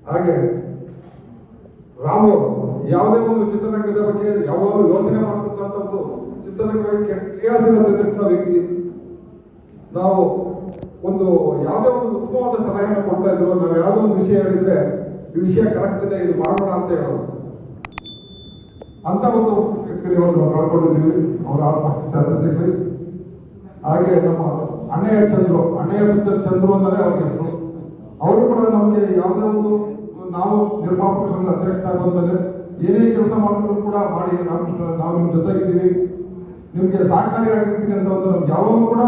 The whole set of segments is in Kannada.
ಹಾಗೆ ರಾಮು ಯಾವುದೇ ಒಂದು ಚಿತ್ರರಂಗದ ಬಗ್ಗೆ ಯಾವಾಗಲೂ ಯೋಚನೆ ಮಾಡ್ತಕ್ಕಂಥದ್ದು ಚಿತ್ರರಂಗದ ಬಗ್ಗೆ ಕ್ರಿಯಾಶೀಲತೆ ವ್ಯಕ್ತಿ. ನಾವು ಒಂದು ಯಾವುದೇ ಒಂದು ಉತ್ತಮವಾದ ಸಲಹೆಯನ್ನು ಕೊಡ್ತಾ ಇದ್ರು. ನಾವು ಯಾವುದೋ ಒಂದು ವಿಷಯ ಹೇಳಿದ್ರೆ ಈ ವಿಷಯ ಕರೆಕ್ಟ್ ಇದೆ, ಇದು ಮಾಡೋಣ ಅಂತ ಹೇಳೋದು. ಅಂತ ಒಂದು ವ್ಯಕ್ತಿಯನ್ನು ನಾವು ಕಳ್ಕೊಂಡಿದ್ದೀವಿ. ಅವರ ಆತ್ಮಹತ್ಯೆ ಸಾಧಿಸಿದ್ವಿ. ಹಾಗೆ ನಮ್ಮ ಅಣ್ಣಯ್ಯ ಚಂದ್ರು ಅಂದರೆ ಅವ್ರ ಹೆಸರು. ಅವರು ಕೂಡ ನಮಗೆ ಯಾವುದೇ ಒಂದು ನಾವು ನಿರ್ಮಾಪಕ ಸಂಘದ ಅಧ್ಯಕ್ಷರಾಗಿ ಬಂದಮೇಲೆ ಏನೇ ಕೆಲಸ ಮಾಡಿದ್ರು ಕೂಡ ಮಾಡಿ ರಾಮಕೃಷ್ಣ ನಾವು ನಿಮ್ಮ ಜೊತೆಗಿದ್ದೀವಿ, ನಿಮಗೆ ಸಹಕಾರಿಯಾಗಿರ್ತೀನಿ ಅಂತ ಒಂದು ನಮ್ಗೆ ಯಾವಾಗಲೂ ಕೂಡ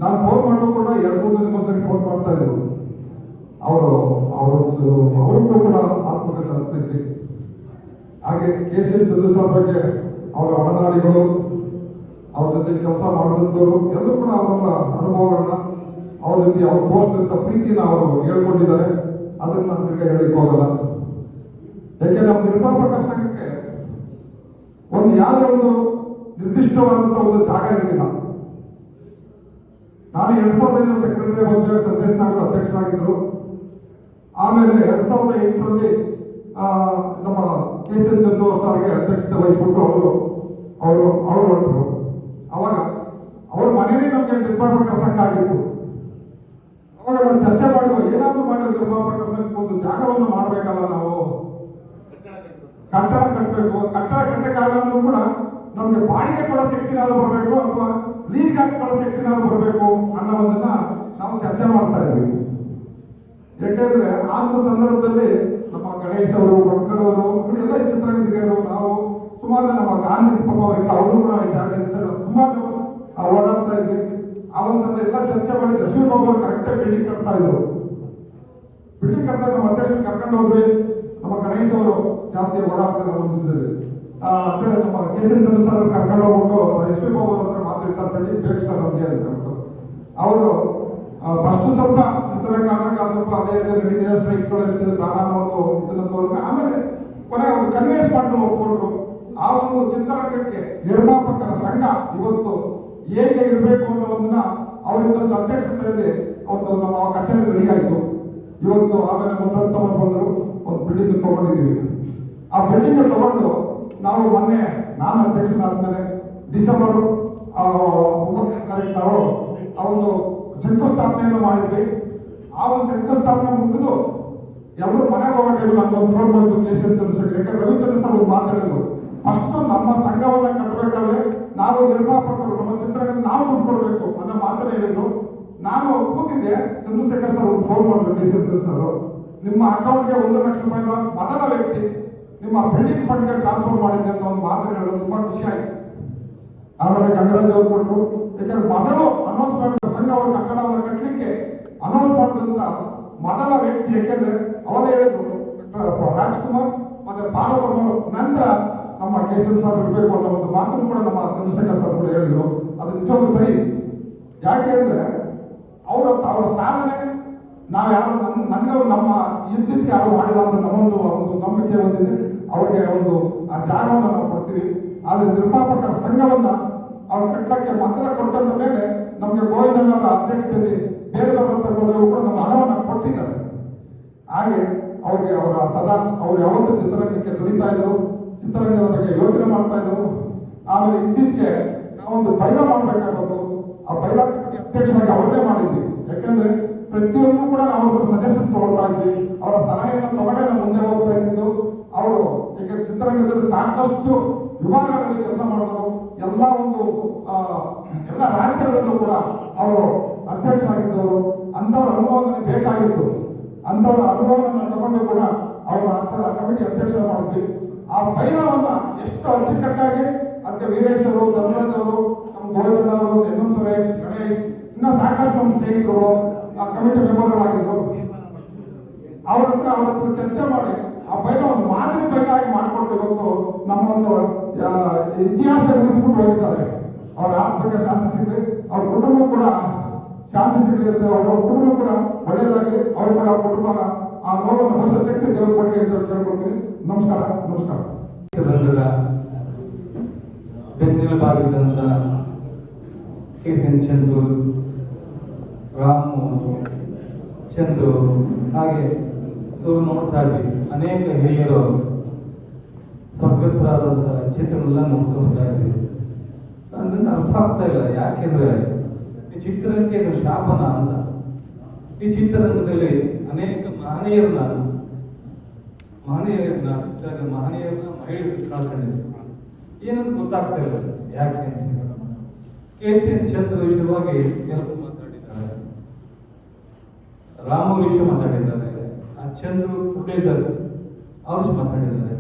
ನಾನು ಫೋನ್ ಮಾಡಿದ್ರು ಕೂಡ 2-3 ದಿವಸಕ್ಕೊಂದ್ಸರಿ ಫೋನ್ ಮಾಡ್ತಾ ಇದ್ರು. ಅವ್ರಿಗೂ ಕೂಡ ಆತ್ಮಹತ್ಯೆ ಸಾಧಿಸಿದ್ವಿ. ಹಾಗೆ KC ಚಂದ್ರಸರ್ ಬಗ್ಗೆ ಅವರ ಒಡನಾಡಿಗಳು, ಅವ್ರ ಜೊತೆ ಕೆಲಸ ಮಾಡಿದಂಥವ್ರು ಎಲ್ಲರೂ ಕೂಡ ಅವರ ಅನುಭವಗಳನ್ನ ಅವ್ರ ಜೊತೆ ಅವ್ರು ತೋರಿಸಿದಂಥ ಪ್ರೀತಿನ ಅವರು ಹೇಳ್ಕೊಂಡಿದ್ದಾರೆ. ಅದನ್ನ ನಾನು ತಿರ್ಗಾ ಹೇಳಿಕ್ ಹೋಗಲ್ಲ. ಯಾಕೆ ನಮ್ಮ ನಿರ್ಮಾಪಕರ ಸಂಘಕ್ಕೆ ಒಂದು ಯಾವುದೇ ಒಂದು ನಿರ್ದಿಷ್ಟವಾದಂಥ ಒಂದು ಜಾಗ ಇರಲಿಲ್ಲ. ನಾನು 2005 ಸೆಕ್ರೆಟರಿ ಬಂದಾಗ ಸಂದೇಶ್ ನಾಗರು ಅಧ್ಯಕ್ಷರಾಗಿದ್ದರು. ಆಮೇಲೆ 2008ರಲ್ಲಿ ನಮ್ಮ KC ಚಂದ್ರು ಸರ್ಗೆ ಅಧ್ಯಕ್ಷತೆ ವಹಿಸ್ಬಿಟ್ಟು ಅವರು ಹೊರಟರು. ಅವಾಗ ಅವ್ರ ಮನೇಲಿ ನಮಗೆ ನಿರ್ಮಾಪಕರ ಸಂಘ ಆಗಿತ್ತು. ಅವಾಗ ನಾವು ಚರ್ಚೆ ಮಾಡುವ ಏನಾದರೂ ಮಾಡಿ ನಿರ್ಮಾಪಕರ ಸಂಘಕ್ಕೆ ಒಂದು ಜಾಗವನ್ನು ಮಾಡಬೇಕಲ್ಲ, ನಾವು ಕಟ್ಟಡ ಕಟ್ಟಬೇಕು. ಕಟ್ಟಡ ಕಟ್ಟಕ್ಕಾಗಂದ್ರೂ ಕೂಡ ನಮ್ಗೆ ಬಾಡಿಗೆ ಕೊಡೋ ಶಕ್ತಿನಾದ್ರು ಬರಬೇಕು ಅಥವಾ ಲೀಗ್ ಹಾಕಿಕೊಳ್ಳೋ ಶಕ್ತಿನಾದ್ರು ಬರಬೇಕು ಅನ್ನೋದನ್ನ ನಾವು ಚರ್ಚೆ ಮಾಡ್ತಾ ಇದ್ವಿ. ಯಾಕೆಂದ್ರೆ ಆ ಸಂದರ್ಭದಲ್ಲಿ ನಮ್ಮ ಗಣೇಶ್ ಅವರು, ಬಡ್ಕರ್ ಅವರು, ಎಲ್ಲ ಚಿತ್ರರಂಗಿಗರು, ನಾವು ಸುಮಾರು ನಮ್ಮ ಗಾಂಧಿ ಪಾಪ ಅವರೆಲ್ಲ ಅವರು ಕೂಡ ತುಂಬಾ ಓಡಾಡ್ತಾ ಇದ್ವಿ. ಆ ಒಂದು ಸಂದರ್ಭ ಎಲ್ಲ ಚರ್ಚೆ ಮಾಡಿ ಎಸ್.ವಿ. ಬಾಬು ಅವರು ಕರೆಕ್ಟಾಗಿ ಬಿಲ್ಡಿಂಗ್ ಕಟ್ತಾ ಇದ್ರು. ಬಿಲ್ಡಿಂಗ್ ಕಟ್ಟಾಗ ನಮ್ಮ ಅಧ್ಯಕ್ಷರು ಕರ್ಕೊಂಡು ಹೋಗ್ರಿ. ನಮ್ಮ ಗಣೇಶ್ ಅವರು ಜಾಸ್ತಿ ಓಡಾಡ್ತಾರೆ ಅನಿಸಿದ್ರು. ಅಂದ್ರೆ ನಮ್ಮ KC ಚಂದ್ರ ಸರ್ ಕರ್ಕೊಂಡು ಹೋಗ್ಬಿಟ್ಟು ಎಸ್.ವಿ. ಬಾಬು ಅವ್ರ ಹತ್ರ ಮಾತಾಡ್ತಾರೆ, ಬಿಲ್ಡಿಂಗ್ ಬೇಕು ಸರ್ ನಮಗೆ ಅಂತ ಹೇಳ್ಬಿಟ್ಟು. ಅವರು ಫಸ್ಟ್ ಸ್ವಲ್ಪ ಚಿತ್ರರಂಗ ಆದಾಗ ಸ್ವಲ್ಪ ಅದೇ ನಡೀತಿದೆ, ಸ್ಟ್ರೈಕ್ಗಳು ನಡೀತಿದೆ, ಪ್ರಾಣ ಅನ್ನೋದು ಇದನ್ನ ತೋರಿದ್ರೆ ಆಮೇಲೆ ಕೊನೆ ಅವರು ಕನ್ವಿನ್ಸ್ ಮಾಡ್ಕೊಂಡು ಒಪ್ಕೊಂಡ್ರು. ಆ ಒಂದು ಚಿತ್ರರಂಗಕ್ಕೆ ನಿರ್ಮಾಪಕರ ಸಂಘ ಇವತ್ತು ಹೇಗೆ ಇರಬೇಕು ಅನ್ನೋದನ್ನ ಅವರಿದ್ದಂತ ಅಧ್ಯಕ್ಷತೆಯಲ್ಲಿ ಒಂದು ನಮ್ಮ ಕಚೇರಿ ರೆಡಿ ಆಯಿತು. ಇವತ್ತು ಆಮೇಲೆ ಮುಂದೊಂದು ಬಂದರು, ಒಂದು ಬಿಲ್ಡಿಂಗ್ ತಗೊಂಡಿದ್ದೀವಿ. ಆ ಬಿಲ್ಡಿಂಗ್ ತಗೊಂಡು ನಾವು ಮೊನ್ನೆ ನಾನು ಅಧ್ಯಕ್ಷನಾದ್ಮೇಲೆ ಡಿಸೆಂಬರ್ 9ನೇ ತಾರೀಕು ನಾವು ಆ ಒಂದು ಶಂಕುಸ್ಥಾಪನೆಯನ್ನು ಮಾಡಿದ್ವಿ. ಆ ಒಂದು ಶಂಕುಸ್ಥಾಪನೆ ಮುಗಿದು ಎಲ್ಲರೂ ಮನೆಗೆ ಹೋಗೋ ಟೈಮ್ ನಮ್ಗೊಂದು ಫೋನ್ ಬಂತು KC ಚಂದ್ರಶೇಖರ್. ಯಾಕಂದ್ರೆ ರವಿಚಂದ್ರ ಸರ್ ಒಂದು ಮಾತಾಡಿದ್ರು, ಫಸ್ಟ್ ನಮ್ಮ ಸಂಘವನ್ನ ಕಟ್ಟಬೇಕಾದ್ರೆ ನಾವು ನಿರ್ಮಾಪಕರು ನಮ್ಮ ಚಿತ್ರರಂಗದ ನಾವು ದುಡ್ಡು ಕೊಡಬೇಕು ಅನ್ನೋ ಮಾತನ್ನ ಹೇಳಿದ್ರು. ನಾನು ಕೂತಿದ್ದೆ. ಚಂದ್ರಶೇಖರ್ ಸರ್ ಒಂದು ಫೋನ್ ಮಾಡಿದ್ರು KC ಚಂದ್ರ ಸರ್, ನಿಮ್ಮ ಅಕೌಂಟ್ಗೆ 1 ಲಕ್ಷ ರೂಪಾಯಿ ಮೊದಲ ವ್ಯಕ್ತಿ ನಿಮ್ಮ ಬಿಲ್ಡಿಂಗ್ ಫಂಡ್ಗೆ ಟ್ರಾನ್ಸ್ಫರ್ ಮಾಡಿದ್ದೆ ಅಂತ ಒಂದು ಮಾತನ್ನ ಹೇಳೋದು ತುಂಬಾ ಖುಷಿ ಆಯ್ತು. ಆಮೇಲೆ ಗಂಗರಾಜ್ ಅವರು ಕೊಟ್ಟರು. ಯಾಕಂದ್ರೆ ಮೊದಲು ಅನೌನ್ಸ್ ಮಾಡಿದ ಸಂಘವನ್ನು ಕಟ್ಟಡವನ್ನು ಕಟ್ಟಲಿಕ್ಕೆ ಅನೌನ್ಸ್ ಮಾಡಿದಂತ ಮೊದಲ ವ್ಯಕ್ತಿ, ಯಾಕೆಂದ್ರೆ ಅವರೇ ಹೇಳಿದ್ರು ರಾಜ್ಕುಮಾರ್ ಮತ್ತೆ ಪಾರ್ವತಮ್ಮ ನಂತರ ನಮ್ಮ KC ಸರ್ ಇರಬೇಕು ಅನ್ನೋ ಒಂದು ಮಾತನ್ನು ಕೂಡ ನಮ್ಮ ಚಂದ್ರಶೇಖರ್ ಸರ್ ಕೂಡ ಹೇಳಿದ್ರು. ಅದು ನಿಜವಾಗ್ಲೂ ಸರಿ. ಯಾಕೆ ಅಂದ್ರೆ ಅವರ ಸಾಧನೆ ನಾವು ಯಾರು ನನಗೆ ನಮ್ಮ ಇತ್ತೀಚೆಗೆ ಯಾರು ಮಾಡಿದ ಅಂತ ನಮ್ಮೊಂದು ಒಂದು ನಂಬಿಕೆ ಹೊಂದಿದೆ. ಅವ್ರಿಗೆ ಒಂದು ಆ ಜಾಗವನ್ನು ನಾವು ಕೊಡ್ತೀವಿ. ಆದ್ರೆ ನಿರ್ಮಾಪಕರ ಸಂಘವನ್ನ ಅವ್ರು ಕಟ್ಟಕ್ಕೆ ಮಕ್ಕಳ ಕೊಟ್ಟಂತ ಮೇಲೆ ನಮಗೆ ಗೋವಿಂದಣ್ಣವರ ಅಧ್ಯಕ್ಷತೆಯಲ್ಲಿ ಬೇರೆ ಹೋದರೂ ಕೂಡ ನಮ್ಮ ಹಣವನ್ನು ಕೊಟ್ಟಿದ್ದಾರೆ. ಹಾಗೆ ಅವ್ರಿಗೆ ಅವ್ರು ಯಾವತ್ತೂ ಚಿತ್ರರಂಗಕ್ಕೆ ದುಡಿತಾ ಇದ್ರು, ಚಿತ್ರರಂಗದ ಬಗ್ಗೆ ಯೋಚನೆ ಮಾಡ್ತಾ ಇದ್ರು. ಆಮೇಲೆ ಇತ್ತೀಚೆಗೆ ನಾವೊಂದು ಬೈಲ ಮಾಡಬೇಕಾಗುತ್ತೆ. ಆ ಬೈಲಾಟಕ್ಕೆ ಅಧ್ಯಕ್ಷರಾಗಿ ಅವ್ರನ್ನೇ ಮಾಡಿದ್ವಿ. ಯಾಕಂದ್ರೆ ಪ್ರತಿಯೊಂದು ಕೂಡ ನಾವು ಅವರ ಸಜೆಷನ್ ತಗೊಳ್ತಾ ಇದ್ವಿ, ಅವರ ಸಲಹೆಯನ್ನು ತಗೊಂಡೇ ನಾವು ಮುಂದೆ ಹೋಗ್ತಾ ಇದ್ದು. ಅವರು ಯಾಕಂದ್ರೆ ಚಿತ್ರರಂಗದಲ್ಲಿ ಸಾಕಷ್ಟು ವಿಭಾಗಗಳಲ್ಲಿ ಕೆಲಸ ಮಾಡಿದ್ರು. ಎಲ್ಲ ರಾಜ್ಯಗಳಲ್ಲೂ ಕೂಡ ಅವರು ಅಧ್ಯಕ್ಷರಾಗಿದ್ದವರು. ಅಂಥವ್ರ ಅನುಭವ ನನಗೆ ಬೇಕಾಗಿತ್ತು. ಅಂಥವ್ರ ಅನುಭವವನ್ನು ತಗೊಂಡು ಕೂಡ ಅವರ ಕಮಿಟಿ ಅಧ್ಯಕ್ಷ ಮಾಡಿದ್ವಿ. ಆ ಬೈಲವನ್ನ ಎಷ್ಟು ಅಚ್ಚುಕಟ್ಟಾಗಿ ಅದಕ್ಕೆ ವೀರೇಶ್ ಅವರು, ಧನರಾಜ್ ಅವರು, ನಮ್ಮ ಗೋವಿಂದ ಅವರು, ಎನ್.ಎಂ. ಸುರೇಶ್, ಗಣೇಶ್, ಇನ್ನ ಸಾಕಷ್ಟು ನಮ್ಮ ಸ್ನೇಹಿತರು ಆ ಕಮಿಟಿ ಮೆಂಬರ್ಗಳಾಗಿದ್ರು. ಅವ್ರ ಹತ್ರ ಚರ್ಚೆ ಮಾಡಿ ಆ ಬೈಲ ಒಂದು ಮಾದರಿ ಬೈಲಾಗಿ ಮಾಡಿಕೊಟ್ಟು ಇವತ್ತು ನಮ್ಮ ಒಂದು ಇತಿಹಾಸ ಉಳಿಸ್ಕೊಂಡು ಹೋಗಿದ್ದಾರೆ. ಅವರ ಆತ್ಮಕ್ಕೆ ಶಾಂತಿ ಸಿಗಲಿ, ಅವ್ರ ಕುಟುಂಬ ಕೂಡ ಶಾಂತಿ ಸಿಗಲಿ ಅಂತ, ಅವರ ಕುಟುಂಬ ಕೂಡ ಒಳ್ಳೆಯದಾಗಲಿ, ಅವ್ರು ಕೂಡ ಕುಟುಂಬ ಆ ನೋವನ್ನು ವರ್ಷ ಶಕ್ತಿ ದೇವರು ಕೊಡಲಿ ಅಂತ ಕೇಳ್ಕೊಳ್ತೀನಿ. ನಮಸ್ಕಾರ. ಚಿತ್ರರಂಗದ ಬೆನ್ನೆಲುಬಾಗಿದ್ದಂಥ KC ಚಂದ್ರು, ರಾಮು, ಚಂದ್ರು, ಹಾಗೆ ಇವರು ನೋಡ್ತಾ ಇದ್ವಿ ಅನೇಕ ಹಿರಿಯರು ಸ್ವರ್ಗಸ್ಥರಾದಂತಹ ಚಿತ್ರನೆಲ್ಲ ನೋಡ್ತಾ ಇದ್ವಿ. ಅದರಿಂದ ಅರ್ಥ ಆಗ್ತಾ ಇಲ್ಲ, ಯಾಕೆಂದ್ರೆ ಈ ಚಿತ್ರರಂಗಕ್ಕೆ ಇದು ಶಾಪನ ಅಂತ. ಈ ಚಿತ್ರರಂಗದಲ್ಲಿ ಅನೇಕ ಮಹನೀಯರನ್ನ ಮಹಿಳೆಯರು ಕಳ್ಕೊಂಡಿದ್ರು. ಏನಂತ ಗೊತ್ತಾಗ್ತಾ ಇಲ್ಲ, ಯಾಕೆ ಅಂತ KCN ಚಂದ್ರ ವಿಷಯವಾಗಿ ಕೆಲವು ಮಾತಾಡಿದ್ದಾರೆ, ರಾಮು ವಿಷಯ ಮಾತಾಡಿದ್ದಾರೆ, ಆ ಚಂದ್ರು ಪ್ರೊಡ್ಯೂಸರ್ ಅವ್ರು ಮಾತಾಡಿದ್ದಾರೆ.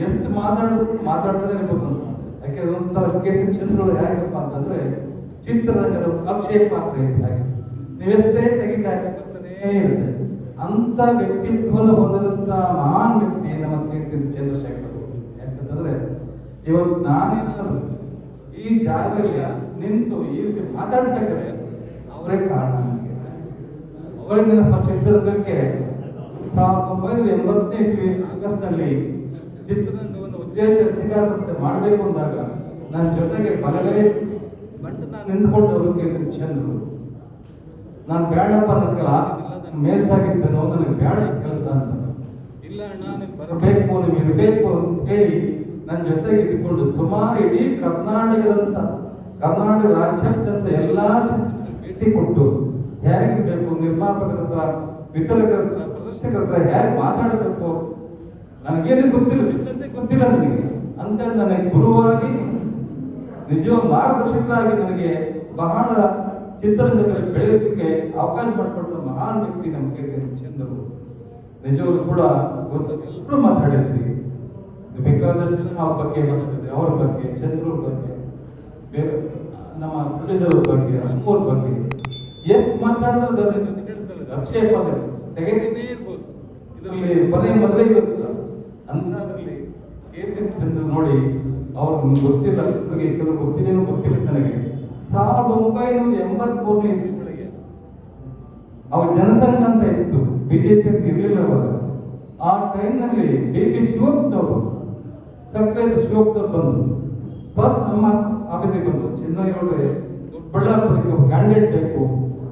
ಎಷ್ಟು ಮಾತಾಡ್ತಾರೆ ಗೊತ್ತು. ಯಾಕೆಂದ್ರೆ ಒಂಥರ KCN ಚಂದ್ರಗಳು ಹೇಗಪ್ಪ ಅಂತಂದ್ರೆ ಚಿತ್ರರಂಗದ ಅಕ್ಷಯ ಪಾತ್ರ ಹಾಗೆ ನೀವೆಷ್ಟೇ ತೆಗಿತಾ ಬರ್ತಾನೇ ಇರುತ್ತೆ. ಅಂತ ವ್ಯಕ್ತಿತ್ವವನ್ನು ಹೊಂದಿದಂತ ಮಹಾನ್ ವ್ಯಕ್ತಿ ನಮ್ಮ KCN ಚಂದ್ರಶೇಖರ್. ಯಾಕಂತಂದ್ರೆ ಇವತ್ತು ನಾನೇನಾದ್ರು ಈ ಜಾಗದಲ್ಲಿ ನಿಂತು ಈ ರೀತಿ ಮಾತಾಡ್ಬೇಕಾದ್ರೆ ಅವರೇ ಕಾರಣ. ಅವರಿಂದ ಫಸ್ಟ್ ಚಿತ್ರರಂಗಕ್ಕೆ 1980ನೇ ಇಸ್ವಿ ಆಗಸ್ಟ್ನಲ್ಲಿ ಚಿತ್ರರಂಗವನ್ನು ಉದ್ದೇಶ ಸಂಸ್ಥೆ ಮಾಡಬೇಕು ಅಂದಾಗ ನನ್ನ ಜೊತೆಗೆ ಬಲಗೈ ಬಂದು ನಾನು ನಿಂತ್ಕೊಂಡು ಅವರು KCN ಚಂದ್ರು. ನಾನು ಬೇಡಪ್ಪ ನನಗೆ ಆಗಿದ್ದಿಲ್ಲ, ನಾನು ಮೇಸ್ಟ್ ಆಗಿದ್ದೇನೋ, ನನಗೆ ಬೇಡ ಕೆಲಸ ಅಂತ. ಇಲ್ಲ ಅಣ್ಣ ನೀನು ಬರಬೇಕು, ನೀವು ಇರಬೇಕು ಅಂತ ಹೇಳಿ ನನ್ನ ಜೊತೆಗೆ ಇದ್ಕೊಂಡು ಸುಮಾರು ಇಡೀ ಕರ್ನಾಟಕ ರಾಜ್ಯಾದ್ಯಂತ ಎಲ್ಲಾ ಚಿತ್ರಗಳಿಗೆ ಭೇಟಿ ಕೊಟ್ಟು ಹೇಗಿರ್ಬೇಕು, ನಿರ್ಮಾಪಕರ ಹತ್ರ, ವಿತರಕರ ಹತ್ರ, ಪ್ರದರ್ಶಕರ ಹತ್ರ ಹೇಗೆ ಮಾತಾಡಬೇಕು, ನನಗೇನು ಗೊತ್ತಿಲ್ಲ, ಬಿಸ್ನೆಸ್ಸೇ ಗೊತ್ತಿಲ್ಲ ನನಗೆ ಅಂತ ನನಗೆ ಗುರುವಾಗಿ ನಿಜ ಮಾರ್ಗದರ್ಶಕರಾಗಿ ನನಗೆ ಬಹಳ ಚಿತ್ರರಂಗದಲ್ಲಿ ಬೆಳೆಯೋದಕ್ಕೆ ಅವಕಾಶ ಮಾಡಿಕೊಟ್ಟ ಮಹಾನ್ ವ್ಯಕ್ತಿ ನಮ್ಮ KCN ಚಂದ್ರು. ನಿಜವಾಗ್ಲೂ ಕೂಡ ಇವತ್ತು ಎಲ್ಲರೂ ಮಾತಾಡಿದ್ವಿ, ಬೇಕಾದಷ್ಟು ಅವ್ರ ಬಗ್ಗೆ ಮಾತಾಡಿದ್ವಿ, ಅವ್ರ ಬಗ್ಗೆ, ಚಂದ್ರ ಬಗ್ಗೆ, ಬೇರೆ ನಮ್ಮ ಪ್ರೊಡ್ಯೂಸರ್ ಬಗ್ಗೆ, ಅಮ್ಮವ್ರ ಬಗ್ಗೆ ಎಷ್ಟು ಮಾತಾಡಿದ್ರೆ ಅಕ್ಷಯ ಪಾತ್ರ ತೆಗೆದೇ ಇರ್ಬೋದು. ಇದರಲ್ಲಿ ಕೊನೆ ಮೊದಲೇ ಇರೋದಿಲ್ಲ ಅಂಥದ್ರಲ್ಲಿ KCN ಚಂದ್ರ ನೋಡಿ ಅವ್ರಿಗೆ ಗೊತ್ತಿಲ್ಲ, ಕೆಲವು ಗೊತ್ತಿದ್ದೇನೋ ಗೊತ್ತಿಲ್ಲ ನನಗೆ. 1983ನೇ ಇಸ್ವಿಗಳಿಗೆ ಅವ ಜನಸಂಘ ಅಂತ ಇತ್ತು, ಬಿಜೆಪಿ ಅಂತ ಇರಲಿಲ್ಲ ಅವಾಗ. ಆ ಟೈಮ್ನಲ್ಲಿ DB ಶಿವಪ್ಪನವರು, ಸಕ್ಕರೆ ಶಿವಪ್ಪನವ್ರು ಬಂದು ಫಸ್ಟ್ ನಮ್ಮ ಆಫೀಸಿಗೆ ಬಂದು, ಚಿನ್ನಯ್ಯಗೌಡ್ರೆ ದೊಡ್ಡಬಳ್ಳಾಪುರಕ್ಕೆ ಕ್ಯಾಂಡಿಡೇಟ್ ಬೇಕು,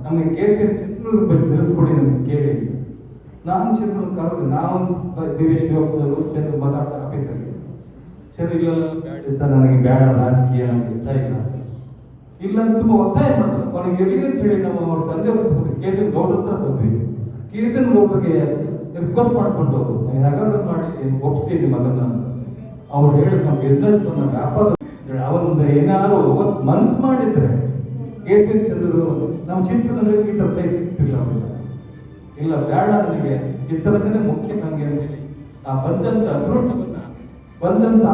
ನಮಗೆ KCN ಚಂದ್ರದ ಬಗ್ಗೆ ನಿಲ್ಲಿಸ್ಕೊಡಿ ನಮಗೆ ಕೇಳಿ. ನಾನು ಚಂದ್ರನ ಕರೆದು, ನಾವು DB ಶಿವಪ್ಪನವರು ಚಂದ್ರ ಮಾತಾಡ್ತಾರೆ ಆಫೀಸಲ್ಲಿ. ಚಂದ್ರ ಇಲ್ಲ ಬೇಡ ಸರ್, ನನಗೆ ಬೇಡ ರಾಜಕೀಯ, ನಮ್ಗೆ ಇಷ್ಟ ಇಲ್ಲ ಅಂತ ತುಂಬ ಒತ್ತಾಯ ಮಾಡಿದ್ರು. ಅವನಿಗೆ ಇರಲಿ ಅಂತ ಹೇಳಿ ನಮ್ಮ ಅವ್ರ ತಂದೆ KCN ಗೌಡ್ರ ಹತ್ರ ಬಂದ್ವಿ. KCN ಗೌಡ್ರಿಗೆ ರಿಕ್ವೆಸ್ಟ್ ಮಾಡ್ಕೊಂಡು ಹೋದ್ರು, ಹೇಗಾದ್ರೂ ಮಾಡಿ ಒಪ್ಪಿಸಿ ನಿಮ್ಮ ಮಗನ. ಅವ್ರು ಹೇಳಿದ್ರು ನಮ್ಮ ಬಿಸ್ನೆಸ್ ನಮ್ಮ ವ್ಯಾಪಾರ ಅವನೊಂದು ಏನಾದ್ರು ಅವತ್ತು ಮನಸ್ಸು ಮಾಡಿದ್ರೆ KCN ಚಂದ್ರು ನಮ್ಮ ಚಿತ್ರರಂಗಕ್ಕೆ ಈ ಥರ ಸೈ ಸಿಗ್ತಿಲ್ಲ ಅವ್ರಿಗೆ. ಇಲ್ಲ ಬೇಡ, ನನಗೆ ಚಿತ್ರರಂಗನೇ ಮುಖ್ಯ ನನಗೆ ಅಂತ ಹೇಳಿ ಆ ಬಂದಂತ ಅದೃಷ್ಟವನ್ನ, ಬಂದಂತ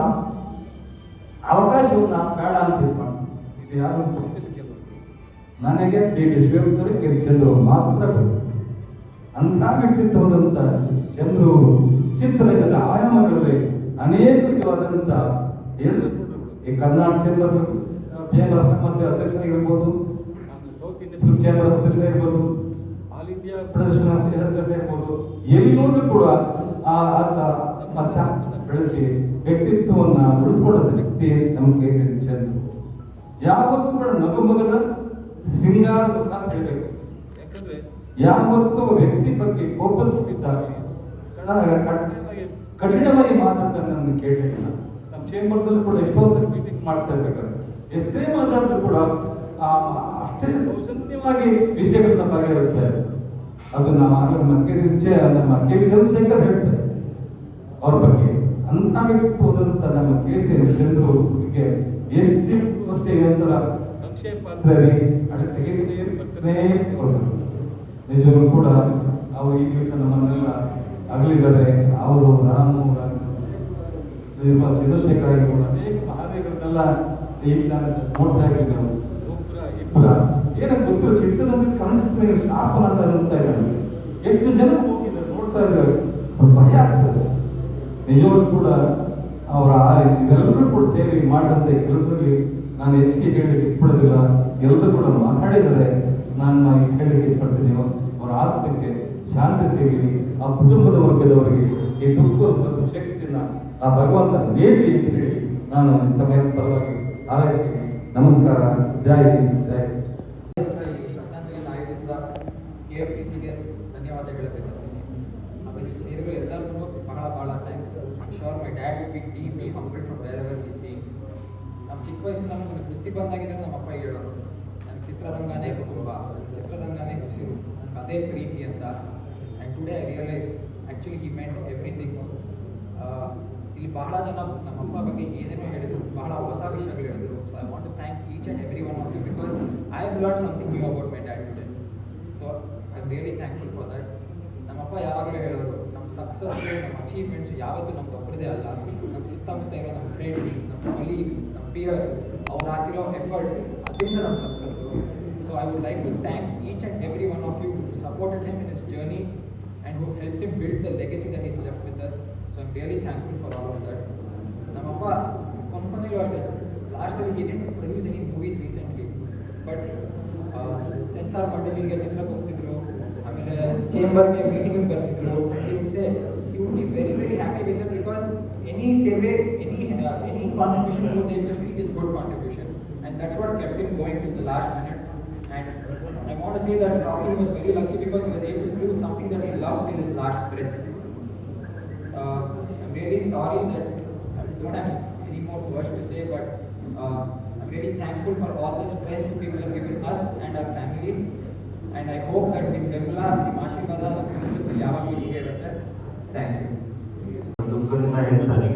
ಅವಕಾಶವನ್ನ ಬೇಡ ಅಂತ ಇಟ್ಕೊಂಡು ಇದು ಯಾರು ನನಗೆ DB ಶಿವಪ್ಪನವರಿಗೆ KCN ಚಂದ್ರು ಮಾತ್ರ ಬೇಕು. ಅಂಥ ವ್ಯಕ್ತಿತ್ವದಂತ ಚಂದ್ರು ಚಿತ್ರರಂಗದ ಆಯಾಮಗಳಲ್ಲಿ ಅನೇಕ ವಿಧವಾದಂಥ ಈ ಕರ್ನಾಟಕ ಚೇಂಬರ್ ಆಫ್ ಕಾಮರ್ಸ್ ಅಧ್ಯಕ್ಷರಾಗಿರ್ಬೋದು, ಸೌತ್ ಇಂಡಿಯನ್ ಫಿಲ್ಮ್ ಚೇಂಬರ್ ಅಧ್ಯಕ್ಷರಾಗಿರ್ಬೋದು, ಆಲ್ ಇಂಡಿಯಾ ಪ್ರದರ್ಶನ ಇರ್ಬೋದು, ಎಲ್ಲೋದ್ರೂ ಕೂಡ ತಮ್ಮ ಛಾಪನ್ನು ಬೆಳೆಸಿ ವ್ಯಕ್ತಿತ್ವವನ್ನು ಉಳಿಸ್ಕೊಳ್ಳೋದ ವ್ಯಕ್ತಿ ನಮ್ಮ KCN ಚಂದ್ರು. ಯಾವತ್ತೂ ಕೂಡ ನಗುಮಗದ ಸಿಂಗಾರ ಮುಖ ಅಂತ ಹೇಳ್ಬೇಕು. ಯಾಕಂದ್ರೆ ಯಾವತ್ತೂ ವ್ಯಕ್ತಿ ಬಗ್ಗೆ ಕೋಪಿಸ್ಬಿಟ್ಟಿದ್ದಾಗಲಿ ಕಠಿಣವಾಗಿ ಮಾತಾಡ್ತಾರೆ ನನ್ನ ಕೇಳಿಲ್ಲ. ನಮ್ಮ ಚೇಂಬರ್ದಲ್ಲಿ ಕೂಡ ಎಷ್ಟೋ ಸರಿ ಮೀಟಿಂಗ್ ಮಾಡ್ತಾ ಇರ್ಬೇಕಾದ್ರೆ ಎಷ್ಟೇ ಮಾತಾಡಿದ್ರು ಕೂಡ ಅಷ್ಟೇ ಸೌಜನ್ಯವಾಗಿ ವಿಷಯಗಳನ್ನ ಬಗೆಹರಿಸ್ತಾರೆ. ಅದು ನಾವು ನಮ್ಮ KV ಚಂದ್ರಶೇಖರ್ ಹೇಳ್ತಾರೆ ಅವ್ರ ಬಗ್ಗೆ. ಅಂಥ ವ್ಯಕ್ತಿತ್ವದಂತ ನಮ್ಮ KCN ಚಂದ್ರಿಗೆ ಎಷ್ಟು ಅಷ್ಟೇ ಒಂಥರ ಅಕ್ಷಯ ಪಾತ್ರ ಅಡೆ ತೆಗೆದೇ ಬರ್ತಾನೇ ನಿಜವಾಗ್ಲೂ ಕೂಡ ಅವರು ಈ ದಿವಸ ನಮ್ಮನ್ನೆಲ್ಲ ಅಗಲಿದ್ದಾರೆ. ಅವರು ರಾಮು ಚಂದ್ರಶೇಖರ್ ಆಗಿರ್ಬೋದು, ಅನೇಕ ಮಹಾದೇವರನ್ನೆಲ್ಲ ಈಗ ನಾನು ನೋಡ್ತಾ ಇದ್ದೀವಿ. ನಾವು ಇಬ್ಬರ ಏನಕ್ಕೆ ಗೊತ್ತಿಲ್ಲ, ಚಿತ್ರದಲ್ಲಿ ಕಾಣಿಸುತ್ತೆ ಶಾಪನ ಅಂತ ಅನಿಸ್ತಾ ಇದೆ. ಎಷ್ಟು ಜನ ಹೋಗಿದ್ದಾರೆ ನೋಡ್ತಾ ಇದ್ದಾರೆ, ಭಯ ಆಗ್ತದೆ. ನಿಜವಾಗ್ಲೂ ಕೂಡ ಅವರ ಇವೆಲ್ಲರೂ ಕೂಡ ಸೇರಿ ಮಾಡಿದಂಥ ಕೆಲಸದಲ್ಲಿ ನಾನು ಹೆಚ್ಚಿಗೆ ಹೇಳಲಿಕ್ಕೆ ಇಷ್ಟಪಡೋದಿಲ್ಲ. ಎಲ್ಲರೂ ಕೂಡ ಮಾತಾಡಿದರೆ ನಾನು ಇಷ್ಟು ಹೇಳಲಿಕ್ಕೆ ಇಷ್ಟಪಡ್ತೀನಿ. ಅವರ ಆತ್ಮಕ್ಕೆ ಶಾಂತಿ ಸಿಗಲಿ, ಆ ಕುಟುಂಬದ ವರ್ಗದವರಿಗೆ ಈ ದುಃಖ ಮತ್ತು ಶಕ್ತಿಯನ್ನು ಆ ಭಗವಂತ ನೀಡಲಿ ಅಂತ ಹೇಳಿ ನಾನು ತಮ್ಮ ಪರವಾಗಿ ಹಾರೈಸ್ತೀನಿ. ನಮಸ್ಕಾರ. ಜೈ ಹಿಂದ್, ಜೈ ಶ್ರದ್ಧಾಂಜಲಿಯನ್ನು ಆಯೋಜಿಸಿದ KFCCಗೆ ಧನ್ಯವಾದ ಹೇಳಬೇಕಂತೀನಿ. ಆಮೇಲೆ ಸೇರಿರೋ ಎಲ್ಲರಿಗೂ ಬಹಳ thanks. I am sure my dad will be deeply humbled from wherever we see. ನಮ್ಮ ಚಿಕ್ಕ ವಯಸ್ಸಿಂದ ನಮಗೆ ಬುದ್ಧಿ ಬಂದಾಗಿದ್ದರೆ ನಮ್ಮ ಅಪ್ಪ ಹೇಳೋರು, ನನ್ನ ಚಿತ್ರರಂಗನೇ ಕುಟುಂಬ, ನನ್ನ ಚಿತ್ರರಂಗನೇ ಉಸಿರು, ನನಗೆ ಅದೇ ಪ್ರೀತಿ ಅಂತ. And today I realise actually he made everything. ಇಲ್ಲಿ ಬಹಳ ಜನ ನಮ್ಮ ಅಪ್ಪ ಬಗ್ಗೆ ಏನೇನೋ ಹೇಳಿದರು, ಬಹಳ ಹೊಸ ವಿಷಯಗಳು ಹೇಳಿದರು. So I want to thank each and every one of you because I have learn something new about my dad today. So I am really thankful for that. ನಮ್ಮಪ್ಪ ಯಾವಾಗಲೂ ಹೇಳೋರು, ನಮ್ಮ ಸಕ್ಸಸ್, ನಮ್ಮ ಅಚೀವ್ಮೆಂಟ್ಸ್ ಯಾವತ್ತೂ ನಮ್ದು ಒಬ್ಬರದೇ ಅಲ್ಲ, ನಮ್ಮ ಸುತ್ತಮುತ್ತ ಇರೋ ನಮ್ಮ ಫ್ರೆಂಡ್ಸ್, ನಮ್ಮ ಕಲೀಗ್ಸ್, ನಮ್ಮ ಪಿಯರ್ಸ್, ಅವ್ರು ಹಾಕಿರೋ ಎಫರ್ಟ್ಸ್, ಅದರಿಂದ ನಮ್ಮ success. So I would like to thank each and every one of you who supported him in his journey and who helped him build the legacy that he's left with us. So I'm really thankful for all of that. Namappa company ಅಷ್ಟೇ, ಲಾಸ್ಟಲ್ಲಿ he didn't produce any movies recently, but censor ಮಂಡಳಿಗೆ ಚಿತ್ರಕ್ಕೆ ಹೋಗ್ತಿದ್ರು, ಆಮೇಲೆ ಚೇಂಬರ್ಗೆ ಮೀಟಿಂಗ್ ಬರ್ತಿದ್ರು. he would say he would be very very happy with it because any ಸೇವೆ, any contribution to the industry is good contribution, and that's what kept him going till the last minute. And I want to say that probably he was very lucky because he was able to do something that he loved till his last breath. I'm really sorry that I don't have any more words to say, but I'm really thankful for all the strength you people have given us and our family. And I hope that with Vimla, ನಿಮ್ಮ ಆಶೀರ್ವಾದ ನಮ್ಮ ಕುಟುಂಬದಲ್ಲಿ ಯಾವಾಗಲೂ ಹೀಗೆ ಇರುತ್ತೆ. Thank you. ದುಃಖದಿಂದ ಹೇಳ್ತಾರೆ,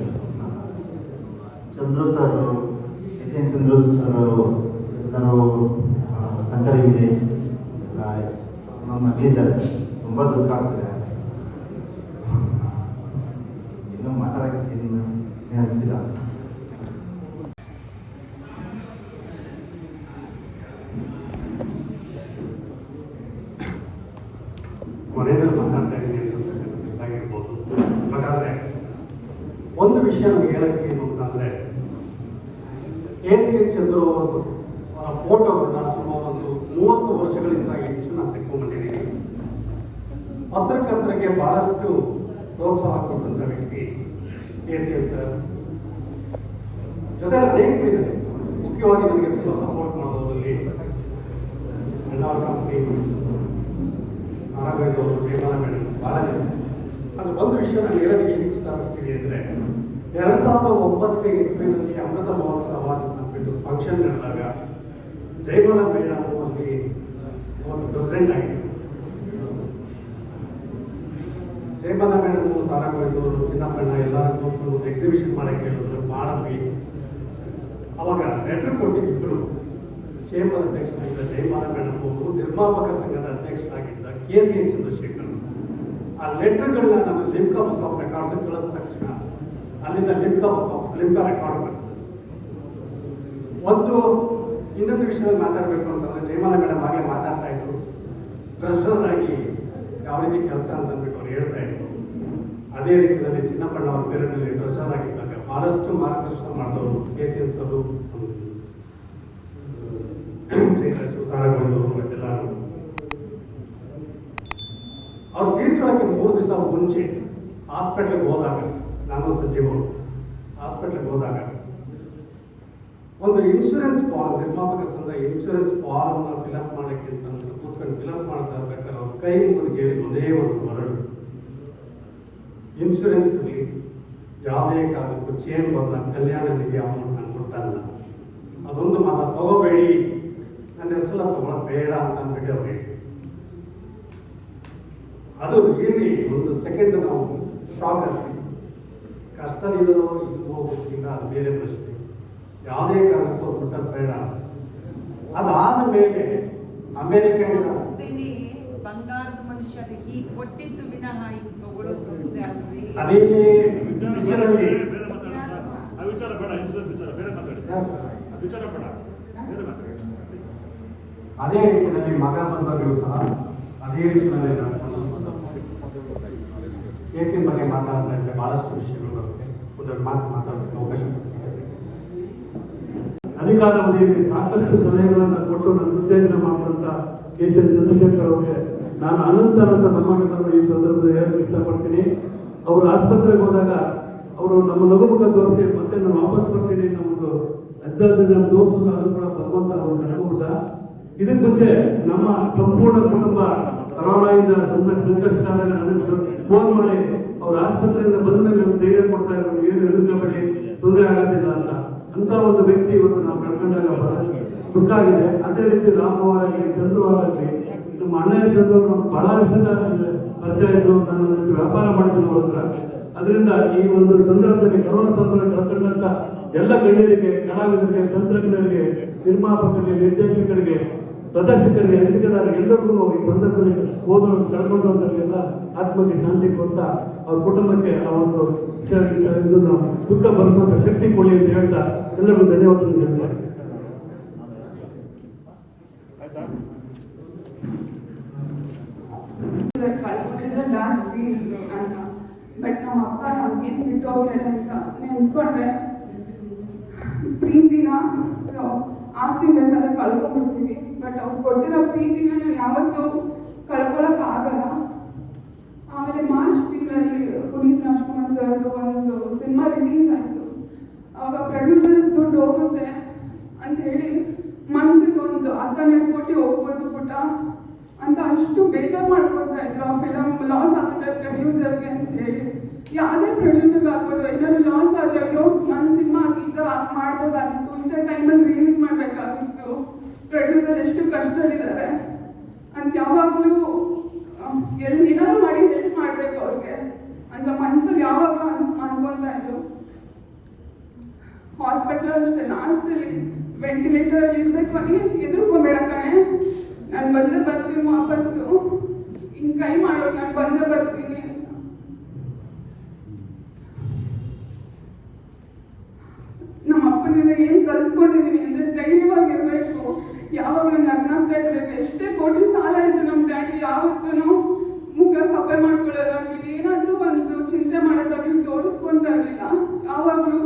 Chandru sir, SN Chandru sir ಎಲ್ಲರೂ ಸಂಚಾರಿ ವಿಜಯ್ ನಮ್ಮ ಮಗಳಿದ್ದಾರೆ. ತುಂಬ ದುಃಖ ಆಗ್ತದೆ. ಇನ್ನೂ ಮಾತಾಡೋಕ್ಕೆ ಅನಿಸ್ತಿಲ್ಲ. ಕೊನೆಯಲ್ಲಿ ಮಾತಾಡ್ತಾ ಇದ್ದೀನಿ ಆಗಿರ್ಬೋದು. ಬಟ್ ಆದರೆ ಒಂದು ವಿಷಯ ನಮ್ಗೆ ಹೇಳಕ್ಕೆ ಏನು ಅಂತಂದರೆ, SN ಚಂದ್ರು ಅವರು ಫೋಟೋಗಳನ್ನ ಸುಮಾರು ಒಂದು 30 ವರ್ಷಗಳಿಂದ ಹೆಚ್ಚು ನಾನು ತೆಕ್ಕೊಂಡ್ಬಂದಿದ್ದೀನಿ. ಪತ್ರಕರ್ತರಿಗೆ ಭಾಳಷ್ಟು ಪ್ರೋತ್ಸಾಹ ಕೊಟ್ಟಂಥ ವ್ಯಕ್ತಿ KCL ಸರ್. ಜೊತೆಗೆ ಅನೇಕರಿದ್ದಾರೆ, ಮುಖ್ಯವಾಗಿ ನನಗೆ ತುಂಬ ಸಪೋರ್ಟ್ ಮಾಡೋದ್ರಲ್ಲಿ ಅಣ್ಣಾವ್ರ ಕಂಪ್ನಿ, ಸಾರಾಗೈದವರು, ಜಯಮಾಲ ಮೇಡಮ್, ಭಾಳ ಜನ. ಅದು ಒಂದು ವಿಷಯ ನಾನು ಹೇಳೋದಕ್ಕೆ ಏನು ಇಷ್ಟಪಡ್ತೀನಿ ಅಂದರೆ, 2009 ಇಸ್ವಿನಲ್ಲಿ ಅಮೃತ ಮಹೋತ್ಸವ ಅಂದ್ಬಿಟ್ಟು ಫಂಕ್ಷನ್ ನಡೆದಾಗ ಜಯಮಾಲ ಮೇಡಮ್ ಅಲ್ಲಿ ಒಂದು ಪ್ರೆಸಿಡೆಂಟ್ ಆಗಿದ್ದರು. ಜಯಮಾಲ ಮೇಡಮ್, ಸಾರಾಗೈದವರು, ಚಿನ್ನಪ್ಪಣ್ಣ ಎಲ್ಲರೂ ಒಂದು ಎಕ್ಸಿಬಿಷನ್ ಮಾಡೋಕ್ಕೆ ಹೇಳಿದ್ರು, ಮಾಡಿದ್ವಿ. ಅವಾಗ ಲೆಟ್ರ್ ಕೊಟ್ಟಿದ್ದಿಬ್ಬರು, ಚೇಂಬರ್ ಅಧ್ಯಕ್ಷರಾಗಿದ್ದ ಜಯಮಾಲ ಮೇಡಮ್ ಅವರು, ನಿರ್ಮಾಪಕ ಸಂಘದ ಅಧ್ಯಕ್ಷರಾಗಿದ್ದ KCN ಚಂದ್ರಶೇಖರ್. ಆ ಲೆಟರ್ಗಳನ್ನ ನಾನು ಲಿಮ್ಕಾ ಬುಕ್ ಆಫ್ ರೆಕಾರ್ಡ್ಸ್ ಕಳಿಸಿದ ತಕ್ಷಣ ಅಲ್ಲಿಂದ ಲಿಮ್ಕಾ ರೆಕಾರ್ಡ್ ಬಂತು. ಇನ್ನೊಂದು ವಿಷಯದಲ್ಲಿ ಮಾತಾಡಬೇಕು ಅಂತಂದರೆ, ಜಯಮಾಲ ಮೇಡಮ್ ಆಗಲೇ ಮಾತಾಡ್ತಾ ಇದ್ರು, ಟ್ರಸ್ಟರ್ ಆಗಿ ಯಾವ ರೀತಿ ಕೆಲಸ ಅಂತ ಅಂದ್ಬಿಟ್ಟು ಅವ್ರು ಹೇಳ್ತಾ ಇದ್ರು. ಅದೇ ರೀತಿಯಲ್ಲಿ ಚಿನ್ನಪ್ಪಣ್ಣ ಅವ್ರ ಪೇರಿನಲ್ಲಿ ಟ್ರಸ್ಟರ್ ಆಗಿದ್ದಾಗ ಭಾಳಷ್ಟು ಮಾರ್ಗದರ್ಶನ ಮಾಡಿದವರು KCN ಸರು, ಜಯರಾಜು, ಸಾರಾಗೈದವರು ಎಲ್ಲರೂ. ಅವ್ರು ತೀರ್ಕೊಳ್ಳೋಕ್ಕೆ 3 ದಿವಸ ಮುಂಚೆ ಹಾಸ್ಪಿಟ್ಲಿಗೆ ಹೋದಾಗ, ನಾನು ಸಂಜೀವ್ ಹಾಸ್ಪಿಟ್ಲಿಗೆ ಹೋದಾಗ ಒಂದು ಇನ್ಶೂರೆನ್ಸ್ ಫಾರ್ಮ್, ನಿರ್ಮಾಪಕ ಸಂಘ ಇನ್ಶೂರೆನ್ಸ್ ಫಾರ್ಮ್ನ ಫಿಲಪ್ ಮಾಡೋಕ್ಕೆ ಅಂತ ಕೂತ್ಕೊಂಡು ಫಿಲಪ್ ಮಾಡ್ತಾ ಇರ್ಬೇಕಾದ್ರೆ ಅವ್ರ ಕೈ ಮುಗಿದು ಹೇಳಿದ ಒಂದೇ ಒಂದು ವರ್ಡ್, ಇನ್ಶೂರೆನ್ಸ್ಲಿ ಯಾವುದೇ ಕಾರಣಕ್ಕೂ ಚೇಂಬರ್ನ ಕಲ್ಯಾಣ ನಿಧಿ ಅಮೌಂಟ್ ನಾನು ಕೊಟ್ಟಲ್ಲ, ಅದೊಂದು ಮಾತ್ರ ತಗೋಬೇಡಿ, ನನ್ನ ಹೆಸರು ತಗೊಳ್ಳೋದು ಬೇಡ ಅಂತ ಅಂದ್ಬಿಟ್ಟು ಅವ್ರು ಹೇಳಿ. ಅದು ರಿಯಲಿ ಒಂದು ಸೆಕೆಂಡ್ ನಾವು ಶಾಕ್ ಆಗ್ತೀವಿ. ಕಷ್ಟದಿಲ್ಲೋ ಇಲ್ಲೋ ಗೊತ್ತಿಲ್ಲ, ಅದು ಬೇರೆ ಪ್ರಶ್ನೆ. ಯಾವುದೇ ಕಾರಣಕ್ಕೂ ಅವ್ರು ಬಿಟ್ಟದ್ದು ಬೇಡ. ಅದಾದ ಮೇಲೆ ಅಮೇರಿಕನ್ ಬಂಗಾರದ ಮನುಷ್ಯರು ಹೀಗೆ ಕೊಟ್ಟಿದ್ದು ವಿನಃ ಈಗ ತಗೊಳ್ಳೋದು ಸಂಸ್ಥೆ ಅಲ್ರಿ. ಅದೇ ವಿಚಾರದಲ್ಲಿ ಅದೇ ರೀತಿಯಲ್ಲಿ ಮಗ ಬಂದಾಗಲೂ ಸಹ ಅದೇ ರೀತಿಯಲ್ಲಿ KCN ಬಗ್ಗೆ ಮಾತಾಡ್ತಾ ಇದ್ದರೆ ಭಾಳಷ್ಟು ವಿಷಯಗಳು ಬರುತ್ತೆ. ಒಂದೆರಡು ಮಾತು ಮಾತಾಡೋದಕ್ಕೆ ಅವಕಾಶ ಕೊಡ್ತೀನಿ. ಅಧಿಕಾರಾವಧಿಯಲ್ಲಿ ಸಾಕಷ್ಟು ಸಲಹೆಗಳನ್ನು ಕೊಟ್ಟು ನನ್ನ ಉತ್ತೇಜನ ಮಾಡಿದಂಥ KCN ಚಂದ್ರಶೇಖರ್ ಅವರಿಗೆ ನಾನು ಅನಂತ ನಮ್ಮನ್ನು ಈ ಸಂದರ್ಭದಲ್ಲಿ ಹೇಳಕ್ಕೆ ಇಷ್ಟಪಡ್ತೀನಿ. ಅವರು ಆಸ್ಪತ್ರೆಗೆ ಹೋದಾಗ ಅವರು ನಮ್ಮ ಲಘುಮುಖ ತೋರಿಸಿ ಮತ್ತೆ ನಾನು ವಾಪಸ್ ಬರ್ತೀನಿ ನಮ್ಮದು ಅಜ್ಜನ ತೋರಿಸೋದು, ಅದು ಕೂಡ ಭಗವಂತ ಅವರು ಕರ್ಕೊಂಡ್ಬಿಟ್ಟ. ಇದಕ್ಕೆ ಮುಂಚೆ ನಮ್ಮ ಸಂಪೂರ್ಣ ಕುಟುಂಬ ಕರೋನಾಯಿಂದ ಸಂಕಷ್ಟಕಾದಾಗ ನನಗೆ ಫೋನ್ ಮಾಡಿ ಅವ್ರ ಆಸ್ಪತ್ರೆಯಿಂದ ಬಂದ ಮೇಲೆ ಒಂದು ಧೈರ್ಯ ಕೊಡ್ತಾ ಇದ್ರು, ಏನು ಹೆದರ್ಕೋಬೇಡಿ, ತೊಂದರೆ ಆಗೋದಿಲ್ಲ ಅಂತ ಒಂದು ವ್ಯಕ್ತಿ ಇವತ್ತು ನಾವು ಕಳ್ಕೊಂಡಾಗ ಬಹಳ ದುಃಖ ಆಗಿದೆ. ಅದೇ ರೀತಿ ರಾಮ್ ಅವರಾಗಲಿ, ಚಂದ್ರು ಅವರಾಗಲಿ, ನಮ್ಮ ಅಣ್ಣಯ್ಯ ಚಂದ್ರು ಅವರು ನಮ್ಗೆ ಬಹಳ ಇಷ್ಟದ ಪರಿಚಯ ಇದ್ರು, ನನ್ನ ಜೊತೆ ವ್ಯಾಪಾರ ಮಾಡಿದ್ರು ಅವ್ರ ಹತ್ರ. ಅದರಿಂದ ಈ ಒಂದು ಸಂದರ್ಭದಲ್ಲಿ ಕರೋನಾ ಸಂದರ್ಭದಲ್ಲಿ ಕಳ್ಕೊಂಡಂತ ಎಲ್ಲ ಗಣ್ಯರಿಗೆ, ಕಲಾವಿದರಿಗೆ, ತಂತ್ರಜ್ಞರಿಗೆ, ನಿರ್ಮಾಪಕರಿಗೆ, ನಿರ್ದೇಶಕರಿಗೆ, ಪ್ರದರ್ಶಕರಿಗೆ, ಹಂಚಿಕೆದಾರರಿಗೆ ಎಲ್ಲರಿಗೂ ಈ ಸಂದರ್ಭದಲ್ಲಿ ಓದೋರು ಕಳ್ಕೊಂಡವರಿಗೆಲ್ಲ ಆತ್ಮಕ್ಕೆ ಶಾಂತಿ ಕೊಡ್ತಾ ಅವ್ರ ಕುಟುಂಬಕ್ಕೆ ಆ ಒಂದು ಇದನ್ನು ದುಃಖ ಭರಿಸುವಂತ ಶಕ್ತಿ ಕೊಡಿ ಅಂತ ಹೇಳ್ತಾ ಎಲ್ಲರಿಗೂ ಧನ್ಯವಾದಗಳು ಹೇಳ್ತಾರೆ. ಕಳ್ಕೊಂಡಿದ್ರೆ ಜಾಸ್ತಿ ಅಂತ, ಬಟ್ ನಮ್ಮ ಅಪ್ಪ ನಮ್ಗೇನು ಬಿಟ್ಟು ಹೋಗ್ತಾರೆ ಅಂತ ನೆನ್ಸ್ಕೊಂಡ್ರೆ ಪ್ರೀತಿನ ಸೊ ಆಸ್ತಿ ಬೇಕಾದ್ರೆ ಕಳ್ಕೊಂಡ್ಬಿಡ್ತೀವಿ, ಬಟ್ ಅವ್ರು ಕೊಟ್ಟಿರೋ ಪ್ರೀತಿನ ನಾವು ಯಾವತ್ತೂ ಕಳ್ಕೊಳಕ್ ಆಗಲ್ಲ. ಆಮೇಲೆ ಮಾರ್ಚ್ ತಿಂಗಳಲ್ಲಿ ಪುನೀತ್ ರಾಜ್ಕುಮಾರ್ ಸರ್ದು ಒಂದು ಸಿನಿಮಾ ರಿಲೀಸ್ ಆಯಿತು. ಅವಾಗ ಪ್ರೊಡ್ಯೂಸರ್ ದುಡ್ಡು ಹೋಗುತ್ತೆ ಅಂತ ಹೇಳಿ ಮನಸ್ಸಿಗೆ ಒಂದು 12 ಕೋಟಿ ಹೋಗ್ಬೋದು ಪುಟ ಅಂತ ಅಷ್ಟು ಬೇಜಾರು ಮಾಡ್ಕೊತಾ ಇದ್ರು. ಆ ಫಿಲಮ್ ಲಾಸ್ ಆಗುತ್ತೆ ಪ್ರೊಡ್ಯೂಸರ್ಗೆ ಅಂತ ಹೇಳಿ. ಯಾವುದೇ ಪ್ರೊಡ್ಯೂಸರ್ಗೆ ಆಗ್ಬೋದು, ಎಲ್ಲರೂ ಲಾಸ್ ಆದರೆ ಅಯ್ಯೋ ನನ್ನ ಸಿನಿಮಾ ಈ ಥರ ಮಾಡ್ಬೋದಾಗಿತ್ತು, ಇಂಥ ಟೈಮಲ್ಲಿ ರಿಲೀಸ್ ಮಾಡಬೇಕಾಗಿತ್ತು, ಪ್ರೊಡ್ಯೂಸರ್ ಎಷ್ಟು ಕಷ್ಟದಲ್ಲಿದ್ದಾರೆ ಅಂತ ಯಾವಾಗಲೂ ಏನಾದ್ರು ಮಾಡಿ ಹೆಲ್ಪ್ ಮಾಡಬೇಕು ಅವ್ರಿಗೆ ಅಂತ ಮನಸ್ಸಲ್ಲಿ ಯಾವಾಗಲೂ ಅನ್ಕೊತಾ ಇದ್ರು. ಹಾಸ್ಪಿಟಲ್ ಅಷ್ಟೇ, ಲಾಸ್ಟಲ್ಲಿ ವೆಂಟಿಲೇಟರಲ್ಲಿ ಇರಬೇಕು, ಎದುರ್ಕೋಬೇಡ ಕಣೆ, ನಾನು ಬಂದೇ ಬರ್ತೀನಿ ವಾಪಸ್ಸು, ಹಿಂಗೆ ಕೈ ಮಾಡೋದು, ನಾನು ಬಂದೇ ಬರ್ತೀನಿ. ನಮ್ಮ ಅಪ್ಪನಿಂದ ಏನು ಕಲ್ತ್ಕೊಂಡಿದ್ದೀನಿ ಅಂದರೆ ಧೈರ್ಯವಾಗಿರ್ಬೇಕು, ಯಾವಾಗಲೂ ನಗ್ನಾಗ್ತಾ ಇರಬೇಕು. ಎಷ್ಟೇ ಕೋಟಿ ಸಾಲ ಇದ್ರು ನಮ್ಮ ಡ್ಯಾಡಿ ಯಾವತ್ತೂ ಮುಖ ಸಭೆ ಮಾಡ್ಕೊಳ್ಳೋದಾಗ್ಲಿ, ಏನಾದರೂ ಒಂದು ಚಿಂತೆ ಮಾಡೋದಾಗ್ಲಿ ತೋರಿಸ್ಕೊತಾ ಇರಲಿಲ್ಲ. ಯಾವಾಗಲೂ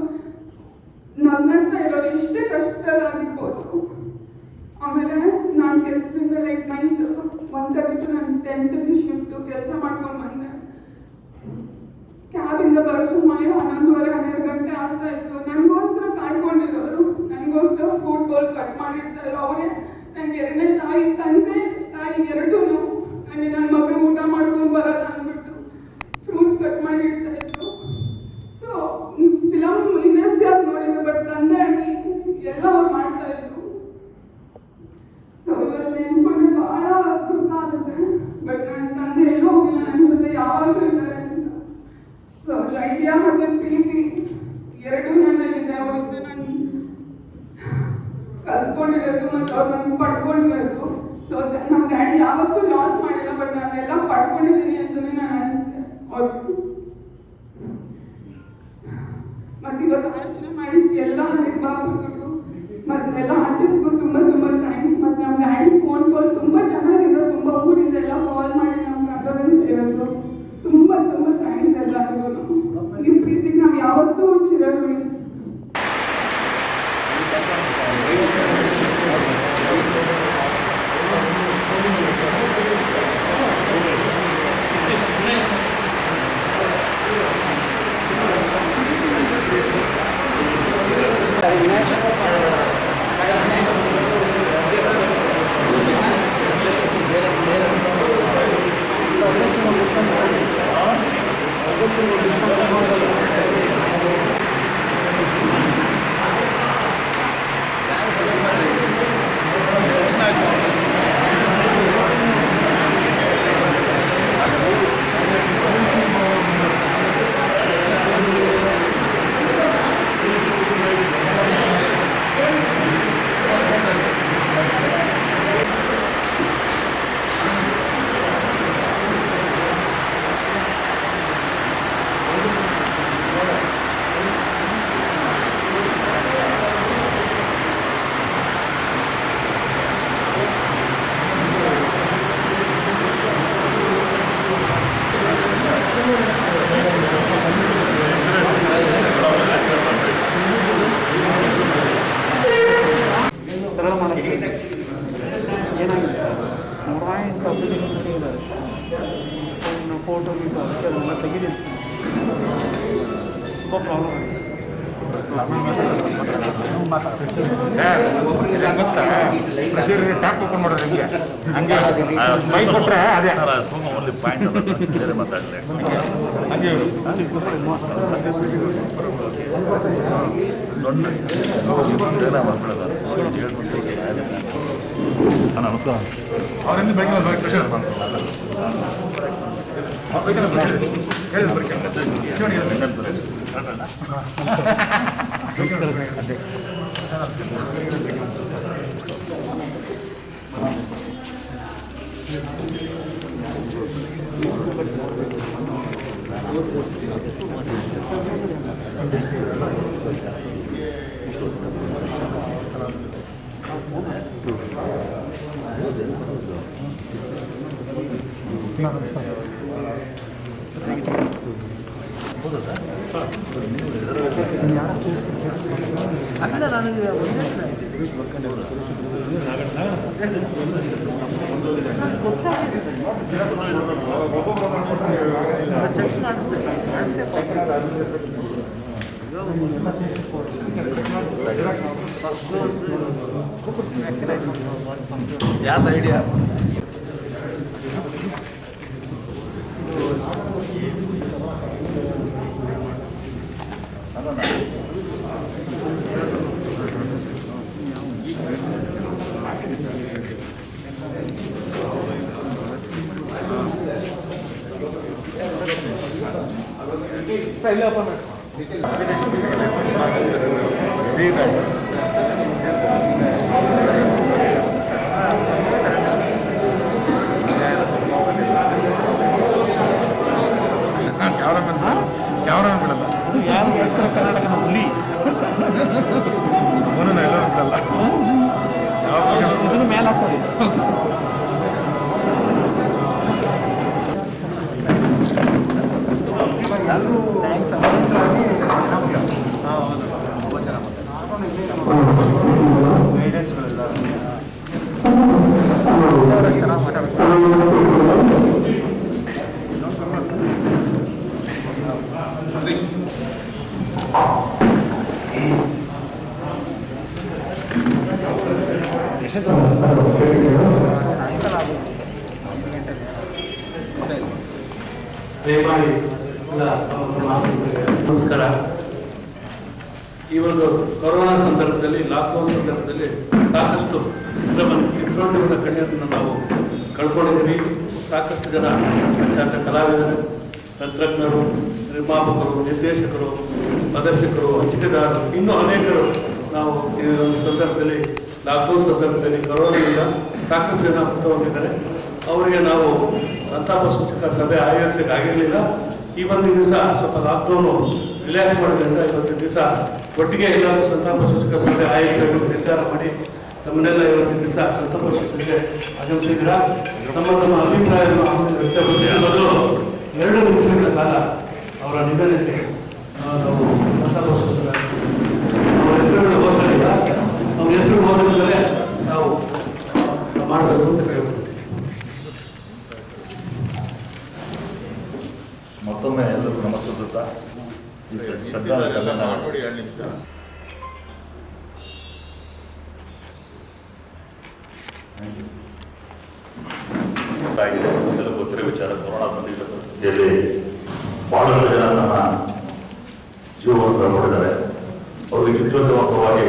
ನಗ್ನಾಗ್ತಾ ಇರೋರು, ಎಷ್ಟೇ ಕಷ್ಟದಾಗಿರ್ಬೋದು. ಆಮೇಲೆ ನಾನು ಕೆಲಸದಿಂದ ಲೈಕ್ ನೈಟ್ 1:30 ನಾನು 10th ಶಿಫ್ಟು ಕೆಲಸ ಮಾಡ್ಕೊಂಡು ಬಂದೆ. ಕ್ಯಾಬಿಂದ ಬರೋ ಸುಮಾರು 11:30 ಗಂಟೆ ಆಗ್ತಾ ಇತ್ತು. ನನಗೋಸ್ಕರ ಕಾಯ್ಕೊಂಡಿರೋರು, ನನಗೋಸ್ಕರ ಫುಡ್ ಬೌಲ್ ಕಟ್ ಮಾಡಿರ್ತಾರೆ ಅವರೇ. ನನಗೆ ಎರಡನೇ ತಂದೆ ತಾಯಿ ಎರಡೂ ನನಗೆ ನನ್ನ ಮಗಳು ಊಟ ಮಾಡ್ಕೊಂಡು ಬರಲ್ಲ ಅಂದ್ಬಿಟ್ಟು ಫ್ರೂಟ್ಸ್ ಕಟ್ ಮಾಡಿರ್ತಾ ಇದ್ರು. ಸೊ ನೀವು ಫಿಲಮ್ ಇಂಡಸ್ಟ್ರಿಯಾಗಿ ನೋಡಿದ್ರು, ಬಟ್ ತಂದೆಯಾಗಿ ಎಲ್ಲ ಅವ್ರು ಮಾಡ್ತಾ ಇದ್ರು. ಸೊ ಇವತ್ತು ನೆನೆಸ್ಕೊಂಡ್ರೆ ಬಹಳ ದುಃಖ ಆಗುತ್ತೆ. ಬಟ್ ನನ್ನ ತಂದೆ ಎಲ್ಲೂ ಹೋಗಿಲ್ಲ, ನನ್ನ ಜೊತೆ ಯಾವಾಗಲೂ ಇದ್ದಾರೆ ಅಂತ. ಸೊ ಧೈರ್ಯ ಮತ್ತು ಪ್ರೀತಿ ಎರಡೂ ನನ್ನಲ್ಲಿದೆ. ಅವರಿಂದ ನಾನು ಕಲ್ತ್ಕೊಂಡಿರೋದು ಮತ್ತು ಅವ್ರು ನನಗೆ ಪಡ್ಕೊಂಡಿರೋದು. ಸೊ ನಮ್ಮ ಡ್ಯಾಡಿ ಯಾವತ್ತೂ ಲಾಸ್ ಮಾಡಿಲ್ಲ, ಬಟ್ ನಾನೆಲ್ಲ ಪಡ್ಕೊಂಡಿದ್ದೀನಿ ಅಂತಲೇ ನಾನು ಅನಿಸ್ತೆ ಅವ್ರಿಗೆ. ಮತ್ತು ಇವತ್ತು ಆಲೋಚನೆ ಮಾಡಿದ್ದು ಎಲ್ಲ ನಿರ್ಮಾಪಕರು ಮತ್ತು ಎಲ್ಲ ಆರ್ಟಿಸ್ಟ್ಗೂ ತುಂಬ ತುಂಬ ಥ್ಯಾಂಕ್ಸ್. ಮತ್ತು ನಮ್ಮ ಡ್ಯಾಡಿ ಫೋನ್ ಕಾಲ್ ತುಂಬ ಚೆನ್ನಾಗಿದೆ, ತುಂಬ ಊರಿಂದ ಎಲ್ಲ ಕಾಲ್ ಮಾಡಿ ನಮ್ಮ ಕಂಡೋಲೆನ್ಸ್ ಹೇಳಿದ್ರು. ತುಂಬ ತುಂಬ ಥ್ಯಾಂಕ್ಸ್ ಎಲ್ಲರಿಗೂ. ನಿಮ್ಮ ಪ್ರೀತಿಗೆ ನಾವು ಯಾವತ್ತೂ ಚಿರಋಣಿ. ಫೋಟೋ ತೆಗಿರಿ ತುಂಬ ಪ್ರಾಬ್ಲಮ್ ಆಗಿದೆ. ಟ್ಯಾಕ್ ಓಪನ್ ಮಾಡೋದು ಹಂಗೆ ಮೈ ಕೊಟ್ಟರೆ ಅದೇ ಓನ್ಲಿ ಪಾಯಿಂಟ್ ಬೇರೆ ಮಾತಾಡಲಿ ಹಂಗೆ ನಮಸ್ಕಾರ ಅವರಿಂದ ಬೆಳಗ್ಗೆ ಸ್ಪೆಷಲ್ ಯಾವ್ದು ಐಡಿಯಾ ಕ್ಯಾಮ್ರಾ ಬಿಡಲ್ಲ ಯಾರು ಉತ್ತರ ಕರ್ನಾಟಕದ ಹುಲಿ ಅವನು ಎಲ್ಲ ಅಂತಲ್ಲ ಯಾವ ಮೇಲೆ ಹಾಕೋದು ನಮಸ್ಕಾರ. ಈ ಒಂದು ಕೊರೋನಾ ಸಂದರ್ಭದಲ್ಲಿ, ಲಾಕ್ಡೌನ್ ಸಂದರ್ಭದಲ್ಲಿ ಸಾಕಷ್ಟು ಚಿತ್ರರಂಗದ ಕಣ್ಯರನ್ನು ನಾವು ಕಳ್ಕೊಂಡಿದ್ದೀವಿ. ಸಾಕಷ್ಟು ಜನ ಖ್ಯಾತ ಕಲಾವಿದರು, ತಂತ್ರಜ್ಞರು, ನಿರ್ಮಾಪಕರು, ನಿರ್ದೇಶಕರು, ಪ್ರದರ್ಶಕರು, ಹಂಚಿಕೆದಾರರು, ಇನ್ನೂ ಅನೇಕರು ನಾವು ಈ ಒಂದು ಸಂದರ್ಭದಲ್ಲಿ, ಲಾಕ್ಡೌನ್ ಸಂದರ್ಭದಲ್ಲಿ ಕೊರೋನಾದಿಂದ ಸಾಕಷ್ಟು ಜನ ಹೊಂದಿದ್ದಾರೆ. ಅವರಿಗೆ ನಾವು ಸಂತಾಪ ಸೂಚಕ ಸಭೆ ಆಯೋಜಿಸಕ್ಕೆ ಆಗಿರಲಿಲ್ಲ. ಈ ಒಂದು ದಿವಸ ಸ್ವಲ್ಪ ಲಾಕ್ಡೌನು ರಿಲ್ಯಾಕ್ಸ್ ಮಾಡೋದ್ರಿಂದ ಇವತ್ತು ದಿವಸ ಒಟ್ಟಿಗೆ ಎಲ್ಲರೂ ಸಂತಾಪ ಸೂಚಕ ಸಭೆ ಆಯೋಜಿಸಬೇಕು ನಿರ್ಧಾರ ಮಾಡಿ ತಮ್ಮನ್ನೆಲ್ಲ ಇವತ್ತು ದಿವಸ ಸಂತಾಪ ಸೂಚನೆಗೆ ಆಗಮಿಸಿದ್ದೀರಾ. ನಮ್ಮ ಅಭಿಪ್ರಾಯವನ್ನು ವ್ಯಕ್ತಪಡಿಸಿ ಮೊದಲು 2 ನಿಮಿಷಗಳ ಕಾಲ ಅವರ ನಿಧನಕ್ಕೆ ನಾವು ಸಂತಾಪ ಸೂಚಕ ಅವರ ಹೆಸರುಗಳು ಓದಲಿಲ್ಲ. ನಮ್ಮ ಹೆಸರು ಓದಿದ್ಮೇಲೆ ನಾವು ಮಾಡಬೇಕು ಅಂತ ಕೇಳ್ಬೋದು. ಮತ್ತೊಮ್ಮೆ ಎಲ್ಲರಿಗೂ ನಮಸ್ಕರಿಸುತ್ತಾ ಗೊತ್ತಿರೋ ವಿಚಾರ, ಕೊರೋನಾ ಬಂದಿದ್ದ ಪರಿಸ್ಥಿತಿಯಲ್ಲಿ ಬಹಳಷ್ಟು ಜನ ನಮ್ಮ ಜೀವವನ್ನು ನೋಡಿದ್ದಾರೆ. ಅವರಿಗೆ ಚಿತ್ರೋದ್ಯಮ ಪರವಾಗಿ,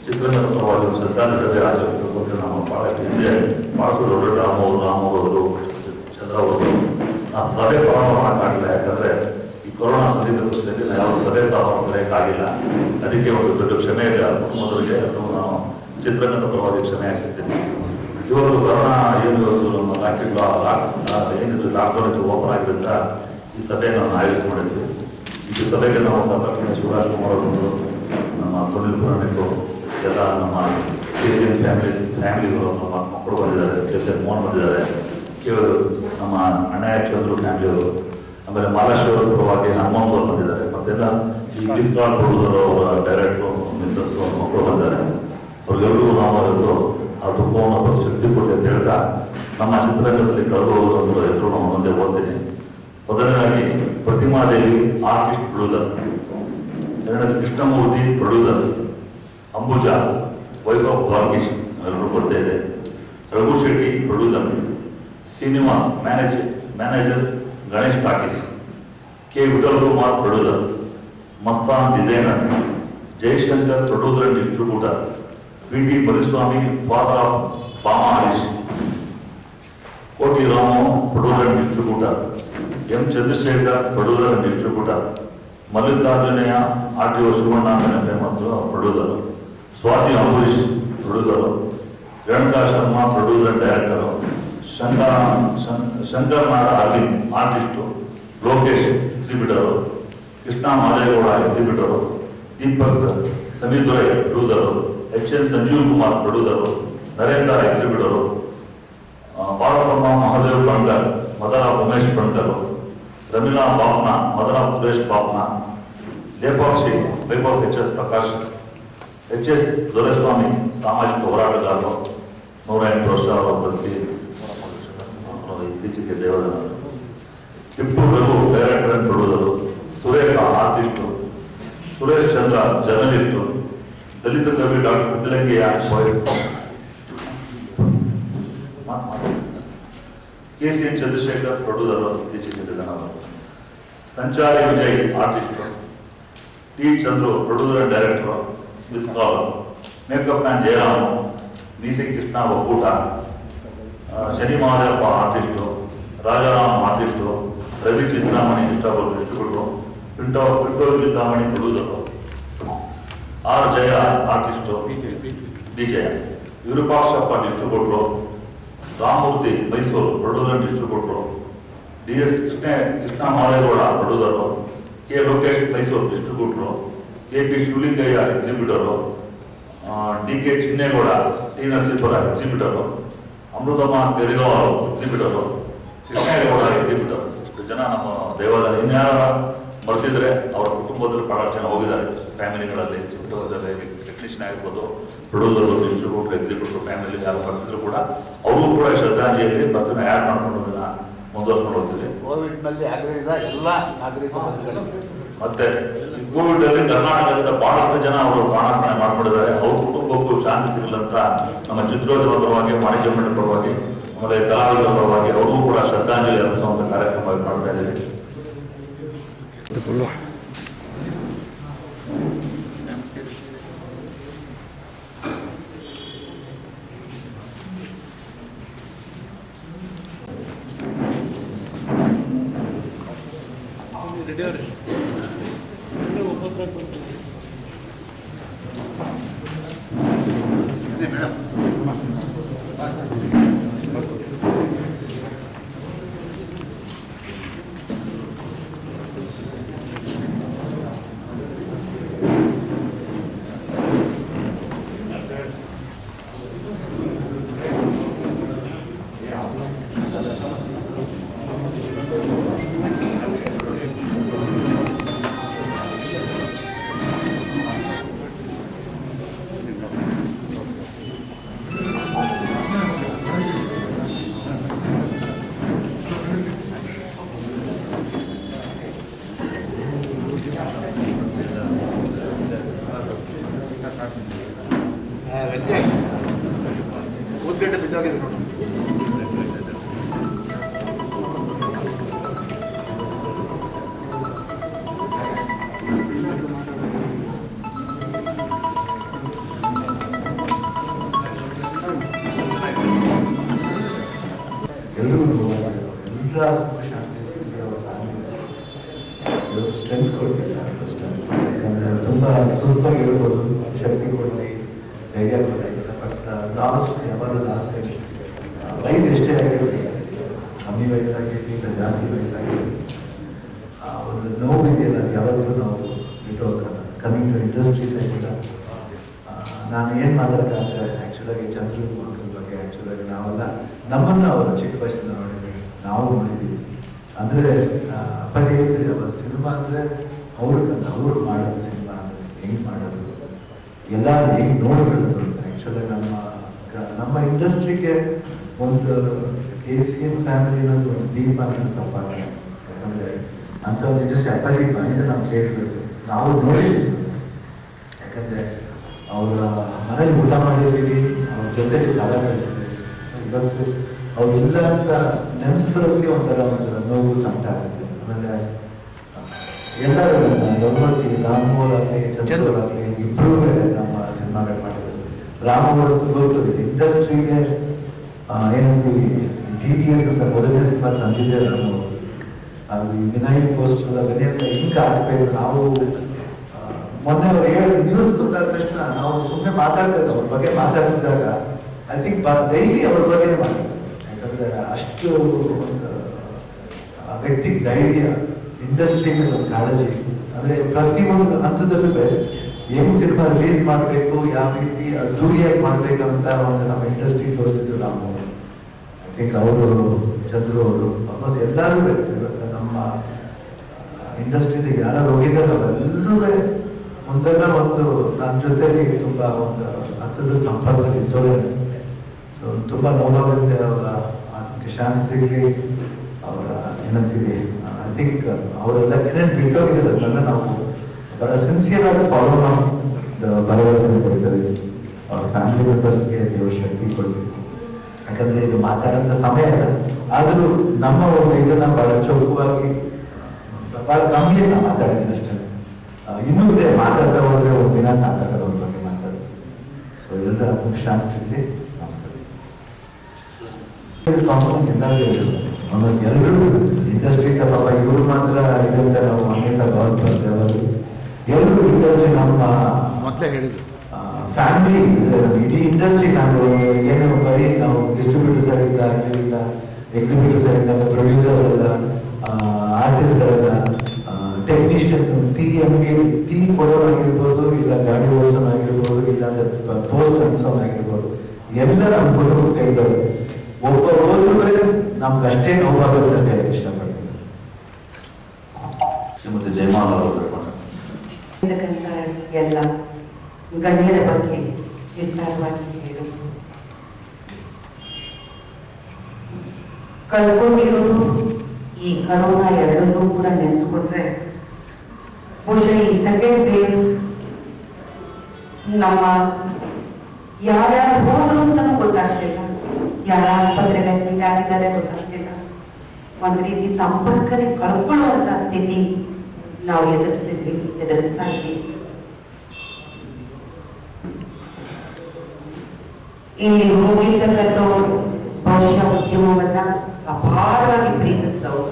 ಚಿತ್ರರಂಗದ ಪರವಾಗಿ ಶ್ರದ್ಧಾಂಜಲಿ ಸಭೆ ಆಚರಿಸಬೇಕು. ನಮ್ಮ ಬಹಳಷ್ಟು ಹಿಂದೆ ಬಹಳಷ್ಟು ದೊಡ್ಡ ರಾಮವರು, ಚಂದ್ರ ಅವರು ಆ ಸಭೆ ಪ್ರಾರಂಭ ಮಾಡೋಕ್ಕಾಗಿಲ್ಲ. ಯಾಕಂದರೆ ಈ ಕೊರೋನಾ ಸಂದಿಗ್ಧತೆಯಲ್ಲಿ ಯಾವ ಸಭೆ ಸಹ ಕರೆಯೋಕ್ಕಾಗಿಲ್ಲ. ಅದಕ್ಕೆ ಒಂದು ದೊಡ್ಡ ಕ್ಷಮೆ ಇದೆ ಕುಟುಂಬದವರಿಗೆ. ಅದನ್ನು ನಾವು ಚಿತ್ರರಂಗದ ಪರವಾಗಿ ಕ್ಷಮೆ ಹಾಕಿರ್ತೀನಿ. ಇವತ್ತು ಕೊರೋನಾ ಏನು ನಮ್ಮ ಏನಿದ್ರು ಲಾಕ್ಡೌನ್ ಓಪನ್ ಆಗಿದ್ದರಿಂದ ಈ ಸಭೆಯನ್ನು ನಾವು ಆಯೋಜನೆ ಮಾಡಿದ್ವಿ. ಈ ಸಭೆಗೆ ನಾವು ತಕ್ಷಣ ಶಿವರಾಜ್ ಕುಮಾರ್ ಅವರು, ನಮ್ಮ ಸುನಿಲ್ ಪುರಾಣಿಕರು, ಎಲ್ಲ ನಮ್ಮ KCN ಫ್ಯಾಮಿಲಿಗಳು, ನಮ್ಮ ಮಕ್ಕಳು ಬಂದಿದ್ದಾರೆ, KCN ಮೋಹನ್ ಬಂದಿದ್ದಾರೆ, ನಮ್ಮ ಅಣ್ಣ ಚಂದ್ರು ಫ್ಯಾಮಿಲಿಯವರು, ಆಮೇಲೆ ಮಹಾರಾಷ್ಟ್ರ ಪರವಾಗಿ ಹನುಮಂತ್ ಅವರು ಬಂದಿದ್ದಾರೆ. ಮತ್ತೆಲ್ಲ ಈ ಮಿಸ್ಕಾಲ್ ಪ್ರೊಡ್ಯೂಸರ್ ಅವರ ಡೈರೆಕ್ಟ್ರು, ಮಿಸ್ಸಸ್ ಮಕ್ಕಳು ಬಂದಿದ್ದಾರೆ. ಅವ್ರಿಗೆಲ್ಲರಿಗೂ ನಾವು ಅವರದ್ದು ಆ ದುಃಖವನ್ನು ಶಕ್ತಿ ಕೊಟ್ಟು ಅಂತ ಹೇಳ್ತಾ ನಮ್ಮ ಚಿತ್ರರಂಗದಲ್ಲಿ ಕಳೆದು ಹೋಗುವಂಥ ಹೆಸರು ನಾವು ಮುಂದೆ ಓದ್ತೀನಿ. ಮೊದಲನೇದಾಗಿ ಪ್ರತಿಮಾದೇವಿ ಆರ್ಟಿಸ್ಟ್ ಪ್ರೊಡ್ಯೂಸರ್, ಎರಡನೇದು ಕೃಷ್ಣಮೂರ್ತಿ ಪ್ರೊಡ್ಯೂಸರ್, ಅಂಬುಜಾ, ವೈಭವ್ ವಾರ್ಗಿಶ್ ಎಲ್ಲರೂ ಬರ್ತಾ ಇದೆ. Raghu Shetty producer, Srinivas manager Ganesh talkies, K Vittal Kumar producer, Mastan designer, Jayashankar producer and distributor, VT. Mariswamy father of Bama Harish, Koti Ramu producer and distributor, M Chandrashekar producer and distributor, Mallikarjunaiah RTO. Shivanna famous producer, Swathi Ambareesh producer, Renuka Sharma producer and director, Shankar Nada Aravind artist, Lokesh exhibitor, Krishna Madegowda exhibitor, Deepak Samidurai producer, ಎಚ್.ಎನ್. Sanjeev Kumar producer, Narendra exhibitor, Parvathamma Mahadev Pankar mother Umesh Pankar, Ramila Bapna mother Suresh Bapna, Lepakshi Vaibhav HS. Prakash, HS. Doreswamy ಸಾಮಾಜಿಕ ಹೋರಾಟಗಾರರು, 108 ವರ್ಷ ಅವರ ಬದುಕಿ ಇತ್ತೀಚೆಗೆ ದೇವದನ, Tippu Raghu director and producer, Surekha artist, Suresh Chandra journalist, Dalit ಕವಿ doctor Siddalingaiah poet, KCN. Chandrashekar producer ಇತ್ತೀಚೆಗೆ ನಿಧನ, Sanchari Vijay artist, T. Chandru producer and director, miss call, makeup man Jayaram, Meese Krishna ಒಕ್ಕೂಟ, Shani Mahadevappa artist, Rajaram artist, Ravi Chintamani distributor, Pinto Chintamani producer, R. Jaya artist, Vijaya Virupakshappa distributor, Ramamurthy Mysuru producer and distributor, DS. Krishna Madegowda producer, K. Lokesh Mysuru distributor, KP. Shivalingaiah exhibitor, DK. Chinnegowda T. Narasipura exhibitor, Amruthamma Kerigav exhibitor, Krishnegowda exhibitor. ಇಷ್ಟು ಜನ ನಮ್ಮ ದೇವಾಲಯ. ಇನ್ಯಾರ ಬರ್ತಿದ್ರೆ ಅವ್ರ ಕುಟುಂಬದಲ್ಲಿ ಬಹಳ ಜನ ಹೋಗಿದ್ದಾರೆ. ಫ್ಯಾಮಿಲಿಗಳಲ್ಲಿ ಚಿತ್ರದಲ್ಲಿ ಟೆಕ್ನಿಷಿಯನ್ ಆಗಿರ್ಬೋದು, ಪ್ರೊಡ್ಯೂಸರು, ಡಿಸ್ಟ್ರಿಬ್ಯೂಟರ್, ಎಕ್ಸಿಬಿಟರ್, ಫ್ಯಾಮಿಲಿ ಯಾರು ಬರ್ತಿದ್ರು ಕೂಡ ಅವರು ಕೂಡ ಶ್ರದ್ಧಾಂಜಲಿಯಲ್ಲಿ ಭಕ್ತನ ಆ್ಯಡ್ ಮಾಡ್ಕೊಳ್ಳೋದನ್ನ ಮುಂದುವರ್ಸ್ಕೊಂಡು ಹೋಗ್ತೀವಿ. ಕೋವಿಡ್ನಲ್ಲಿ ಆಗಲಿದ ಎಲ್ಲ ನಾಗರಿಕ ಮತ್ತೆ ಕೋವಿಡ್ ಅಲ್ಲಿ ಕರ್ನಾಟಕದಿಂದ ಬಹಳಷ್ಟು ಜನ ಅವರು ಪ್ರಾಣಾರ್ಪಣೆ ಮಾಡ್ಕೊಂಡಿದ್ದಾರೆ. ಅವ್ರ ಕುಟುಂಬಕ್ಕೂ ಶಾಂತಿ ಸಿಗಲಂತ ನಮ್ಮ ಚಿತ್ರೋದ್ಯಮ ಪರವಾಗಿ, ವಾಣಿಜ್ಯ ಮಂಡಳಿ ಪರವಾಗಿ, ಆಮೇಲೆ ಕಲಾವಿದರ ಪರವಾಗಿ ಅವ್ರಿಗೂ ಕೂಡ ಶ್ರದ್ಧಾಂಜಲಿ ಅರ್ಪಿಸುವಂತ ಕಾರ್ಯಕ್ರಮ ಮಾಡ್ತಾ ಇದ್ದೀವಿ. ಉದ್ಗಡ್ಡೆ ಬಿದ್ದೋಗಿದೆ ನೋಡಿ. ಎಲ್ಲರಿಗೂ ಎಲ್ಲರ ಶಾಂತಿ ಸಿಗಲಿ, ಅವರ ಸ್ಟ್ರೆಂತ್ ಕೊಡ್ತೀವಿ. ಯಾಕಂದರೆ ತುಂಬ ಸುಲಭವಾಗಿ ಹೇಳ್ಬೋದು, ಶಕ್ತಿ ಕೊಡಲಿ, ಧೈರ್ಯ ಕೊಡಲಿ. ಬಟ್ ಲಾಸ್ ಯಾವಾಗ ಲಾಸ್ ಆಗಿ ವಯಸ್ಸು ಎಷ್ಟೇ ಆಗಿರಲಿ, ಕಮ್ಮಿ ವಯಸ್ಸಾಗಿರಲಿ ಇಲ್ಲ ಜಾಸ್ತಿ ವಯಸ್ಸಾಗಿರಲಿ, ಒಂದು ನೋವು ಇದೆಯಲ್ಲ ಅದು ಯಾವತ್ತೂ ನಾವು ಬಿಟ್ಟು ಹೋಗಲ್ಲ. ಕಮಿಂಗ್ ಟು ಇಂಡಸ್ಟ್ರಿ ಸೈಡ್ ನಾನು ಏನು ಮಾತಾಡೋಕ್ಕಾಗ್ತದೆ, ಆ್ಯಕ್ಚುಲಾಗಿ ಚಂದ್ರ ಮಕ್ಕಳ ಬಗ್ಗೆ ಆ್ಯಕ್ಚುಲಾಗಿ ನಾವೆಲ್ಲ ನಮ್ಮನ್ನು ಅವರು ಚಿಕ್ಕ ವಯಸ್ಸಿಂದ ನೋಡಿದ್ದೀವಿ, ನಾವು ನೋಡಿದ್ದೀವಿ. ಅಂದರೆ ಅಪ್ಪಾಜಿ ಹೇಳ್ತೀವಿ, ಅವರ ಸಿನಿಮಾ ಅಂದರೆ ಅವ್ರು ಮಾಡೋದು ಸಿನಿಮಾ ಅಂದರೆ ಹೆಂಗೆ ಮಾಡೋದು, ಎಲ್ಲ ಹೇಗೆ ನೋಡಬೇಕು ಅಂತ. ಆ್ಯಕ್ಚುಲಾಗಿ ನಮ್ಮ ಇಂಡಸ್ಟ್ರಿಗೆ ಒಂದು KCN ಫ್ಯಾಮಿಲಿ ಅನ್ನೋದು ಒಂದು ದೀಪ ಅಂತ ತಪ್ಪಾಗಲ್ಲ. ಯಾಕಂದರೆ ಅಂಥ ಒಂದು ಇಂಡಸ್ಟ್ರಿ ಅಪ್ಪಾಜಿ ಬಂದಿದ್ದು ನಾವು ಕೇಳಬೇಕು, ನಾವು ನೋಡಿದ್ದೀವಿ. ಯಾಕಂದರೆ ಅವರ ಮನೇಲಿ ಊಟ ಮಾಡಿದ್ದೀವಿ, ಅವ್ರ ಜೊತೆ ಕಾಲ ಕಳಿಸಿದ್ದೀವಿ. ಇವತ್ತು ಅವರಿಲ್ಲ ಅಂತ ನೆನೆಸ್ಕೊಳ್ಳೋದಕ್ಕೆ ಒಂಥರ ಒಂದು ನೋವು ಸಂಕಟ ಆಗುತ್ತೆ. ಆಮೇಲೆ ಎಲ್ಲರೂ ದೊಡ್ಡಮಟ್ಟಿ ರಾಮೂರಾಗಲಿ ಚಂದ್ರೂರಾಗಲಿ ಇಬ್ಬರೂ ನಮ್ಮ ಸಿನಿಮಾಗಳು ಮಾಡಿದ್ರು. ರಾಮೂರು ಗೊತ್ತಿದೆ ಇಂಡಸ್ಟ್ರಿಗೆ ಏನಂತೀವಿ DTS ಅಂತ ಮೊದಲನೇ ಸಿನಿಮಾ ತಂದಿದ್ದೆ ರಾಮೂರು. ಅದು ವಿನಾಯಕ್ ಪೋಸ್ಟರ್ ಅದನ್ನೆಲ್ಲ ಹಿಂಗೆ ಆಗಬೇಕು. ನಾವು ಮೊನ್ನೆ ಅವ್ರು ಹೇಳಿ ನ್ಯೂಸ್ ಗೊತ್ತಾದ ತಕ್ಷಣ ನಾವು ಸುಮ್ಮನೆ ಮಾತಾಡ್ತಿದ್ದೆ, ಅವ್ರ ಬಗ್ಗೆ ಮಾತಾಡ್ತಿದ್ದಾಗ ಐ ಥಿಂಕ್ ಡೈಲಿ ಅವ್ರ ಬಗ್ಗೆನೇ ಮಾಡ್ತೀವಿ. ಯಾಕಂದ್ರೆ ಅಷ್ಟು ವ್ಯಕ್ತಿಗೆ ಧೈರ್ಯ, ಇಂಡಸ್ಟ್ರಿ ಮೇಲೆ ಒಂದು ಕಾಳಜಿ, ಅಂದರೆ ಪ್ರತಿಯೊಂದು ಹಂತದಲ್ಲೂ ಏನು ಸಿನಿಮಾ ರಿಲೀಸ್ ಮಾಡಬೇಕು, ಯಾವ ರೀತಿ ಅದ್ದೂರಿಯಾಗಿ ಮಾಡಬೇಕು ಅಂತ ಒಂದು ನಮ್ಮ ಇಂಡಸ್ಟ್ರಿ ತೋರಿಸಿದ್ರು ನಾವು. ಐ ಥಿಂಕ್ ಅವರು ಚಂದ್ರು ಅವರು ಆಲ್ಮೋಸ್ಟ್ ಎಲ್ಲರೂ ಇವತ್ತು ನಮ್ಮ ಇಂಡಸ್ಟ್ರಿಗೆ ಯಾರು ಹೋಗಿದ್ದಾರೆ ಅವರೆಲ್ಲರೂ ಒಂದಲ್ಲ ಒಂದು ನನ್ನ ಜೊತೆಲಿ ತುಂಬ ಒಂದು ಹತ್ತದ ಸಂಪರ್ಕದಲ್ಲಿ ಇದ್ದವರೇ. ಸೊ ತುಂಬ ನೋವಾಗುತ್ತೆ. ಅವರ ಅದಕ್ಕೆ ಶಾಂತಿ ಸಿಗಲಿ, ಅವರ ಏನಂತೀವಿ ಐ ಥಿಂಕ್ ಅವರೆಲ್ಲ ಏನೇನು ಬಿಟ್ಟೋಗಿದ್ದಾರೆ ಅದನ್ನೆಲ್ಲ ನಾವು ಬಹಳ ಸಿನ್ಸಿಯರ್ ಆಗಿ ಫಾಲೋ ಮಾಡಿ ಭರವಸೆ ಕೊಡ್ತಾರೆ. ಅವ್ರ ಫ್ಯಾಮಿಲಿ ಮೆಂಬರ್ಸ್ಗೆ ದೇವ್ರ ಶಕ್ತಿ ಕೊಡಬೇಕು. ಯಾಕಂದರೆ ಇದು ಮಾತಾಡೋಂಥ ಸಮಯ ಇಲ್ಲ, ಆದರೂ ನಮ್ಮ ಒಂದು ಇದನ್ನು ಬಹಳ ಚೌಕವಾಗಿ ಬಹಳ ಕಮ್ಮಿಯಾಗಿ ನಾವು ಮಾತಾಡಿದ್ದೀನಿ ಅಷ್ಟೇ. ಇನ್ನೂ ಇದೆ, ಮಾತಾಡ್ತಾ ಹೋದರೆ ಒಂದು ದಿನ ಸಾಕಾಗಲ್ಲ ಅವ್ರ ಬಗ್ಗೆ ಮಾತಾಡೋದು. ಸೊ ಎಲ್ಲ ಶಾಂತಿ ಸಿಗಲಿ. ನಮಸ್ಕಾರ. ಎಲ್ಲರೂ ಇಂಡಸ್ಟ್ರಿ ಪಾಪ ಇವ್ರು ಮಾತ್ರ ಇದರಿಂದ ನಾವು ಅನೇಕ ಬಾಸ್ ಬರ್ತೇವೆ. ಎಲ್ಲರೂ ಇಂಡಸ್ಟ್ರಿ ನಮ್ಮ ಮೊದಲೇ ಹೇಳಿದ್ರು ಫ್ಯಾಮಿಲಿ, ಇಡೀ ಇಂಡಸ್ಟ್ರಿ ನಾವು ಏನು ಬರೀ ನಾವು ಡಿಸ್ಟ್ರಿಬ್ಯೂಟರ್ಸ್ ಆಗಿದ್ದ ಇಲ್ಲ, ಎಕ್ಸಿಬಿಟರ್ಸ್ ಆಗಿದ್ದ, ಪ್ರೊಡ್ಯೂಸರ್ ಅಲ್ಲ, ಆರ್ಟಿಸ್ಟ್ಗಳಲ್ಲ, ಟೆಕ್ನಿಷಿಯನ್, ಟೀ ಕೊಡೋನಾಗಿರ್ಬೋದು, ಇಲ್ಲ ಗಾಡಿ ಓಡಿಸೋನಾಗಿರ್ಬೋದು, ಇಲ್ಲ ಪೋಸ್ಟ್ ಅನ್ಸೋನಾಗಿರ್ಬೋದು, ಎಲ್ಲ ನಮ್ಮ ಕುಟುಂಬಕ್ಕೆ ಸೇರಿದವರು. ಒಬ್ಬ ಹೋದ್ರೆ ನಮ್ಗೆ ಅಷ್ಟೇ ನೋವಾಗುತ್ತೆ ಅಂತ ಹೇಳಕ್ಕೆ ಇಷ್ಟಪಡ್ತೀನಿ. ಶ್ರೀಮತಿ ಜಯಮಾಲ ಅವರು ಎಲ್ಲ ಗಣ್ಯರ ಬಗ್ಗೆ ವಿಸ್ತಾರವಾಗಿ ಹೇಳುವುದು. ಕಳ್ಕೊಂಡಿರೋದು ಈ ಕರೋನಾ ಎರಡನ್ನೂ ಕೂಡ ನೆನೆಸ್ಕೊಂಡ್ರೆ ಬಹುಶಃ ಈ ಸೆಕೆಂಡ್ ವೇವ್ ನಮ್ಮ ಯಾರ್ಯಾರು ಹೋದ್ರು ಅಂತಲೂ ಗೊತ್ತಾಗ್ತಿಲ್ಲ, ಯಾರ ಆಸ್ಪತ್ರೆಗೆ ಅಡ್ಮಿಟ್ ಆಗಿದ್ದಾರೆ ಗೊತ್ತಾಗ್ತಿಲ್ಲ. ಒಂದು ರೀತಿ ಸಂಪರ್ಕನೇ ಕಳ್ಕೊಳ್ಳುವಂಥ ಸ್ಥಿತಿ ನಾವು ಎದುರಿಸ್ತಾ ಇದ್ದೀವಿ. ಇಲ್ಲಿ ಹೋಗಿರ್ತಕ್ಕಂಥವ್ರು ಬಹುಶಃ ಉದ್ಯಮವನ್ನ ಅಪಾರವಾಗಿ ಪ್ರೀತಿಸಿದವರು,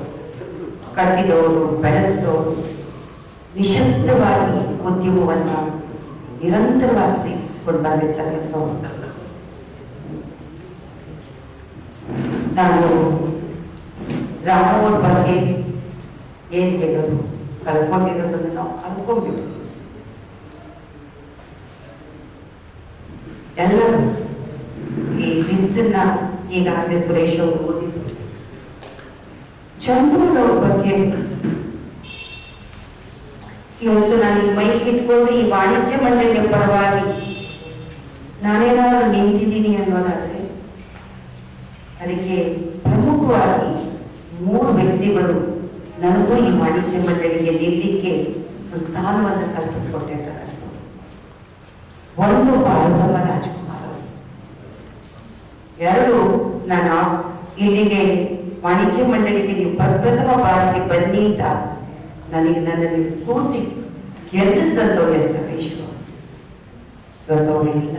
ಕಟ್ಟಿದವರು, ಬೆಳೆಸಿದವರು, ನಿಶಬ್ದವಾಗಿ ಉದ್ಯಮವನ್ನ ನಿರಂತರವಾಗಿ ಪ್ರೀತಿಸಿಕೊಂಡು ಬಂದಿರ್ತಕ್ಕಂಥವ್ರು. ನಾನು ರಾಮವ್ರ ಬಗ್ಗೆ ಏನ್ ಹೇಳೋದು, ಕಳ್ಕೊಂಡಿರೋದನ್ನು ನಾವು ಕಳ್ಕೊಂಡ್ಬಿಟ್ಟು ಎಲ್ಲರೂ ಈ ಲಿಸ್ಟನ್ನ ಈಗಾಗಲೇ ಸುರೇಶ್ ಅವರು ಓದಿದ್ರು. ಚಂದ್ರೂರವ್ರ ಬಗ್ಗೆ ಇವತ್ತು ನಾನು ಈ ಮೈಕ್ ಇಟ್ಕೊಂಡು ಈ ವಾಣಿಜ್ಯ ಮಂಡಳಿಯ ಪರವಾಗಿ ನಾನೇನಾದರೂ ನಿಂತಿದ್ದೀನಿ ಅನ್ನೋದಾದ್ರೆ ಅದಕ್ಕೆ ಪ್ರಮುಖವಾಗಿ 3 ವ್ಯಕ್ತಿಗಳು ನನಗೂ ಈ ವಾಣಿಜ್ಯ ಮಂಡಳಿಗೆ ನಿಲ್ಲಲಿಕ್ಕೆ ಒಂದು ಸ್ಥಾನವನ್ನು ಕಲ್ಪಿಸಿಕೊಟ್ಟಿರ್ತಾರೆ. ಒಂದು ಭಾರತಮ್ಮ ರಾಜ್ಕುಮಾರ್ ಅವರು, 2 ನಾನು ಇಲ್ಲಿಗೆ ವಾಣಿಜ್ಯ ಮಂಡಳಿಗೆ ನೀವು ಪ್ರಪ್ರಥಮ ಬಾರಿಗೆ ಬನ್ನಿ ಅಂತ ನನ್ನನ್ನು ಕೂರಿಸಿ ಗೆಲ್ಲಿಸಿದಂಥವ್ರು ಎಸ್ ರಮೇಶ್ವರ್. ಇವತ್ತು ಅವರಿಲ್ಲ,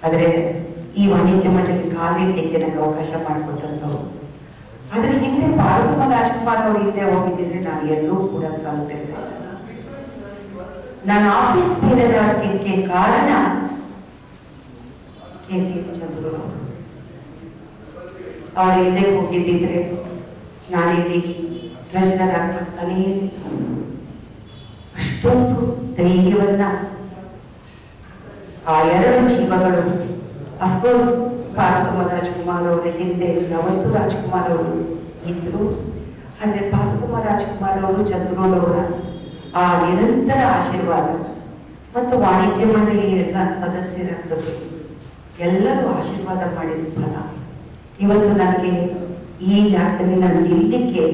ಆದರೆ ಈ ವಾಣಿಜ್ಯ ಮಂಡಳಿ ಕಾಲಿಡ್ಲಿಕ್ಕೆ ನನಗೆ ಅವಕಾಶ ಮಾಡಿಕೊಟ್ಟಂಥವ್ರು. ಅದ್ರ ಹಿಂದೆ ಭಾರತಮ್ಮ ರಾಜ್ಕುಮಾರ್ ಅವರು ಹಿಂದೆ ಹೋಗಿದ್ದಿದ್ರೆ ನಾನು ಎಲ್ಲೂ ಕೂಡ ಸಾಲ್ತಿಲ್ಲ. ನನ್ನ ಆಫೀಸ್ ಬೇರೆದಾಗಲಿಕ್ಕೆ ಕಾರಣ KC ಚಂದ್ರು ಅವರು ಹಿಂದೆ ಹೋಗಿದ್ದಿದ್ರೆ ನಾನಿಲ್ಲಿ ಪ್ರಶ್ನರಾಗ್ತಾನೇ ಅಷ್ಟೊಂದು ಧೈರ್ಯವನ್ನ ಆ 2 ಜೀವಗಳು, ಅಫ್ಕೋರ್ಸ್ ಭಾರತಮ್ಮ ರಾಜ್ಕುಮಾರ್ ಅವರ ಹಿಂದೆ ಯಾವತ್ತೂ ರಾಜ್ಕುಮಾರ್ ಅವರು ಇದ್ರು. ಆದರೆ ಭಾರತಮ್ಮ ರಾಜ್ಕುಮಾರ್ ಅವರು ಚಂದ್ರೂರವರ ಆ ನಿರಂತರ ಆಶೀರ್ವಾದ ಮತ್ತು ವಾಣಿಜ್ಯ ಮಂಡಳಿಯ ಎಲ್ಲ ಸದಸ್ಯರಾಗಬೇಕು ಎಲ್ಲರೂ ಆಶೀರ್ವಾದ ಮಾಡಿದ ಫಲ ಇವತ್ತು ನನಗೆ ಈ ಜಾಗದಲ್ಲಿ ನಾನು ನಿಲ್ಲಲಿಕ್ಕೆ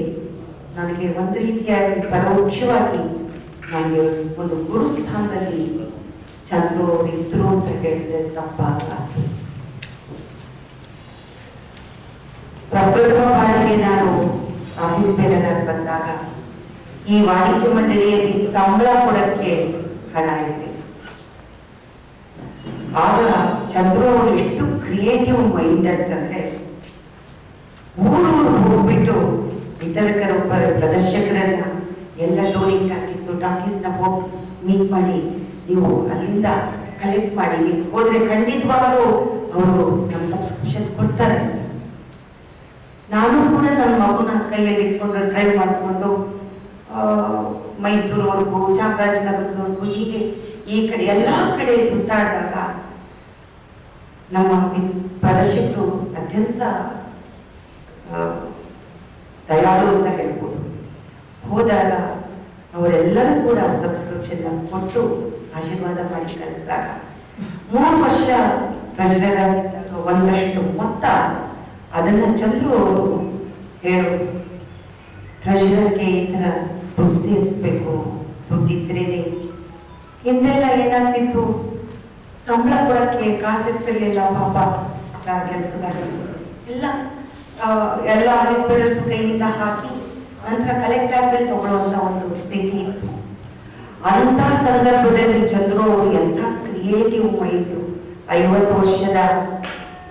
ನನಗೆ ಒಂದು ರೀತಿಯಾಗಿ ಪರೋಕ್ಷವಾಗಿ ನನಗೆ ಒಂದು ಗುರು ಸ್ಥಾನದಲ್ಲಿ ಚಂದ್ರು ಅವರು ಇದ್ರು ಅಂತ ಹೇಳಿದ್ರೆ ತಪ್ಪಾಗಲಾರ್ದು. ಪ್ರಪ್ರಥಮ ಬಾರಿಗೆ ನಾನು ಆಫೀಸ್ ಬೇಡರ್ ಬಂದಾಗ ಈ ವಾಣಿಜ್ಯ ಮಂಡಳಿಯಲ್ಲಿ ಸಂಬಳ ಕೊಡಕ್ಕೆ ಹಣ ಇದೆ. ಆಗ ಚಂದ್ರು ಅವರು ಎಷ್ಟು ಕ್ರಿಯೇಟಿವ್ ಮೈಂಡ್ ಅಂತಂದ್ರೆ ಊರು ಹೋಗ್ಬಿಟ್ಟು ವಿತರಕರೊಬ್ಬರ ಪ್ರದರ್ಶಕರನ್ನ ಎಲ್ಲ ಲೋಡಿಂಗ್ ಟಾಕೀಸ್ನ ಹೋಗಿ ಮೀಟ್ ಮಾಡಿ ನೀವು ಅಲ್ಲಿಂದ ಕಲೆಕ್ಟ್ ಮಾಡಿ ನೀವು ಹೋದ್ರೆ ಖಂಡಿತವಾಗಲೂ ಅವರು ನಮ್ಮ ಸಬ್ಸ್ಕ್ರಿಪ್ಷನ್ ಕೊಡ್ತಾರೆ. ನಾನು ಕೂಡ ನನ್ನ ಮಗುನ ಕೈಯಲ್ಲಿ ಇಟ್ಕೊಂಡು ಡ್ರೈವ್ ಮಾಡಿಕೊಂಡು ಮೈಸೂರವರೆಗೂ ಚಾಮರಾಜನಗರದವರೆಗೂ ಹೀಗೆ ಈ ಕಡೆ ಎಲ್ಲ ಕಡೆ ಸುತ್ತಾಡಿದಾಗ ನಮ್ಮ ಪ್ರದರ್ಶಕರು ಅತ್ಯಂತ ದಯಾಳು ಅಂತ ಹೇಳ್ಬೋದು. ಹೋದಾಗ ಅವರೆಲ್ಲರೂ ಕೂಡ ಸಬ್ಸ್ಕ್ರಿಪ್ಷನ್ ಕೊಟ್ಟು ಆಶೀರ್ವಾದ ಮಾಡಿ ಕಳಿಸಿದಾಗ 3 ವರ್ಷ ಟ್ರೆಜರರ್ ಆಗಿದ್ದಾಗ ಒಂದಷ್ಟು ಮೊತ್ತ ಅದನ್ನ ಚಂದ್ರು ಅವರು ಹೇಳೋದು, ಟ್ರೆಜರರ್ಗೆ ಈ ಥರ ದುಡ್ಡು ಸೇರಿಸ್ಬೇಕು, ದುಡ್ಡಿದ್ರೇನೆ. ಹಿಂದೆಲ್ಲ ಏನಾಗ್ತಿತ್ತು, ಸಂಬಳ ಕೊಡಕ್ಕೆ ಕಾಸಿರ್ತಿರ್ಲಿಲ್ಲ ಪಾಪ ಕೆಲಸಗಾರರು ಎಲ್ಲ ಆಫೀಸ್ ಬೇಡರ್ಸ್ ಕೈಯಿಂದ ಹಾಕಿ ನಂತರ ಕಲೆಕ್ಟ್ ಆದ್ಮೇಲೆ ತಗೊಳ್ಳುವಂತ ಒಂದು ಸ್ಥಿತಿ ಇತ್ತು. ಅಂತ ಸಂದರ್ಭದಲ್ಲಿ ಚಂದ್ರು ಅವರು ಎಂಥ ಕ್ರಿಯೇಟಿವ್ ಮೈಂಡು, 50 ವರ್ಷದ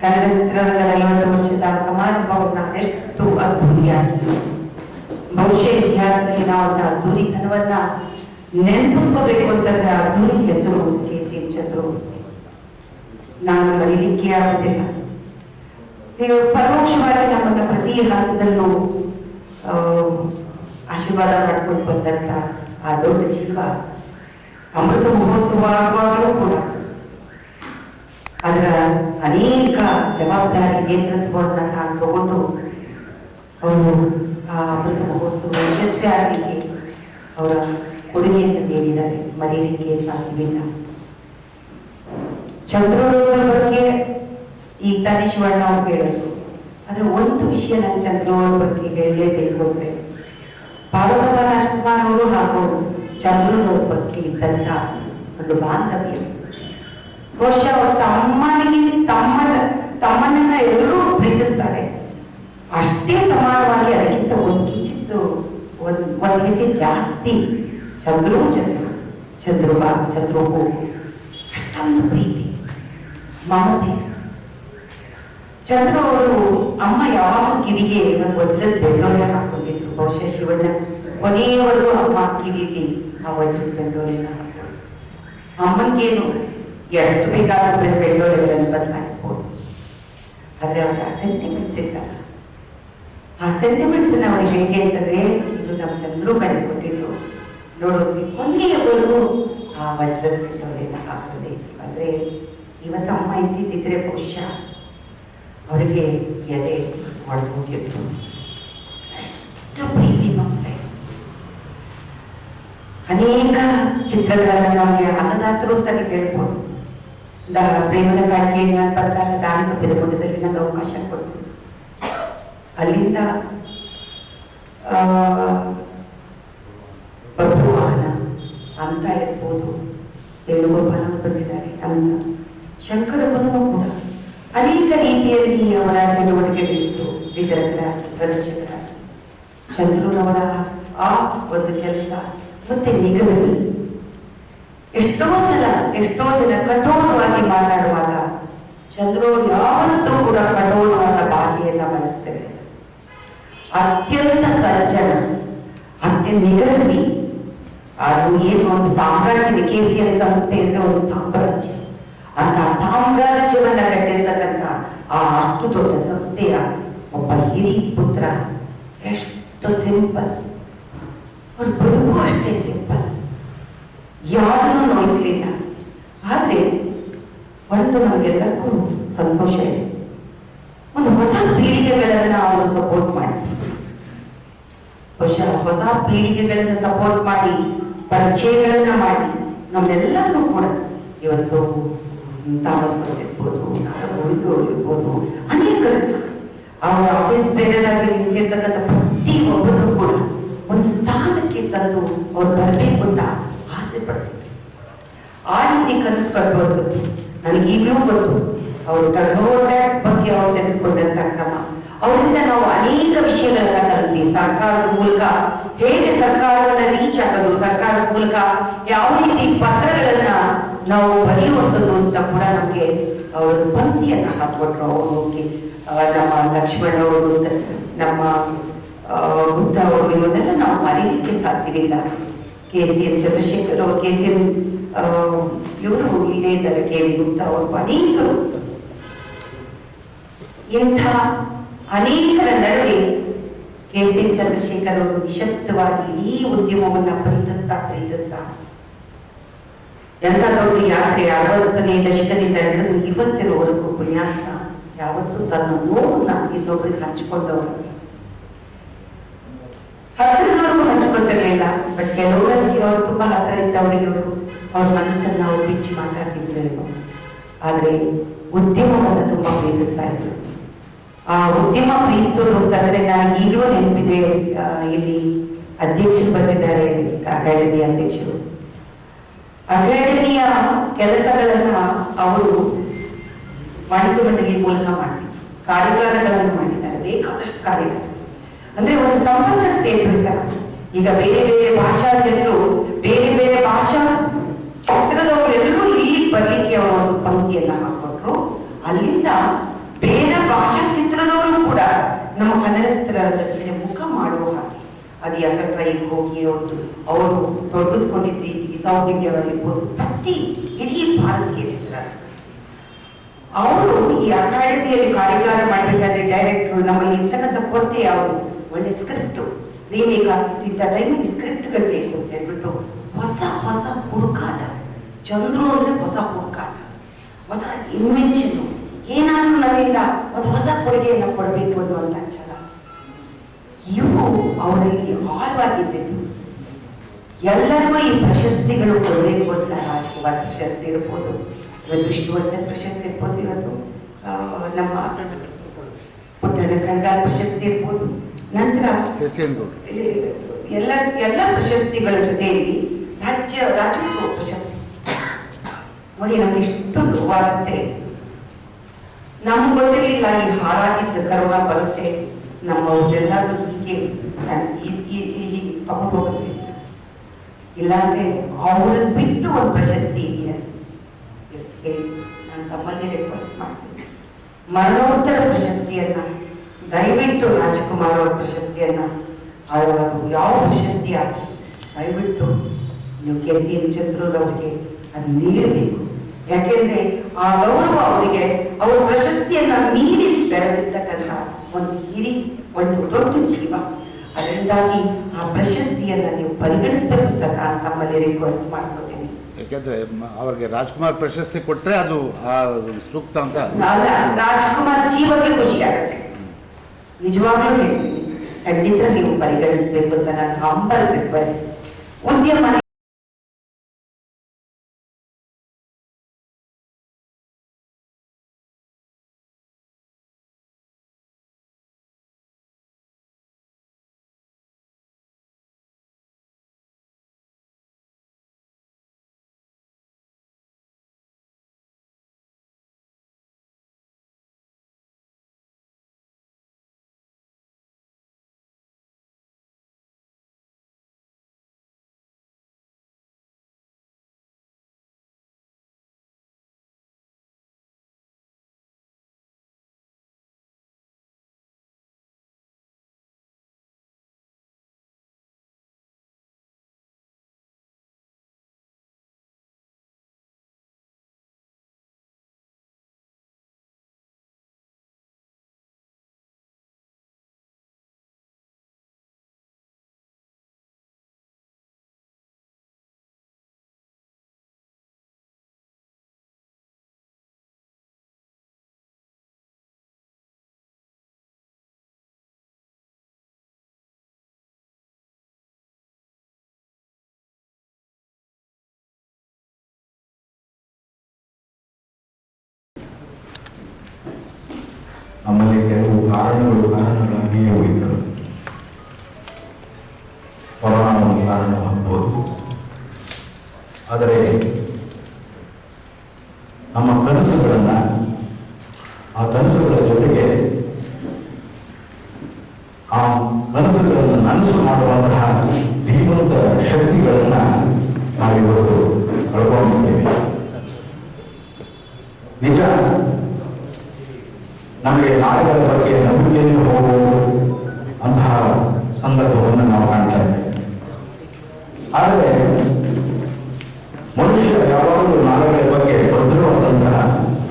ಕನ್ನಡ ಚಿತ್ರರಂಗದ 50 ವರ್ಷದ ಸಮಾರಂಭವನ್ನ ಎಷ್ಟು ಅದ್ಧೂರಿಯಾಗಿ, ಬಹುಶಃ ಇತಿಹಾಸದಲ್ಲಿ ನಾವು ಅದ್ಧೂರಿತನವನ್ನ ನೆನಪಿಸ್ಕೋಬೇಕು ಅಂತಂದ್ರೆ ಅದ್ಧೂರಿ ಹೆಸರು KCM ಚಂದ್ರು. ನಾನು ಮರೀಲಿಕ್ಕೆ ಆಗುತ್ತಿಲ್ಲ. ನೀವು ಪರೋಕ್ಷವಾಗಿ ನಮ್ಮನ್ನ ಪ್ರತಿ ಹಂತದಲ್ಲೂ ಆಶೀರ್ವಾದ ಮಾಡ್ಕೊಂಡು ಬಂದಂತ ಆ ದೊಡ್ಡ ಜೀವ ಅಮೃತ ಮಹೋತ್ಸವ ಆಗುವಾಗಲೂ ಕೂಡ ಅದರ ಅನೇಕ ಜವಾಬ್ದಾರಿ ನೇತೃತ್ವವನ್ನು ನಾನು ತಗೊಂಡು ಅವರು ಆ ಅಮೃತ ಮಹೋತ್ಸವ ಯಶಸ್ವಿ ಆಗಲಿಕ್ಕೆ ಅವರ ಕೊಡುಗೆಯನ್ನು ನೀಡಿದ್ದಾರೆ, ಮರೆಯಲಿಕ್ಕೆ ಸಾಧ್ಯವಿಲ್ಲ. ಚಂದ್ರರವರ ಬಗ್ಗೆ ಈ ತಾನೇ ಶಿವಣ್ಣ ಅವ್ರು ಹೇಳಿದ್ರು. ಆದ್ರೆ ಒಂದು ವಿಷಯ ನಾನು ಚಂದ್ರವ್ರ ಬಗ್ಗೆ ಹೇಳಲೇಬೇಕು ಅಂದ್ರೆ, ಪಾರ್ವತಮ್ಮ ರಾಜ್ಕುಮಾರ್ ಅವರು ಹಾಗೂ ಚಂದ್ರವ್ರ ಬಗ್ಗೆ ಇದ್ದಂತ ಒಂದು ಬಾಂಧವ್ಯ. ಬಹುಶಃ ಅವ್ರ ತಮ್ಮನ್ನ ಎಲ್ಲರೂ ಪ್ರೀತಿಸ್ತಾರೆ, ಅಷ್ಟೇ ಸಮಾನವಾಗಿ ಅದಕ್ಕಿಂತ ಒಂದು ಹೆಜ್ಜೆ ಜಾಸ್ತಿ ಚಂದ್ರಗೂ ಅಷ್ಟೊಂದು ಪ್ರೀತಿ ಮಮತೆ. ಚಂದ್ರು ಅವರು ಅಮ್ಮ ಯಾವಾಗ ಕಿವಿಗೆ ಒಂದು ವಜ್ರದ ಬೆಂಡೋಲೆ ಹಾಕೊಂಡಿದ್ರು. ಬಹುಶಃ ಶಿವಣ್ಣ ಕೊನೆಯವರೆಗೂ ಅಮ್ಮ ಕಿವಿಗೆ ಆ ವಜ್ರದ ಬೆಂಡೋಲೆನ ಹಾಕೊಂಡು ಅಮ್ಮನಿಗೇನು ಎಷ್ಟು ಬೇಕಾದ ಬೆಂಡೋಲೆಗಳನ್ನು ಬದಲಾಯಿಸ್ಬೋದು. ಆದ್ರೆ ಅವ್ರಿಗೆ ಆ ಸೆಂಟಿಮೆಂಟ್ಸ್ ಇತ್ತಲ್ಲ, ಆ ಸೆಂಟಿಮೆಂಟ್ಸ್ ಅವ್ರಿಗೆ ಹೇಗೆ ಅಂತಂದ್ರೆ, ಇದು ನಮ್ಮ ಚಂದ್ರು ಕಡೆ ಕೊಟ್ಟಿದ್ದು ನೋಡೋಕೆ ಕೊನೆಯವರೆಗೂ ಆ ವಜ್ರದ ಬೆಂಡೋಲೆನ ಹಾಕದೇ ಇದ್ರು. ಅಂದ್ರೆ ಇವತ್ತು ಅಮ್ಮ ಇದ್ದಿದ್ದಿದ್ರೆ ಬಹುಶಃ ಅವರಿಗೆ ಎದೆ ಹೊಡೆದು ಹೋಗಿತ್ತು. ಅಷ್ಟು ಪ್ರೀತಿ ಮಮತೆ. ಅನೇಕ ಚಿತ್ರಗಳನ್ನು ನಮಗೆ ಅನ್ನದಾತರು ಅಂತಾನೆ ಹೇಳ್ಬೋದು. ಪ್ರೇಮದ ಕಾಣಿಕೆಯನ್ನು ಬಂದಾಗ ದಾನ ಬೆದಮುಖದಲ್ಲಿ ನನಗೆ ಅವಕಾಶ ಕೊಟ್ಟು ಅಲ್ಲಿಂದ ಬಬ್ರುವಾಹನ ಅಂತ ಇರ್ಬೋದು, ವೇಣುಗೋಪಾಲ ಬಂದಿದ್ದಾರೆ ಅಂತ, ಶಂಕರವನ್ನು ಕೂಡ ಅನೇಕ ರೀತಿಯಲ್ಲಿ ಅವರ ಚಟುವಟಿಕೆಗಳಿತ್ತು. ವಿತರಕರಾಗಿ, ಪ್ರದರ್ಶಕರಾಗಿ ಚಂದ್ರನವರ ಆ ಒಂದು ಕೆಲಸ ಮತ್ತೆ ನಿಗಮಿ. ಎಷ್ಟೋ ಜನ ಕಠೋರವಾಗಿ ಮಾತಾಡುವಾಗ ಚಂದ್ರು ಯಾವತ್ತೂ ಕೂಡ ಕಠೋರವಾದ ಭಾಷೆಯನ್ನ ಬಳಸ್ತೇವೆ. ಅತ್ಯಂತ ಸಜ್ಜನ, ಅತ್ಯಂತ ನಿಗಮಿ. ಅದು ಏನು ಒಂದು ಸಾಮ್ರಾಜ್ಯ, KCM ಸಂಸ್ಥೆ ಅಂದ್ರೆ ಒಂದು ಸಾಮ್ರಾಜ್ಯ. ಅಂತ ಸಾಮ್ರಾಜ್ಯವನ್ನ ಕಟ್ಟಿರ್ತಕ್ಕಂಥ ಆ ಅಷ್ಟು ದೊಡ್ಡ ಸಂಸ್ಥೆಯ ಒಬ್ಬ ಹಿರಿ ಪುತ್ರ ಎಷ್ಟು ಸಿಂಪಲ್, ಅವ್ರ ಬದುಕು ಅಷ್ಟೇ ಸಿಂಪಲ್, ಯಾರನ್ನೂ ನೋಯಿಸಲಿಲ್ಲ. ಆದ್ರೆ ಒಂದು ನಮಗೆಲ್ಲಕ್ಕೂ ಸಂತೋಷ ಇದೆ, ಒಂದು ಹೊಸ ಪೀಳಿಗೆಗಳನ್ನ ಅವರು ಸಪೋರ್ಟ್ ಮಾಡಿ, ಹೊಸ ಪೀಳಿಗೆಗಳನ್ನ ಸಪೋರ್ಟ್ ಮಾಡಿ, ಪರಿಚಯಗಳನ್ನ ಮಾಡಿ, ನಮ್ಮೆಲ್ಲರೂ ಕೂಡ ಇವತ್ತು ತಾಮಸ್ ಇರ್ಬೋದು, ಇರ್ಬೋದು, ಅನೇಕರನ್ನ ಅವರ ಆಫೀಸ್ ಬೇರೆಯಾಗಿ ನಿಂತಿರ್ತಕ್ಕಂಥ ಪ್ರತಿಯೊಬ್ಬರು ಕೂಡ ಒಂದು ಸ್ಥಾನಕ್ಕೆ ತಂದು ಅವ್ರು ಬರಬೇಕು ಅಂತ ಆಸೆ ಪಡ್ತಿದ್ರು. ಆ ರೀತಿ ಕನಸು ಕಟ್ಟುವಂಥದ್ದು ನನಗೆ ಈಗಲೂ ಗೊತ್ತು. ಅವರು ಟರ್ನ್ ಓವರ್ ಟ್ಯಾಕ್ಸ್ ಬಗ್ಗೆ ಅವರು ತೆಗೆದುಕೊಂಡಂತ ಕ್ರಮ, ಅವರಿಂದ ನಾವು ಅನೇಕ ವಿಷಯಗಳನ್ನ ಕಲಿತ್ವಿ. ಸರ್ಕಾರದ ಮೂಲಕ ಹೇಗೆ ಸರ್ಕಾರವನ್ನ ರೀಚ್ ಆಗೋದು, ಸರ್ಕಾರದ ಮೂಲಕ ಯಾವ ರೀತಿ ಪತ್ರಗಳನ್ನ ನಾವು ಬರೆಯುವಂಥದ್ದು ಅಂತ ಕೂಡ ನಮಗೆ ಅವರು ಪಂಕ್ತಿಯನ್ನ ಹಾಕೊಟ್ರು. ಅವರು ನಮ್ಮ ಲಕ್ಷ್ಮಣ್ ಅವರು, ನಮ್ಮ ಗುಪ್ತ ಅವರು, ಇವನ್ನೆಲ್ಲ ನಾವು ಮರೀಲಿಕ್ಕೆ ಸಾಧ್ಯವಿಲ್ಲ. KCN ಚಂದ್ರಶೇಖರ್ ಅವರು, KCN ಇವರು ಇಲ್ಲೇ ಇದ್ದಾರೆ, KV ಗುಪ್ತ ಅವರು, ಅನೇಕರು. ಇಂಥ ಅನೇಕರ ನಡುವೆ KCN ಚಂದ್ರಶೇಖರ್ ಅವರು ನಿಶಬ್ದವಾಗಿ ಈ ಉದ್ಯಮವನ್ನ ಪ್ರೀತಿಸ್ತಾ ಎಂತ ದೊಡ್ಡ ಯಾತ್ರೆ 60ನೇ ದಶಕದಿಂದ ಹಿಡಿದು ಇವತ್ತಿನವರೆಗೂ ಪುಣ್ಯಾತ್ಮ ಯಾವತ್ತೂ ತನ್ನ ನೋವನ್ನ ಇನ್ನೊಬ್ಬರಿಗೆ ಹಂಚಿಕೊಂಡವರು. ಹತ್ತಿರದವರೆಗೂ ಹಂಚ್ಕೊತಿರ್ಲಿಲ್ಲ, ಬಟ್ ಕೆಲವರಿಗೆ ಅವರು ತುಂಬಾ ಹತ್ತಿರ ಇದ್ದವರಿಗೆ ಅವ್ರ ಮನಸ್ಸನ್ನು ನಾವು ಬಿಚ್ಚಿ ಮಾತಾಡ್ತಿದ್ರು. ಆದ್ರೆ ಉದ್ಯಮವನ್ನು ತುಂಬಾ ಪ್ರೀತಿಸ್ತಾ ಇದ್ರು. ಆ ಉದ್ಯಮ ಪ್ರೀತಿಸೋದು ಅಂತಂದ್ರೆ ನನಗೆ ಈಗಲೂ ನೆನಪಿದೆ. ಇಲ್ಲಿ ಅಧ್ಯಕ್ಷರು ಬಂದಿದ್ದಾರೆ, ಅಕಾಡೆಮಿ ಅಧ್ಯಕ್ಷರು. ಅಕಾಡೆಮಿಯ ಕೆಲಸಗಳನ್ನ ಅವರು ವಾಣಿಜ್ಯ ಮಂಡಳಿ ಮೂಲಕ ಮಾಡಿದ್ರು, ಕಾರ್ಯಾಗಾರಗಳನ್ನು ಮಾಡಿದ್ದಾರೆ, ಬೇಕಾದಷ್ಟು ಕಾರ್ಯಗಾರ. ಅಂದ್ರೆ ಒಂದು ಸಂಪರ್ಕ ಸೇರ್ಬೇಕಾಗ ಈಗ ಬೇರೆ ಬೇರೆ ಭಾಷಾ ಜನರು, ಬೇರೆ ಬೇರೆ ಭಾಷಾ ಚಿತ್ರದವರೆಲ್ಲರೂ ಇಲ್ಲಿ ಬರ್ಲಿಕ್ಕೆ ಅವರು ಒಂದು ಪಂಕ್ತಿಯನ್ನ ಹಾಕೊಟ್ರು. ಅಲ್ಲಿಂದ ಬೇರೆ ಭಾಷಾ ಚಿತ್ರದವರು ಕೂಡ ನಮ್ಮ ಕನ್ನಡ ಚಿತ್ರರಂಗಕ್ಕೆ ಮುಖ ಮಾಡುವ ಹಾಗೆ, ಅದು FFI ಹೋಗಿ ಅವರು ತೊಡಗಿಸ್ಕೊಂಡಿದ್ದ ರೀತಿ ಸೌತ್ ಇಂಡಿಯಾದಲ್ಲಿರ್ಬೋದು, ಪ್ರತಿ ಇಡೀ ಭಾರತೀಯ ಚಿತ್ರರಂಗ. ಅವರು ಈ ಅಕಾಡೆಮಿಯಲ್ಲಿ ಕಾರ್ಯಾಗಾರ ಮಾಡಬೇಕಾದ್ರೆ ಡೈರೆಕ್ಟ್ರು ನಮ್ಮಲ್ಲಿ ಇರ್ತಕ್ಕಂಥ ಕೊರತೆ ಯಾವುದು, ಒಳ್ಳೆ ಸ್ಕ್ರಿಪ್ಟ್ ರೀಮೇಕ್ ಆಗ್ತಿದ್ದ ಟೈಮಿಗೆ ಸ್ಕ್ರಿಪ್ಟ್ಗಳು ಬೇಕು ಅಂತ ಹೇಳ್ಬಿಟ್ಟು ಹೊಸ ಹೊಸ ಹುಡುಕಾಟ. ಚಂದ್ರು ಅಂದ್ರೆ ಹೊಸ ಹುಡುಕಾಟ, ಹೊಸ ಇನ್ವೆನ್ಷನ್, ಏನಾದ್ರೂ ನಮ್ಮಿಂದ ಒಂದು ಹೊಸ ಕೊಡುಗೆಯನ್ನು ಕೊಡಬೇಕು ಅನ್ನುವಂಥ ಛಲ ಇವು ಅವರಲ್ಲಿ ಆಳವಾಗಿದ್ದು. ಎಲ್ಲರಿಗೂ ಈ ಪ್ರಶಸ್ತಿಗಳು ಕೊಡಬೇಕು ಅಂತ, ರಾಜ್ಕುಮಾರ್ ಪ್ರಶಸ್ತಿ ಇರ್ಬೋದು, ಇವತ್ತು ವಿಷ್ಣುವರ್ಧನ್ ಪ್ರಶಸ್ತಿ ಇರ್ಬೋದು, ಇವತ್ತು ನಮ್ಮ ಪುಟ್ಟಣ್ಣ ಕಣ್ಗಾಲ್ ಪ್ರಶಸ್ತಿ ಇರ್ಬೋದು, ನಂತರ ಎಲ್ಲ ಪ್ರಶಸ್ತಿಗಳ ಜೊತೆಯಲ್ಲಿ ರಾಜ್ಯೋತ್ಸವ ಪ್ರಶಸ್ತಿ ನೋಡಿ. ನಮ್ಗೆ ಎಷ್ಟು ನೋವಾಗುತ್ತೆ. ನಮ್ಗೆ ಗೊತ್ತಿರಲಿಲ್ಲ ಈ ಹಾಳಾಗಿದ್ದ ಕರೋನಾ ಬರುತ್ತೆ, ನಮ್ಮವ್ರೆಲ್ಲರೂ ಹೀಗೆ ತಗೊಂಡು ಹೋಗುತ್ತೆ. ಇಲ್ಲಾಂದ್ರೆ ಅವ್ರನ್ನ ಬಿಟ್ಟು ಒಂದು ಪ್ರಶಸ್ತಿ ಇದೆಯಾ ಹೇಳಿ, ನಾನು ತಮ್ಮಲ್ಲಿ ರಿಕ್ವೆಸ್ಟ್ ಮಾಡ್ತೀನಿ. ಮರಣೋತ್ತರ ಪ್ರಶಸ್ತಿಯನ್ನ ದಯವಿಟ್ಟು ರಾಜ್ಕುಮಾರ್ ಅವರ ಪ್ರಶಸ್ತಿಯನ್ನ, ಅದು ಯಾವ ಪ್ರಶಸ್ತಿ ಆಗಲಿ ದಯವಿಟ್ಟು ನೀವು KCN ಚಂದ್ರೂರ್ ಅವರಿಗೆ ಅದು ನೀಡಬೇಕು. ಯಾಕೆಂದ್ರೆ ಆ ಗೌರವ ಅವರಿಗೆ, ಅವರ ಪ್ರಶಸ್ತಿಯನ್ನ ಮೀರಿ ಬೆಳೆದಿರ್ತಕ್ಕಂಥ ಒಂದು ದೊಡ್ಡ ಜೀವ. ಅದರಿಂದಾಗಿ ಆ ಪ್ರಶಸ್ತಿಯನ್ನ ನೀವು ಪರಿಗಣಿಸಬೇಕು ಅಂತ ನಾನು ತಮ್ಮಲ್ಲಿ ರಿಕ್ವೆಸ್ಟ್ ಮಾಡ್ಕೊತೀನಿ. ಯಾಕೆಂದ್ರೆ ಅವ್ರಿಗೆ ರಾಜ್ಕುಮಾರ್ ಪ್ರಶಸ್ತಿ ಕೊಟ್ರೆ ಅದು ಸೂಕ್ತ ಅಂತ. ರಾಜ್ಕುಮಾರ್ ಜೀವಕ್ಕೆ ಖುಷಿ ಆಗುತ್ತೆ, ನಿಜವಾಗ್ಲೂ ಹೇಳ್ತೀನಿ. ಖಂಡಿತ ನೀವು ಪರಿಗಣಿಸಬೇಕು ಅಂತ ನಾನು ಹಂಬಲ್ ರಿಕ್ವೆಸ್ಟ್. ಉದ್ಯಮ ನಮ್ಮಲ್ಲಿ ಕೆಲವು ಕಾರಣಗಳಾಗಿಯೇ ಹೋಗಿದ್ದರು. ಕೊರೋನಾ ಒಂದು ಕಾರಣವಾಗಬಹುದು. ಆದರೆ ಜೊತೆಗೆ ಆ ಕನಸುಗಳನ್ನು ನನಸು ಮಾಡುವಂತಹ ಧೀಮಂತ ಶಕ್ತಿಗಳನ್ನ ನಾವಿವತ್ತು ಕಳ್ಕೊಂಡಿದ್ದೇವೆ. ನಿಜ, ನಮಗೆ ನಾಳೆಗಳ ಬಗ್ಗೆ ನಂಬಿಕೆಯನ್ನು ಹೋಗುವಂತಹ ಸಂದರ್ಭವನ್ನು ನಾವು ಕಾಣ್ತಾ ಇದ್ದೇವೆ. ಆದರೆ ಮನುಷ್ಯ ಯಾವಾಗಲೂ ನಾಳೆಗಳ ಬಗ್ಗೆ ಭದ್ರವಾದಂತಹ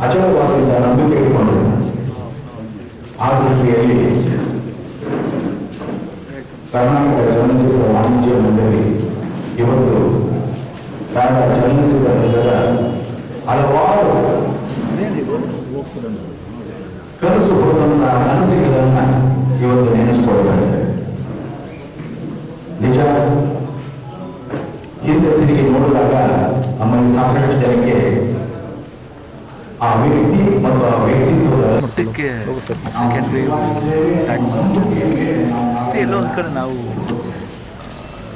ಅಚಲವಾದಂತಹ ನಂಬಿಕೆ ಇಟ್ಟುಕೊಂಡಿದ್ದಾನೆ. ಆ ದೃಷ್ಟಿಯಲ್ಲಿ ಕರ್ನಾಟಕ ಚಲನಚಿತ್ರ ವಾಣಿಜ್ಯ ಮಂಡಳಿ ಇವತ್ತು ಕನ್ನಡ ಚಲನಚಿತ್ರ ರಂಗದ ಹಲವಾರು ಕನಸು ಕೊಡುವಂತಹ ಮನಸ್ಸಿಗಳನ್ನ ಇವತ್ತು ನೆನೆಸ್ಕೊಳ್ತಾ ಇದ್ದಾರೆ. ನಿಜ, ಹಿಂದೆ ತಿರುಗಿ ನೋಡಿದಾಗ ನಮ್ಮಲ್ಲಿ ಸಾಕಷ್ಟು ಜನಕ್ಕೆ ಆ ವ್ಯಕ್ತಿ ಮತ್ತು ಆ ವ್ಯಕ್ತಿತ್ವದ ಮಟ್ಟಕ್ಕೆ ಸೆಕೆಂಡ್ ವೇವ್ ಅಟ್ಯಾಕ್ ಮಾಡ್ತೀವಿ. ಎಲ್ಲೋ ಒಂದು ಕಡೆ ನಾವು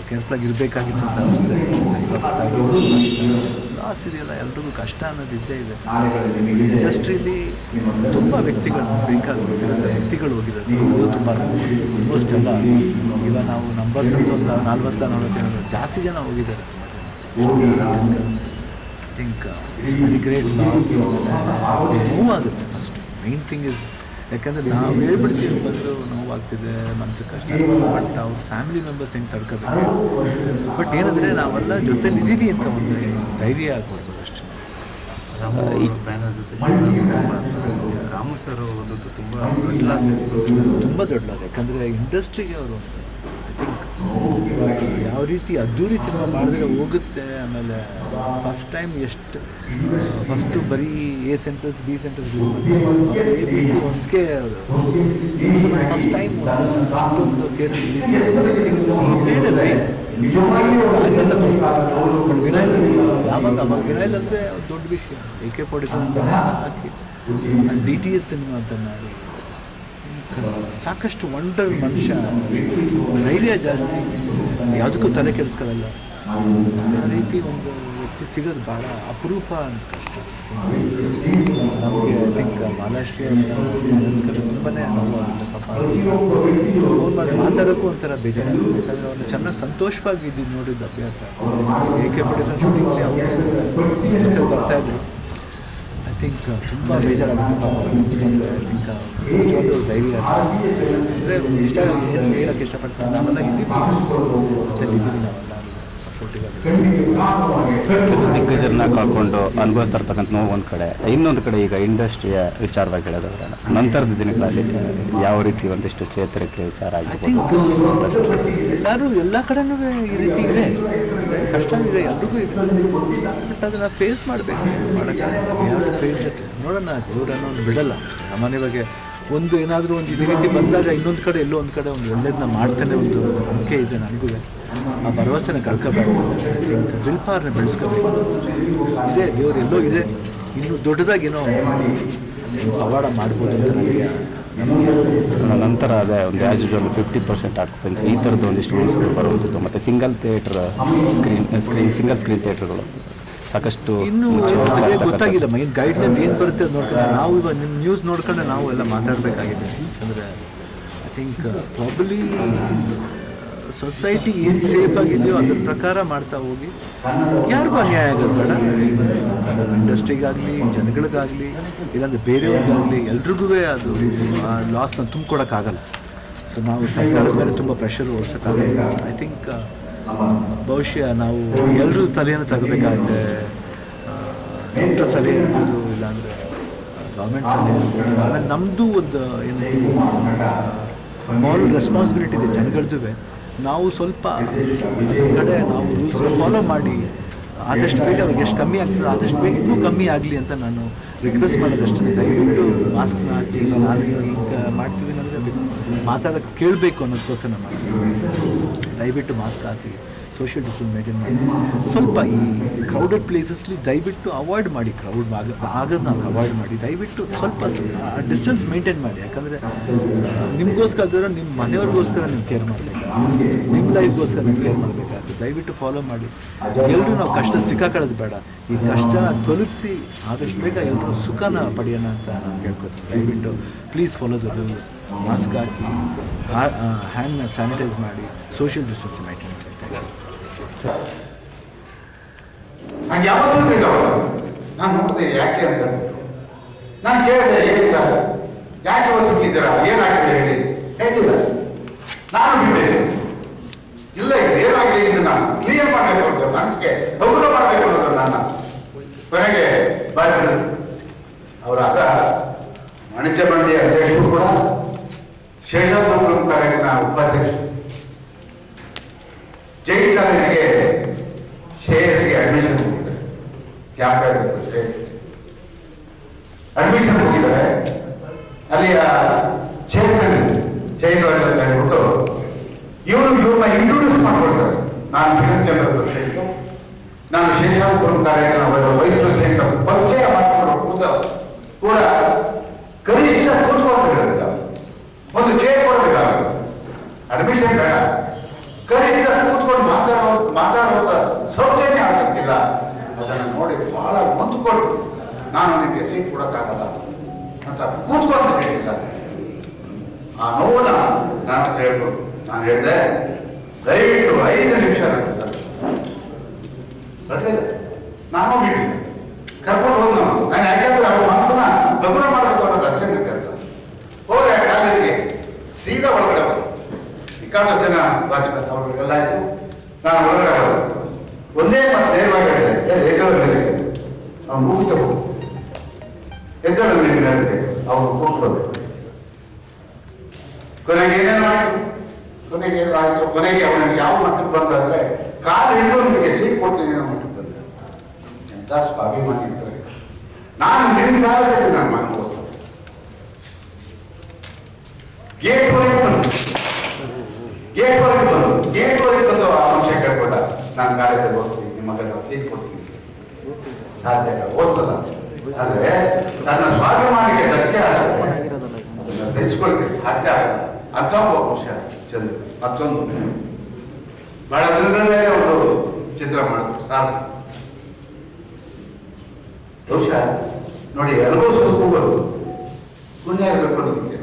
ಕೇರ್ಫುಲ್ಲಾಗಿ ಇರಬೇಕಾಗಿತ್ತು ಅಂತ ಅನಿಸುತ್ತೆ. ಲಾಸ್ ಇದೆಯಲ್ಲ, ಎಲ್ರಿಗೂ ಕಷ್ಟ ಅನ್ನೋದು ಇದ್ದೇ ಇದೆ. ಇಂಡಸ್ಟ್ರೀಲಿ ತುಂಬ ವ್ಯಕ್ತಿಗಳು ಬೇಕಾಗಿರುವಂಥ ವ್ಯಕ್ತಿಗಳು ಹೋಗಿರೋದು ಇದು ತುಂಬ ಆಲ್ಮೋಸ್ಟ್ ಎಲ್ಲ. ಈಗ ನಾವು ನಂಬರ್ಸ್ ಅಂತ ಒಂದು 40-40 ಜಾಸ್ತಿ ಜನ ಹೋಗಿದ್ದಾರೆ. I think it's very great loss. Move ಆಗುತ್ತೆ ಫಸ್ಟ್ ಮೈನ್ ಥಿಂಗ್ ಇಸ್, ಯಾಕಂದರೆ ನಾವು ಹೇಳ್ಬಿಡ್ತೀವಿ ಬಂದು ನೋವಾಗ್ತಿದೆ, ಮನಸ್ಸು ಕಷ್ಟ, ಬಟ್ ಅವ್ರ ಫ್ಯಾಮಿಲಿ ಮೆಂಬರ್ಸ್ ಹೆಂಗೆ ತಡ್ಕೋಬೇಕು. ಬಟ್ ಏನಂದರೆ ನಾವೆಲ್ಲ ಜೊತೆಲಿದ್ದೀವಿ ಅಂತ ಒಂದು ಧೈರ್ಯ ಆಗ್ಬಿಡ್ಬೋದು ಅಷ್ಟೇ. ಈ ಬ್ಯಾನರ್ ಜೊತೆ ರಾಮು ಸರ್ ಒಂದು ತುಂಬ ದೊಡ್ಡ ಲಾಸ್, ತುಂಬ ದೊಡ್ಡ ಲಾಸ್. ಯಾಕಂದರೆ ಇಂಡಸ್ಟ್ರಿಗೆ ಅವರು ಐ ಥಿಂಕ್ ಯಾವ ರೀತಿ ಅದ್ದೂರಿ ಸಿನಿಮಾ ಮಾಡಿದ್ರೆ ಹೋಗುತ್ತೆ. ಆಮೇಲೆ ಫಸ್ಟ್ ಟೈಮ್ ಫಸ್ಟು ಬರೀ A centres B centres ABC ಒಂದಕ್ಕೆ ಫಸ್ಟ್ ಟೈಮ್ ಅಷ್ಟೊಂದು ಥಿಯೇಟರ್ ರಿಲೀಸ್ ವಿನಯಲ್ ಯಾವಾಗ ವಿನಯಲ್ ಅಂದರೆ ದೊಡ್ಡ ವಿಷಯ. AK-47 ಹಾಕಿ DTS ಸಿನಿಮಾ ಅಂತ ಮಾಡಿ ಸಾಕಷ್ಟು ವಂಡರ್ ಮನುಷ್ಯ, ಧೈರ್ಯ ಜಾಸ್ತಿ, ಯಾವುದಕ್ಕೂ ತಲೆ ಕೆಡಿಸ್ಕೊಳ್ಳಲ್ಲ. ಆ ರೀತಿ ಒಂದು ವ್ಯಕ್ತಿ ಸಿಗೋದು ಭಾಳ ಅಪರೂಪ ಅಂತ ಕಷ್ಟ. ನಮಗೆ ಐ ಥಿಂಕ್ ಮಹಾರಾಷ್ಟ್ರೀಯ ನೆನೆಸ್ಕೊಂಡು ತುಂಬಾ ನೋವಾಗುತ್ತೆ. ಪಾಪ ಫೋನ್ ಮಾಡಿ ಮಾತಾಡೋಕ್ಕೂ ಒಂಥರ ಬೇಜಾರು, ಯಾಕಂದರೆ ಅವ್ರನ್ನ ಚೆನ್ನಾಗಿ ಸಂತೋಷವಾಗಿ ಇದ್ದು ನೋಡಿದ್ದು ಅಭ್ಯಾಸ. AK-47 ಶೂಟಿಂಗಲ್ಲಿ ಅವರು ಬರ್ತಾಯಿದ್ರು. ಐ ಥಿಂಕ್ ತುಂಬ ಬೇಜಾರಾಗುತ್ತೆ ಪಾಪ ನೆನೆಸ್ಕೊಂಡ್ರೆ. ಐ ಥಿಂಕ್ ನಿಜವಾಗ್ಲೂ ಧೈರ್ಯ ಅಂದರೆ ಇಷ್ಟ ಹೇಳೋಕ್ಕೆ ಇಷ್ಟಪಡ್ತಾರೆ. ನಾವೆಲ್ಲ ಇದ್ದೀವಿ ನಾವೆಲ್ಲ ದಿಗ್ಗಜರನ್ನ ಕಳ್ಕೊಂಡು ಅನುಭವಿಸ್ತಾ ಇರ್ತಕ್ಕಂಥ ನೋವು ಒಂದು ಕಡೆ, ಇನ್ನೊಂದು ಕಡೆ ಈಗ ಇಂಡಸ್ಟ್ರಿಯ ವಿಚಾರವಾಗಿ ಹೇಳೋದಾದ್ರೆ ನಂತರದ ದಿನಗಳಲ್ಲಿ ಯಾವ ರೀತಿ ಒಂದಿಷ್ಟು ಚೇತರಿಕೆ ವಿಚಾರ ಆಗಿರ್ಬೋದು. ಎಲ್ಲರೂ ಎಲ್ಲ ಕಡೆನೂ ಈ ರೀತಿ ಇದೆ, ಕಷ್ಟ ಇದೆ, ಎಲ್ರಿಗೂ ಇದೆ. ಬಟ್ ಅದನ್ನು ಫೇಸ್ ಮಾಡಬೇಕು, ಮಾಡೋಕ್ಕಾಗಲ್ಲ. ಫೇಸ್ ಇಟ್ ನೋಡೋಣ, ದೇವರನ್ನು ಬಿಡಲ್ಲ. ನಮ್ಮನೆ ಬಗ್ಗೆ ಒಂದು ಏನಾದರೂ ಒಂದು ಇದೇ ರೀತಿ ಬಂದಾಗ ಇನ್ನೊಂದು ಕಡೆ ಎಲ್ಲೋ ಒಂದು ಕಡೆ ಒಂದು ಒಳ್ಳೇದನ್ನ ಮಾಡ್ತಾನೆ ಒಂದು ನಂಬಿಕೆ ಇದೆ ನನಗೂ. ಆ ಭರವಸೆನ ಕಳ್ಕೋಬಾರ್ದು, ವಿಲ್ ಪವರ್ನ ಬೆಳೆಸ್ಕೋಬೇಕು. ಇದೆ ದೇವರು ಎಲ್ಲೋ ಇದೆ, ಇನ್ನೂ ದೊಡ್ಡದಾಗೇನೋ ಪವಾಡ ಮಾಡ್ಬೋದು ಅಂತ ನನಗೆ ನಂತರ ಅದೇ ಒಂದು ಆ್ಯಸ್ ಯೂಶುವಲ್ 50% ಆಕ್ಯುಪೆನ್ಸಿ ಈ ಥರದ್ದು ಒಂದಿಷ್ಟು ರೂಲ್ಸ್ಗಳು ಬರುವಂಥದ್ದು. ಮತ್ತು ಸಿಂಗಲ್ ಸ್ಕ್ರೀನ್ ಥಿಯೇಟ್ರ್ಗಳು ಸಾಕಷ್ಟು ಇನ್ನೂ ಗೊತ್ತಾಗಿಲ್ಲ. ಮೈನ್ ಗೈಡ್ಲೈನ್ಸ್ ಏನು ಬರುತ್ತೆ ಅದು ನೋಡ್ಕೊಂಡು ನಾವು ಇವಾಗ ನಿಮ್ಮ ನ್ಯೂಸ್ ನೋಡ್ಕೊಂಡು ನಾವು ಎಲ್ಲ ಮಾತಾಡಬೇಕಾಗಿದೆ. ಅಂದರೆ ಐ ಥಿಂಕ್ ಪ್ರಾಬಲಿ ಸೊಸೈಟಿ ಏನು ಸೇಫ್ ಆಗಿದೆಯೋ ಅದ್ರ ಪ್ರಕಾರ ಮಾಡ್ತಾ ಹೋಗಿ ಯಾರಿಗೂ ಅನ್ಯಾಯ ಆಗೋದು ಬೇಡ. ಇಂಡಸ್ಟ್ರಿಗಾಗಲಿ, ಜನಗಳಿಗಾಗಲಿ, ಇಲ್ಲಾಂದರೆ ಬೇರೆಯವ್ರಿಗಾಗಲಿ ಎಲ್ರಿಗೂ ಅದು ಲಾಸ್ನ ತುಂಬಿಕೊಡೋಕ್ಕಾಗಲ್ಲ. ಸೊ ನಾವು ಸರ್ಕಾರದ ಮೇಲೆ ತುಂಬ ಪ್ರೆಷರ್ ಓಡಿಸೋಕ್ಕಾಗಲ್ಲ. ಐ ಥಿಂಕ್ ಬಹುಶಃ ನಾವು ಎಲ್ಲರೂ ತಲೆಯನ್ನು ತಗೋಬೇಕಾಗುತ್ತೆ. ಡಾಕ್ಟರ್ ಸಲಹೆ ಇರ್ಬೋದು, ಇಲ್ಲಾಂದರೆ ಗೌರ್ಮೆಂಟ್ ಸಲಹೆ ಇರ್ಬೋದು. ಆಮೇಲೆ ನಮ್ಮದು ಒಂದು ಏನಂತೀವಿ ಮಾರಲ್ ರೆಸ್ಪಾನ್ಸಿಬಿಲಿಟಿ ಇದೆ ಜನಗಳದ್ದು. ನಾವು ಸ್ವಲ್ಪ ಕಡೆ ನಾವು ರೂಲ್ಸ್ನ ಫಾಲೋ ಮಾಡಿ ಆದಷ್ಟು ಬೇಗ ಅವ್ರಿಗೆ ಎಷ್ಟು ಕಮ್ಮಿ ಆಗ್ತದೆ ಆದಷ್ಟು ಬೇಗ ಇನ್ನೂ ಕಮ್ಮಿ ಆಗಲಿ ಅಂತ ನಾನು ರಿಕ್ವೆಸ್ಟ್ ಮಾಡೋದಷ್ಟೇ. ದಯವಿಟ್ಟು ಮಾಸ್ಕ್ನ ಹಾಕಿ, ನಾನು ಈಗ ಮಾಡ್ತಿದ್ದೀನಿ ಅಂದರೆ ಮಾತಾಡೋಕ್ಕೆ ಕೇಳಬೇಕು ಅನ್ನೋದಕ್ಕೋಸ್ಕರ ನಾನು ಮಾಡ್ತೀನಿ. ದಯವಿಟ್ಟು ಮಾಸ್ಕ್ ಹಾಕಿ, ಸೋಷಿಯಲ್ ಡಿಸ್ಟೆನ್ಸ್ ಮೇಂಟೈನ್ ಮಾಡಿ. ಸ್ವಲ್ಪ ಈ ಕ್ರೌಡೆಡ್ ಪ್ಲೇಸಸ್ಲಿ ದಯವಿಟ್ಟು ಅವಾಯ್ಡ್ ಮಾಡಿ, ಕ್ರೌಡ್ ಆಗೋದು ನಾವು ಅವಾಯ್ಡ್ ಮಾಡಿ. ದಯವಿಟ್ಟು ಸ್ವಲ್ಪ ಡಿಸ್ಟೆನ್ಸ್ ಮೇಂಟೈನ್ ಮಾಡಿ. ಯಾಕಂದರೆ ನಿಮಗೋಸ್ಕರ ನಿಮ್ಮ ಮನೆಯವ್ರಿಗೋಸ್ಕರ ನೀವು ಕೇರ್ ಮಾಡಬೇಕು. ನಿಮ್ಮ ಲೈಫ್ಗೋಸ್ಕರ ನೀವು ಕೇರ್ ಮಾಡಬೇಕಾಗುತ್ತೆ. ದಯವಿಟ್ಟು ಫಾಲೋ ಮಾಡಿ. ಎಲ್ಲರೂ ನಾವು ಕಷ್ಟದಲ್ಲಿ ಸಿಕ್ಕಾಕೊಳ್ಳೋದು ಬೇಡ, ಈ ಕಷ್ಟನ ತೊಲಗಿಸಿ ಆದಷ್ಟು ಬೇಗ ಎಲ್ಲರೂ ಸುಖನ ಪಡೆಯೋಣ ಅಂತ ನಾನು ಕೇಳ್ಕೊತೀನಿ. ದಯವಿಟ್ಟು please follow the rules. Mask ಹಾಕಿ, ಹ್ಯಾಂಡ್ನ ಸ್ಯಾನಿಟೈಸ್ ಮಾಡಿ, ಸೋಷಿಯಲ್ ಡಿಸ್ಟೆನ್ಸ್ ಮೈಂಟೈನ್ ಮಾಡಿ. ನಂಗೆ ಯಾವತ್ತೂ ತಿಳಿದವ ನಾನು ನೋಡಿದೆ ಯಾಕೆ ಅಂತ. ನಾನು ಕೇಳಿದೆ, ಏನು ಸರ್ ಯಾಕೆ ಓದಿದ್ದೀರಾ, ಏನಾಗಿದೆ ಹೇಳಿ. ಹೇಳಿಲ್ಲ, ನಾನು ಬಿಟ್ಟಿದ್ದೆ. ಇಲ್ಲ ಇದು ಏನಾಗಿದೆ, ಇದು ನಾನು ಕ್ಲಿಯರ್ ಮಾಡಬೇಕು ಅಂತ ಮನಸ್ಸಿಗೆ ಹಗುರ ಮಾಡಬೇಕು ಅನ್ನೋದು ನನ್ನ ಕೊನೆಗೆ ಬಾಯಿ ಬಿಡಿಸ್ತು. ಅವರಾಗ ವಾಣಿಜ್ಯ ಮಂಡಳಿ ಅಧ್ಯಕ್ಷರು ಕೂಡ, ಶೇಷಾದ್ರಿ ಕಾರ್ಯಕ್ರಮ ಉಪಾಧ್ಯಕ್ಷರು, ಜೈನ್ ಕಾಲೇಜಿಗೆ ಶ್ರೇಯಸ್ಗೆ ಅಡ್ಮಿಷನ್ ಹೋಗಿದ್ದಾರೆ. ಕ್ಯಾಂಪ್ ಆಗಬೇಕು ಶ್ರೇಯಸ್ಗೆ ಅಡ್ಮಿಷನ್ ಹೋಗಿದ್ದಾರೆ. ಅಲ್ಲಿಯ ಚೇರ್ಮನ್ ಜೈರಾಜ್ ಅಂತ ಹೇಳ್ಬಿಟ್ಟು ಇವ್ರನ್ನ ಇಂಟ್ರೊಡ್ಯೂಸ್ ಮಾಡ್ಕೊಳ್ತಾರೆ. ನಾನು ಕಿರಣಚಂದ್ರ ಪ್ರೆಸಿಡೆಂಟು, ನಾನು ಶೇಷಾಪುರಂ ಕಾರ್ಯಕ್ರಮದ ವೈಸ್ ಪ್ರೆಸಿಡೆಂಟ್ ಪರಿಚಯ ಮಾಡಿಕೊಂಡು ಕೂಡ ಕನಿಷ್ಠ ಕೂತ್ಕೊಳ್ತಿರೋದಿಲ್ಲ, ಒಂದು ಚೇರ್ ಕೊಡೋದಿಲ್ಲ, ಅಡ್ಮಿಷನ್ ಬೇಡ, ಕನಿಷ್ಠ ಕೂತ್ಕೊಂಡು ಮಾತಾಡುವ ಸೌಜನ್ಯ ಆಗ್ತಿಲ್ಲ. ಅದನ್ನು ನೋಡಿ ಬಹಳ ಹೊಂದ್ಕೊಂಡು ನಾನು ನಿಮಗೆ ಸೀಟ್ ಕೊಡೋಕ್ಕಾಗಲ್ಲ ಅಂತ ಕೂತ್ಕೊಂಡು ಹೇಳಿದ್ದಾರೆ. ಆ ನೋವನ್ನ ನಾನು ಹೇಳ್ಬೋದು. ನಾನು ಹೇಳಿದೆ, ದಯವಿಟ್ಟು 5 ನಿಮಿಷ ಬರಲಿಲ್ಲ. ನಾನು ಬಿಟ್ಟಿದ್ದೆ, ಕರ್ಕೊಂಡು ಹೋದ್ ನಾನು ಯಾಕೆಂದ್ರೆ ಅವ್ರ ಮನಸ್ಸನ್ನ ಬಗುರ ಮಾಡಬೇಕು ಅನ್ನೋದು ಅಷ್ಟೇ ಕೆಲಸ. ಹೋದೆ ಕಾಲೇಜಿಗೆ, ಸೀದಾ ಒಳಗಡೆ ಹೋದೆ. ಬೇಕಾದಷ್ಟು ಜನ ವಾಚ್ಮನ್ ಅವ್ರಿಗೆಲ್ಲ ಆಯ್ತು. ನಾನು ಒಳಗಡೆ ಹೋದೆ, ಒಂದೇ ಮಾತು ನೇರವಾಗಿ ಹೇಳಿದೆ, ಎದ್ದೇಳಬೇಕು, ಅವ್ನು ಮುಗಿತ ಹೋಗು, ಎದ್ದೇಳಬೇಕು, ಅವ್ರು ಕೂತ್ಕೋಬೇಕು. ಕೊನೆಗೆ ಏನೇನು ಆಯ್ತು, ಕೊನೆಗೆ ಅವನಿಗೆ ಯಾವ ಮಟ್ಟಕ್ಕೆ ಬಂದಾದ್ರೆ ಕಾಲು ಹಿಡಿದು ನಿಮಗೆ ಸೀಟ್ ಕೊಡ್ತೀನಿ ಅನ್ನೋ ಮಟ್ಟಕ್ಕೆ ಬಂದ. ಎಂತ ಸ್ವಾಭಿಮಾನಿ ಇದ್ದಾರೆ. ನಾನು ನಿನ್ನ ಕಾಲದಲ್ಲಿ ನಾನು ಮನಗೋಸ್ಕರ ಗೇಟ್ ವರೆಗೆ ಬಂದು ಆ ಮನುಷ್ಯ ಕೇಳ್ಕೊಂಡ, ನಾನು ಕಾಲೇಜಲ್ಲಿ ಓದಿಸಿ ನಿಮ್ಮ ಮಗನ ಸೀಟ್ ಕೊಡ್ತೀನಿ. ಸಾಧ್ಯ ಇಲ್ಲ, ಓದಿಸಲ್ಲ. ಆದರೆ ತನ್ನ ಸ್ವಾಭಿಮಾನಿಗೆ ಧಕ್ಕೆ ಅದನ್ನು ಸಹಿಸ್ಕೊಳ್ಳಿಕ್ಕೆ ಸಾಧ್ಯ ಆಗಲ್ಲ ಅಂತ ಒಬ್ಬ ಮನುಷ್ಯ ಚಂದ್ರ. ಮತ್ತೊಂದು ಬಹಳ ದಿನಗಳೇ ಒಂದು ಚಿತ್ರ ಮಾಡಿದ್ರು ಸಾರ್ಥಿ. ಬಹುಶಃ ನೋಡಿ, ಅನುಭವಿಸೋದು ಪುಣ್ಯ ಇರಬೇಕು ಅನ್ನೋದಕ್ಕೆ.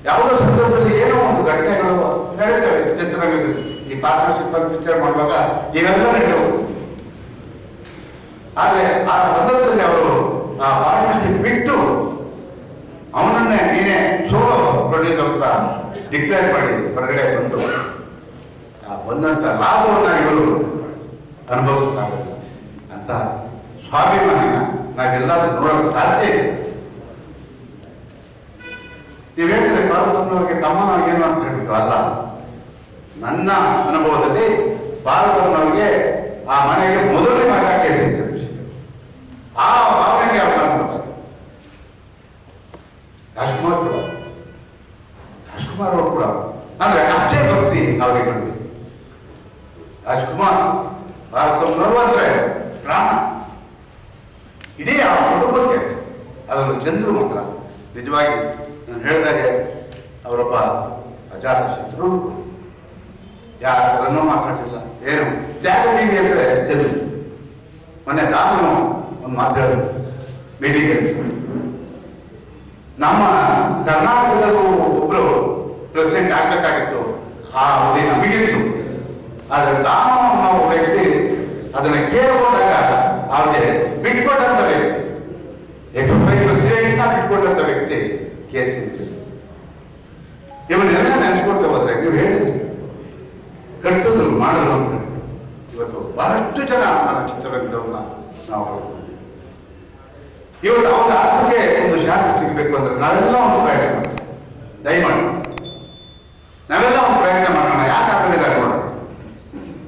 ಯಾವುದೋ ಸಂದರ್ಭದಲ್ಲಿ ಏನೋ ಒಂದು ಘಟನೆಗಳು ನಡೀತವೆ ಚಿತ್ರರಂಗದಲ್ಲಿ. ಈ ಪಾರ್ಟ್ನರ್ಶಿಪ್ ಅಲ್ಲಿ ಪಿಕ್ಚರ್ ಮಾಡುವಾಗ ಇವೆಲ್ಲ ನಡೆಯವು. ಆದರೆ ಆ ಸಂದರ್ಭದಲ್ಲಿ ಅವರು ಆ ಪಾರ್ಟ್ನರ್ಶಿಪ್ ಬಿಟ್ಟು ಅವನನ್ನೇ ನೀನೇ ಸೋಲೋ ಪ್ರೊಡ್ಯೂಸರ್ ಅಂತ ಡಿಕ್ಲೇರ್ ಮಾಡಿ ಹೊರಗಡೆ ಬಂದು ಆ ಬಂದಂತ ಲಾಭವನ್ನ ಇವರು ಅನುಭವಿಸೋಕ್ಕಾಗಲ್ಲ ಅಂತ ಸ್ವಾಭಿಮಾನಿನ ನಾವೆಲ್ಲಾದ್ರೂ ನೋಡೋಕೆ ಸಾಧ್ಯ ಇದೆ. ನೀವು ಹೇಳ್ತೀರಿ ಭಾರತನವರಿಗೆ ತಮ್ಮನಾಗೇನು ಅಂತ ಹೇಳ್ಬಿಟ್ಟು, ಅಲ್ಲ. ನನ್ನ ಅನುಭವದಲ್ಲಿ ಭಾರತನವರಿಗೆ ಆ ಮನೆಗೆ ಮೊದಲನೇ ಮಗ ಕೇಸ್ ಇತ್ತು. ಆ ಭಾವನೆಗೆ ಅವ್ರು ಮಾಡ್ತಾರೆ. ರಾಜ್ಕುಮಾರ್ ಅವರು ಕೂಡ ಅಂದ್ರೆ ಅಷ್ಟೇ ಭಕ್ತಿ ಅವರಿಗೆ ಬಂದಿದೆ. ರಾಜ್ಕುಮಾರ್ ಭಾರತನವರು ಅಂದ್ರೆ ಪ್ರಾಣ, ಇಡೀ ಆ ಕುಟುಂಬಕ್ಕೆ ಅಷ್ಟೆ. ಅದನ್ನು ಚಂದ್ರು ಮಾತ್ರ ನಿಜವಾಗಿ ನಾನು ಹೇಳಿದಾಗೆ ಅವರೊಬ್ಬ ಅಜಾತ ಶತ್ರು, ಯಾರ ಹತ್ರನೂ ಮಾತಾಡಿಲ್ಲ. ಏನು ತ್ಯಾಗ ಜೀವಿ ಅಂದ್ರೆ ಚಂದ್ರು. ಮೊನ್ನೆ ನಾನು ಒಂದು ಮಾತು ಹೇಳಿದ್ರು ಮೀಟಿಂಗ್, ನಮ್ಮ ಕರ್ನಾಟಕದಲ್ಲೂ ಒಬ್ರು ಪ್ರೆಸಿಡೆಂಟ್ ಆಗ್ಬೇಕಾಗಿತ್ತು, ಆ ಅವಧಿ ನಮಗಿತ್ತು. ಆದ್ರೆ ನಾನು ನಾವು ವ್ಯಕ್ತಿ ಅದನ್ನ ಕೇಳಿಕೊಂಡಾಗ ಅವ್ರಿಗೆ ಬಿಟ್ಕೊಟ್ಟಂತ ವ್ಯಕ್ತಿ, FFI ಪ್ರೆಸಿಡೆಂಟ್ ಬಿಟ್ಕೊಂಡಂತ ವ್ಯಕ್ತಿ ಕೇಸ್ ಇತ್ತು. ಇವನ್ನೆಲ್ಲ ನೆನೆಸ್ಕೊಳ್ತಾ ಹೋದ್ರೆ ನೀವು ಹೇಳಿದ್ರಿ ಕಟ್ಟಿದ್ರು ಮಾಡಿದ್ರು ಅಂತ. ಇವತ್ತು ಬಹಳಷ್ಟು ಜನ ನನ್ನ ಚಿತ್ರರಂಗವನ್ನ ನಾವು ಹೇಳ್ತೀವಿ. ಇವತ್ತು ಅವರ ಆತ್ಮಕ್ಕೆ ಒಂದು ಶಾಂತಿ ಸಿಗಬೇಕು ಅಂದ್ರೆ ನಾವೆಲ್ಲ ಒಂದು ಪ್ರಯತ್ನ ಮಾಡೋಣ. ದಯಮಾಡಿ ನಾವೆಲ್ಲ ಒಂದು ಪ್ರಯತ್ನ ಮಾಡೋಣ. ಯಾಕೆ ಆಗಲಿದ್ದಾರೆ ನೋಡೋಣ.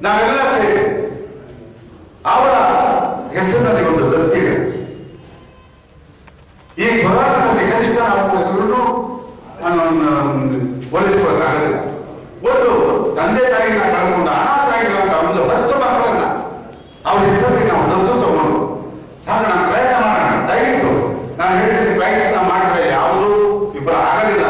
ನಾವೆಲ್ಲ ಸೇರಿ ಅವರ ಹೆಸರಿನಲ್ಲಿ ಒಂದು ದತ್ತಿ ಇದೆ. ಈ ಹೋರಾಟದಲ್ಲಿ ಕನಿಷ್ಠ ನಾವು ಹೋಲಿಸಿಕೊಳ್ಳಕ್ಕಾಗಲಿಲ್ಲ. ಒಂದು ತಂದೆ ತಾಯಿನ ಕಳ್ಕೊಂಡು ಅನಾಥರಾಗಿರುವಂತಹ ಒಂದು 10 ಮಕ್ಕಳನ್ನ ಅವ್ರ ಹೆಸರಲ್ಲಿ ನಾವು ದತ್ತು ತಗೊಂಡು ಸಾಕು ನಾನು ಪ್ರಯತ್ನ ಮಾಡೋಣ. ದಯವಿಟ್ಟು ನಾನು ಹೇಳ್ತೀನಿ, ಪ್ರಯತ್ನ ಮಾಡಿದ್ರೆ ಯಾವುದೂ ವಿಫಲ ಆಗಲಿಲ್ಲ.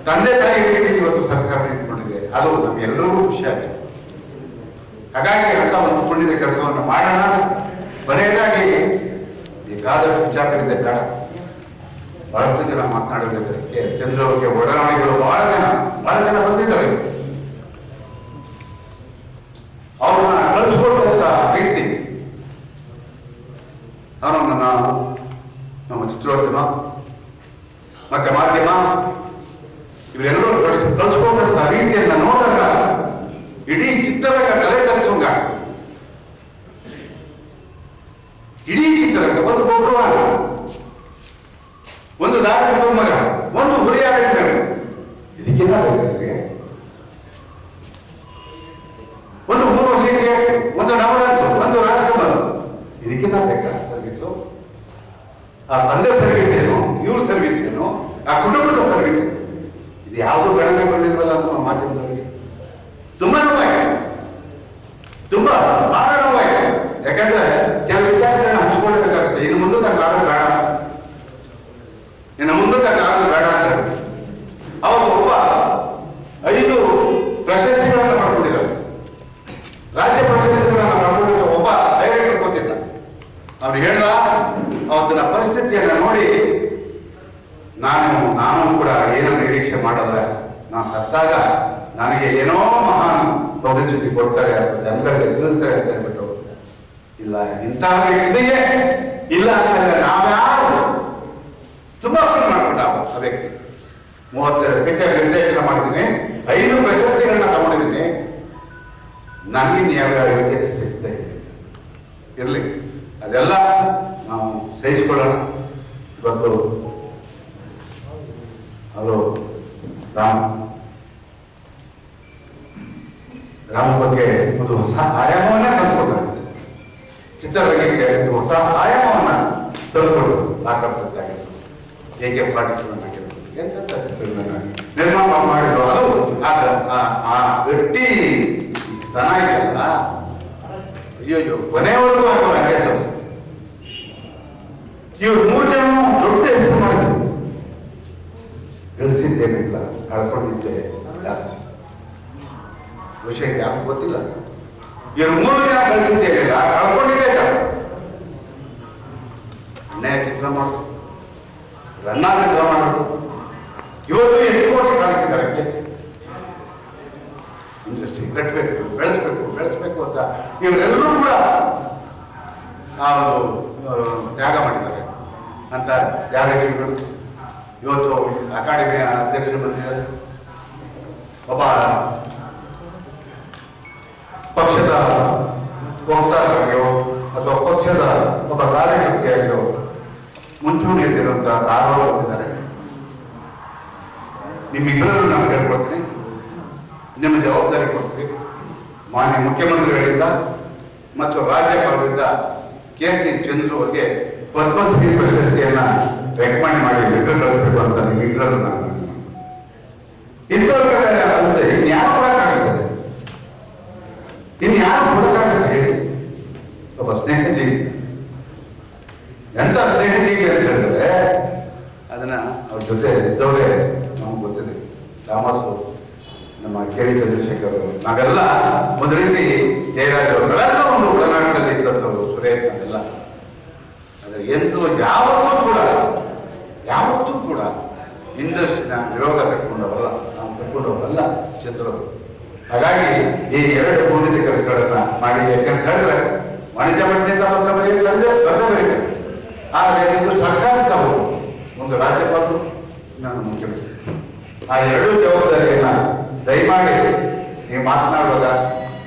ತಂದೆ ತಾಯಿ ರೀತಿ ಇವತ್ತು ಸರ್ಕಾರ ನಿಂತ್ಕೊಂಡಿದೆ. ಅದು ನಮ್ಗೆಲ್ಲರಿಗೂ ಖುಷಿ ಆಯಿತು. ಹಾಗಾಗಿ ಅಂತ ಒಂದು ಪುಣ್ಯದ ಕೆಲಸವನ್ನು ಮಾಡೋಣ. ಕೊನೆಯದಾಗಿ ಬೇಕಾದಷ್ಟು ವಿಚಾರಗಳಿದೆ, ಬೇಡ ಬಹಳಷ್ಟು ಜನ ಮಾತನಾಡೋದಕ್ಕೆ ಚಂದ್ರ ಅವರಿಗೆ ಒಡನಾಡಿಗಳು ಬಹಳ ಜನ ಬಂದಿದ್ದಾರೆ. ಅವ್ರನ್ನ ಕಳಿಸ್ಕೊಟ್ಟಂತ ವ್ಯಕ್ತಿ ನಾನು ನಮ್ಮ ಚಿತ್ರೋದ್ಯಮ ಮತ್ತೆ ಮಾಧ್ಯಮ ಇವರೆಲ್ಲರೂ ಕಳಿಸ್ಕೊಟ್ಟಂತ ರೀತಿಯನ್ನ ನೋಡಿದಾಗ ಇಡೀ ಚಿತ್ರರಂಗ ತಲೆ ತರಿಸೋಂಗಾಗ್ತದೆ. ಇಡೀ ಚಿತ್ರರಂಗ ಒಂದು ಗೋಪುರವಾದ, ಒಂದು ದಾರಿ ಮಗ, ಒಂದು ಹುರಿಯಾದ ಇದಕ್ಕಿಂತ ಬೇಕಾದ್ರೆ ಒಂದು ಊರ್ವಶಿ, ಒಂದು ನವರಂತು, ಒಂದು ರಾಜಕುಮಾರ, ಇದಕ್ಕಿಂತ ಬೇಕಾ ಸರ್ವಿಸು? ಆ ತಂದೆ ಸರ್ವಿಸ್ ಏನು, ಇವ್ರ ಸರ್ವಿಸ್ ಏನು, ಆ ಕುಟುಂಬದ ಸರ್ವಿಸ್ ಏನು? ಇದು ಯಾವುದು ಗಣನೆ ಬಂದಿಲ್ವಲ್ಲ ನಮ್ಮ ಮಾಧ್ಯಮದವರಿಗೆ. ತುಂಬಾ ನೋವಾಗಿದೆ, ತುಂಬಾ ಬಹಳ ನೋವಾಗಿದೆ. ಯಾಕಂದ್ರೆ ಕೆಲವು ವಿಚಾರಗಳನ್ನ ಹಂಚ್ಕೊಳ್ಬೇಕಾಗುತ್ತೆ. ಇನ್ನು ಮುಂದಕ್ಕೆ ಆಗೋದು ಬೇಡ, ಇನ್ನು ಮುಂದಕ್ಕೆ ಆಗೋದು ಬೇಡ ಅಂತ ಅವತ್ತು ಒಬ್ಬ 5 ಪ್ರಶಸ್ತಿಗಳನ್ನು ಪಡ್ಕೊಂಡಿದ್ದಾರೆ. ರಾಜ್ಯ ಪ್ರಶಸ್ತಿಗಳನ್ನು ಪಡ್ಕೊಂಡಿದ್ದ ಒಬ್ಬ ಡೈರೆಕ್ಟರ್ ಗೊತ್ತಿದ್ದ. ಅವ್ರು ಹೇಳ್ದ, ಅವತ್ತಿನ ಪರಿಸ್ಥಿತಿಯನ್ನು ನೋಡಿ ನಾನು ಕೂಡ ಏನೋ ನಿರೀಕ್ಷೆ ಮಾಡಲ್ಲ, ನಾನು ಸತ್ತಾಗ ನನಗೆ ಏನೋ ಮಹಾನ್ ಪಬ್ಲಿಸಿಟಿ ಕೊಡ್ತಾರೆ, ಜನಗಳಿಗೆ ತಿಳಿಸ್ತಾರೆ ಅಂತ ಹೇಳ್ಬಿಟ್ಟು, ಇಲ್ಲ ಇಂತಹ ವ್ಯಕ್ತಿಗೆ ಇಲ್ಲ ಅಂತಂದ್ರೆ ನಾವ್ಯಾರು ತುಂಬಾ ಫೀಲ್ ಮಾಡ್ಕೊಂಡ ಆ ವ್ಯಕ್ತಿ. 32 ಪಿಕ್ಚರ್ ನಿರ್ದೇಶನ ಮಾಡಿದ್ದೀನಿ, 5 ಪ್ರಶಸ್ತಿಗಳನ್ನ ತಗೊಂಡಿದ್ದೀನಿ, ನನಗೆ ಯಾವ ಯೋಗ್ಯತೆ ಸಿಗ್ತಾ ಇರಲಿ, ಅದೆಲ್ಲ ನಾವು ಸಹಿಸ್ಕೊಳ್ಳೋಣ. ಇವತ್ತು ಅವರು ರಾಮ ಬಗ್ಗೆ ಒಂದು ಹೊಸ ಆಯಾಮವನ್ನೇ ತಂದುಕೊಡ್ತಾರೆ. ಚಿತ್ರರಂಗಕ್ಕೆ ಒಂದು ಹೊಸ ಆಯಾಮವನ್ನ ತಂದುಕೊಡು ಆಕರ್ಷಿತಾಗಿತ್ತು. ಹೇಗೆ ಪಾರ್ಟಿಸಿಪೇಟ್ ಎಂತ ಚಿತ್ರಗಳನ್ನ ನಿರ್ಮಾಣ ಮಾಡಿದ್ರು. ಅದು ಆ ಗಟ್ಟಿ ತನ ಇದೆಯಲ್ಲ, ಅಯ್ಯೋ ಕೊನೆಯವರೆಗೂ ಆಗುವ ಹಂಗೆ. ಇವ್ರು 3 ಜನ ದೊಡ್ಡ ಹೆಸರು ಮಾಡಿದ್ರು. ಗಳಿಸಿದ್ದೇನಿಲ್ಲ, ಕಳ್ಕೊಂಡಿದ್ದೆ ಜಾಸ್ತಿ. ವಿಷಯ ಯಾರು ಗೊತ್ತಿಲ್ಲ. ಇವ್ರು 3 ಜನ ಗಳಿಸಿದ್ದೇನಿಲ್ಲ, ಕಳ್ಕೊಂಡಿದ್ದೆ ಜಾಸ್ತಿ. ಅಣ್ಣಯ್ಯ ಚಿತ್ರ ಮಾಡಿದ್ರು, ರನ್ನ ಚಿತ್ರ ಮಾಡಿದ್ರು. ಇವತ್ತು ಎಷ್ಟು ಕೋಟಿ ಸಾಧಿಸಿದ್ದಾರೆ. ಇಂಡಸ್ಟ್ರಿ ಕಟ್ಟಬೇಕು, ಬೆಳೆಸಬೇಕು ಅಂತ ಇವರೆಲ್ಲರೂ ಕೂಡ ತ್ಯಾಗ ಮಾಡಿದ್ದಾರೆ ಅಂತ ತ್ಯಾಗಗಳು. ಇವತ್ತು ಅಕಾಡೆಮಿಯ ಅಧ್ಯಕ್ಷರು ಬಂದಿದ್ದಾರೆ. ಒಬ್ಬ ಪಕ್ಷದ ವಕ್ತಾರರಾಗಿಯೋ ಅಥವಾ ಪಕ್ಷದ ಒಬ್ಬ ಕಾರ್ಯಕರ್ತೆಯಾಗಿಯೋ ಮುಂಚೂಣಿಯಲ್ಲಿರುವಂತಹ ತಾರವರು ಬಂದಿದ್ದಾರೆ. ನಿಮ್ಮಿಬ್ಬರನ್ನು ನಾನು ಕೇಳ್ಕೊಡ್ತೀನಿ, ನಿಮ್ಮ ಜವಾಬ್ದಾರಿ ಕೊಡ್ತೀವಿ. ಮಾನ್ಯ ಮುಖ್ಯಮಂತ್ರಿಗಳಿಂದ ಮತ್ತು ರಾಜ್ಯಪಾಲರಿಂದ KC ಚಂದ್ರು ಅವರಿಗೆ ಪದ್ಮಶ್ರೀ ಪ್ರಶಸ್ತಿಯನ್ನ ರೆಕಮೆಂಡ್ ಮಾಡಿ ಲೆಟರ್ ಕಳಿಸ್ಬೇಕು ಅಂತ ನಿಮ್ಮಿಬ್ಬರನ್ನು ನಾನು ಇಂಥವ್ರಿಗೆ ಅಲ್ಲದೆ ಇನ್ಯಾರು ಕೊಡಕ್ಕಾಗುತ್ತದೆ? ಇನ್ಯಾರು ಕೊಡಕ್ಕಾಗುತ್ತೆ ಹೇಳಿ? ಒಬ್ಬ ಸ್ನೇಹಜೀವಿ, ಎಂತ ಸ್ನೇಹಜೀವಿ ಅಂತ ಹೇಳಿದ್ರೆ ಅದನ್ನ ಅವ್ರ ಜೊತೆ ಇದ್ದವರೇ ನಮ್ಗೆ ಗೊತ್ತಿದೆ. ಥಾಮಸ್, ನಮ್ಮ KD ಚಂದ್ರಶೇಖರ್, ನಾವೆಲ್ಲ ಒಂದು ರೀತಿ ಜಯರಾಜ್ ಅವರೆಲ್ಲ ಒಂದು ಒಳನಾಡಿನಲ್ಲಿ ಇದ್ದಂಥವ್ರು, ಸುರೇಶ್ ಅದೆಲ್ಲ. ಆದರೆ ಎಂದು ಯಾವತ್ತೂ ಕೂಡ ಇಂಡಸ್ಟ್ರಿನ ವಿರೋಧ ಕಟ್ಕೊಂಡವರಲ್ಲ, ನಾವು ಕಟ್ಕೊಂಡವರಲ್ಲ ಚಿತ್ರರು. ಹಾಗಾಗಿ ಈ 2 ಪುಣ್ಯದ ಕೆಲಸಗಳನ್ನ ಮಾಡಿ, ಯಾಕಂತ ಹೇಳಿದ್ರೆ ವಾಣಿಜ್ಯ ಮಂಡಳಿಯಿಂದ ಪತ್ರ ಬರೀತಾರೆ. ಆದರೆ ಇದು ಸರ್ಕಾರ ತಾವು, ಒಂದು ರಾಜ್ಯಪಾಲರು, ನಾನು ಮುಖ್ಯಮಂತ್ರಿ. ಆ 2 ಜವಾಬ್ದಾರಿಯನ್ನ ದಯಮಾಡಿ ನೀವು ಮಾತನಾಡುವಾಗ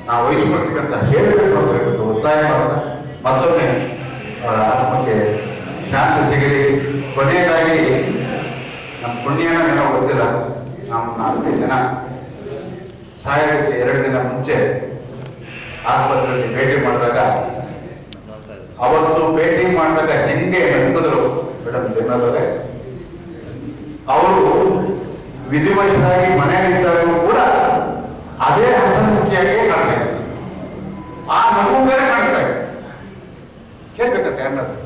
ನಾವು ವಹಿಸ್ಕೊಳ್ತೀವಿ ಅಂತ ಹೇಳಬೇಕು ಅಂತ ಹೇಳ್ಬಿಟ್ಟು ಒತ್ತಾಯ ಮಾಡ್ತಾ ಮತ್ತೊಮ್ಮೆ ಅವರ ಆತ್ಮಕ್ಕೆ ಶಾಂತಿ ಸಿಗಲಿ. ಕೊನೆಯದಾಗಿ ನಮ್ಮ ಪುಣ್ಯನ ಏನೋ ಗೊತ್ತಿಲ್ಲ, ನಾವು 4-5 ಜನ ಸಾಯೋದಕ್ಕೆ 2 ದಿನ ಮುಂಚೆ ಆಸ್ಪತ್ರೆಯಲ್ಲಿ ಭೇಟಿ ಮಾಡಿದಾಗ, ಅವತ್ತು ಭೇಟಿ ಮಾಡಿದಾಗ ಹೆಂಗೆ ನಂಬಿದ್ರು ಮೇಡಮ್ ಜಯಮಾಧವರೇ, ಅವರು ವಿಧಿವಶರಾಗಿ ಮನೆಯಲ್ಲಿದ್ದಾಗೂ ಕೂಡ ಅದೇ ಹಸನ್ಮುಖಿಯಾಗಿ ಕಾಣ್ತಾ ಇದ್ದಾರೆ. ಆ ನಗು ಬೇರೆ ಕಾಣ್ತಾ ಇದೆ. ಕೇಳ್ಬೇಕಂತ ಯಾರನ್ನಾದ್ರು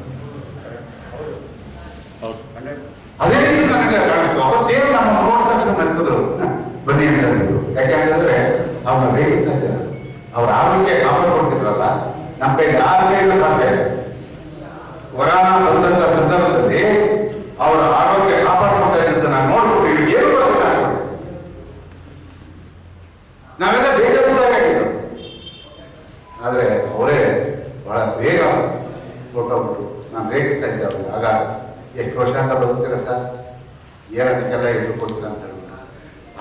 ಅದೇ ರೀತಿ ನನಗೆ ಕಾಣಿಸ್ತು. ಅವತ್ತೇನು ನಮ್ಮ ನೋಡಿದ ತಕ್ಷಣ ನನಗೆ ಕರೆದ್ರು ಬನ್ನಿ ಅಂತ ಹೇಳಿದ್ರು. ಯಾಕೆಂತಂದ್ರೆ ಅವ್ರನ್ನ ರೇಗಿಸ್ತಾ ಇದ್ದಾರೆ, ಅವ್ರ ಆರೋಗ್ಯ ಕಾಪಾಡ್ಕೊಳ್ತಿದ್ರಲ್ಲ, ನಮ್ಮ ಕೈ ಯಾರ ಕೈಗೂ ಸಾಧ್ಯ ಇಲ್ಲ. ಕೊರೋನಾ ಬಂದಂತ ಸಂದರ್ಭದಲ್ಲಿ ಅವರ ಆರೋಗ್ಯ ಕಾಪಾಡ್ಕೊಳ್ತಾ ಇದ್ದಂತ ನಾನು ನೋಡ್ಬಿಟ್ಟು ಇವ್ರಿಗೆ ಏನು ಬರಬೇಕು ನಾವೆಲ್ಲ ಬೇಜಾರಾಗಿದ್ದು. ಆದರೆ ಅವರೇ ಬಹಳ ಬೇಗ ಹೊರಟೋಗ್ಬಿಟ್ಟು ನಾನು ರೇಗಿಸ್ತಾ ಇದ್ದೆ ಅವ್ರಿಗೆ. ಆಗ ಎಷ್ಟು ವರ್ಷ ಅಂತ ಬದುಕ್ತೀರ ಸರ್, ಏನದಕ್ಕೆಲ್ಲ ಇದು ಕೊಡ್ತೀರ ಅಂತ ಹೇಳ್ಬಿಟ್ಟು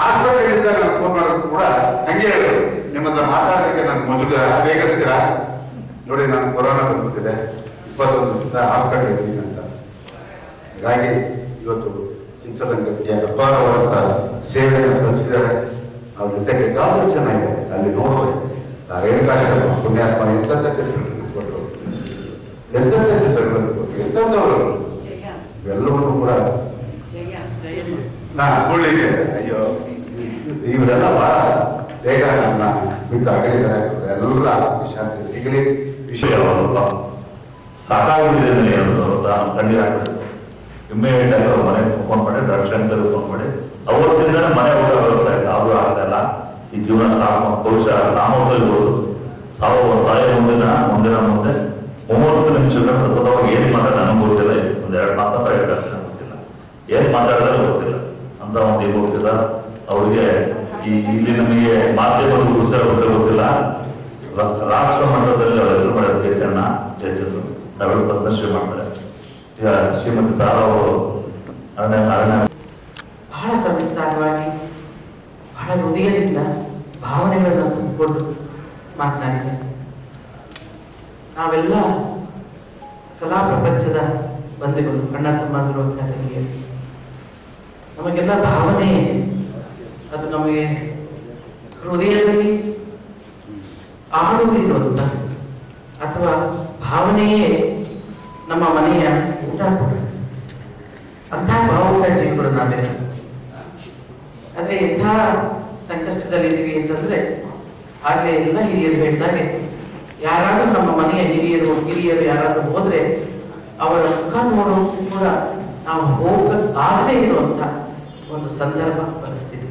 ಹಾಸ್ಪಿಟಲ್ ಇದ್ದಾಗ ನಾನು ಫೋನ್ ಮಾಡೋದು ಕೂಡ ಹಂಗೆ ಹೇಳೋದು, ನಿಮ್ಮ ಹತ್ರ ಮಾತಾಡೋದಕ್ಕೆ ನಾನು ಮೊದಲು ರೇಗಿಸ್ತೀರಾ ನೋಡಿ, ನಾನು ಕೊರೋನಾ ಬಂದ್ಬಿಟ್ಟಿದೆ, 21 ದಿವಸ ಹಾಸ್ಪಿಟಲ್ ಇದ್ದೀನಿ ಅಂತ. ಹೀಗಾಗಿ ಇವತ್ತು ಚಿತ್ರರಂಗಕ್ಕೆ ಅಪಾರವಾದಂಥ ಸೇವೆಯನ್ನು ಸಲ್ಲಿಸಿದ್ದಾರೆ. ಅವ್ರ ಜೊತೆಗೆ ಬೇಕಾದರೂ ಚೆನ್ನಾಗಿದೆ ಅಲ್ಲಿ ನೋಡೋದು. ರೇಣುಕಾಶ್ರಮ ಪುಣ್ಯಾತ್ಮ ಎಂತೆಂಥ ಚಿತ್ರಗಳನ್ನು ಕೊಟ್ಟರು, ಎಂತೆಂಥ ಚಿತ್ರಗಳನ್ನು ಕೊಟ್ಟರು, ಎಂತೆಂಥವರು ಎಲ್ಲವನ್ನೂ ಕೂಡ ಉಳ್ಳಿದೆ. ಅಯ್ಯೋ ಇವರೆಲ್ಲ ಬಹಳ ಬೇಗ ನನ್ನ ಬಿಟ್ಟು ಅಗಲಿದ್ದಾರೆ. ಎಲ್ಲ ಶಾಂತಿ ಸಿಗಲಿ. ವಿಷಯ ಸಾಕಾಗ್ಬಿಟ್ಟಿದೆ ನಾನು ಕಣ್ಣೀರು ಹಾಕಿದೆ. ಇಮ್ಮಿಡಿಯೇಟ್ ಆಗಿ ಅವ್ರ ಮನೆಗೆ ಫೋನ್ ಮಾಡಿ, ರಕ್ಷಣಕರು ಫೋನ್ ಮಾಡಿ, ಅವತ್ತಿಂದನೇ ಮನೆ ಊಟ ವ್ಯವಸ್ಥೆ ಆಯ್ತು. ಅದು ಆಗ್ತಾಯಿಲ್ಲ. ಈ ಜೀವನ ಸಾಕು ಬಹುಶಃ ನಾಮೋತ್ಸವ ಇರ್ಬೋದು. ಮುಂದೆ 30 ನಿಮಿಷಗಳ ಸತತವಾಗ ಏನು ಮಾತಾಡ ನನಗೆ ಗೊತ್ತಿಲ್ಲ. ಒಂದೆರಡು ಮಾತಾಡ್ತಾ ಗೊತ್ತಿಲ್ಲ, ಏನು ಮಾತಾಡಿದ್ರೆ ಗೊತ್ತಿಲ್ಲ ಅಂತ ಒಂದು ಈಗ ಹೋಗ್ತಿಲ್ಲ. ಅವ್ರಿಗೆ ಇಲ್ಲಿ ನಮಗೆ ಮಾಧ್ಯಮದ ವಿಷಯ ಗೊತ್ತಿಲ್ಲ. ರಾಷ್ಟ್ರ ಮಟ್ಟದಲ್ಲಿ ಅವ್ರ ಹೆಸರು ಮಾಡಿದ ಕೇಸನ್ನ ಜಡ್ಜರು ನಾವೆಲ್ಲ ಪದ್ಮಶ್ರೀ ಮಾಡ್ತಾರೆ. ಈಗ ಶ್ರೀಮತಿ ತಾರಾ ಅವರು ಅರಣ್ಯ ಬಹಳ ಸವಿಸ್ತಾರವಾಗಿ, ಬಹಳ ಹೃದಯದಿಂದ ಭಾವನೆಗಳನ್ನು ತುಂಬಿಕೊಂಡು ಮಾತನಾಡಿದ್ದಾರೆ. ನಾವೆಲ್ಲ ಕಲಾ ಪ್ರಪಂಚದ ಬಂಧುಗಳು, ಅಣ್ಣ ತಮ್ಮಂದಿರು ಅಂತ ತಂಗಿಯರು. ನಮಗೆಲ್ಲ ಭಾವನೆ ಅದು ನಮಗೆ ಹೃದಯದಲ್ಲಿ ಆಳುವುದಿರುವಂಥ ಅಥವಾ ಭಾವನೆಯೇ ನಮ್ಮ ಮನೆಯ ಊಟ ಅಂಥ ಭಾವುಕ ಜೀವಿಗಳು ನಾವೆಲ್ಲ. ಆದರೆ ಎಂಥ ಸಂಕಷ್ಟದಲ್ಲಿದ್ದೀವಿ ಅಂತಂದ್ರೆ ಆಗಲೇ ಎಲ್ಲ ಹಿರಿಯರು ಹೇಳಿದಾಗೆ, ಯಾರಾದ್ರೂ ನಮ್ಮ ಮನೆಯ ಹಿರಿಯರು ಯಾರಾದ್ರೂ ಹೋದ್ರೆ ಅವರ ಮುಖ ನೋಡೋದು ಕೂಡ ನಾವು ಹೋಗದೇ ಇರುವಂತ ಒಂದು ಸಂದರ್ಭ ಪರಿಸ್ಥಿತಿ.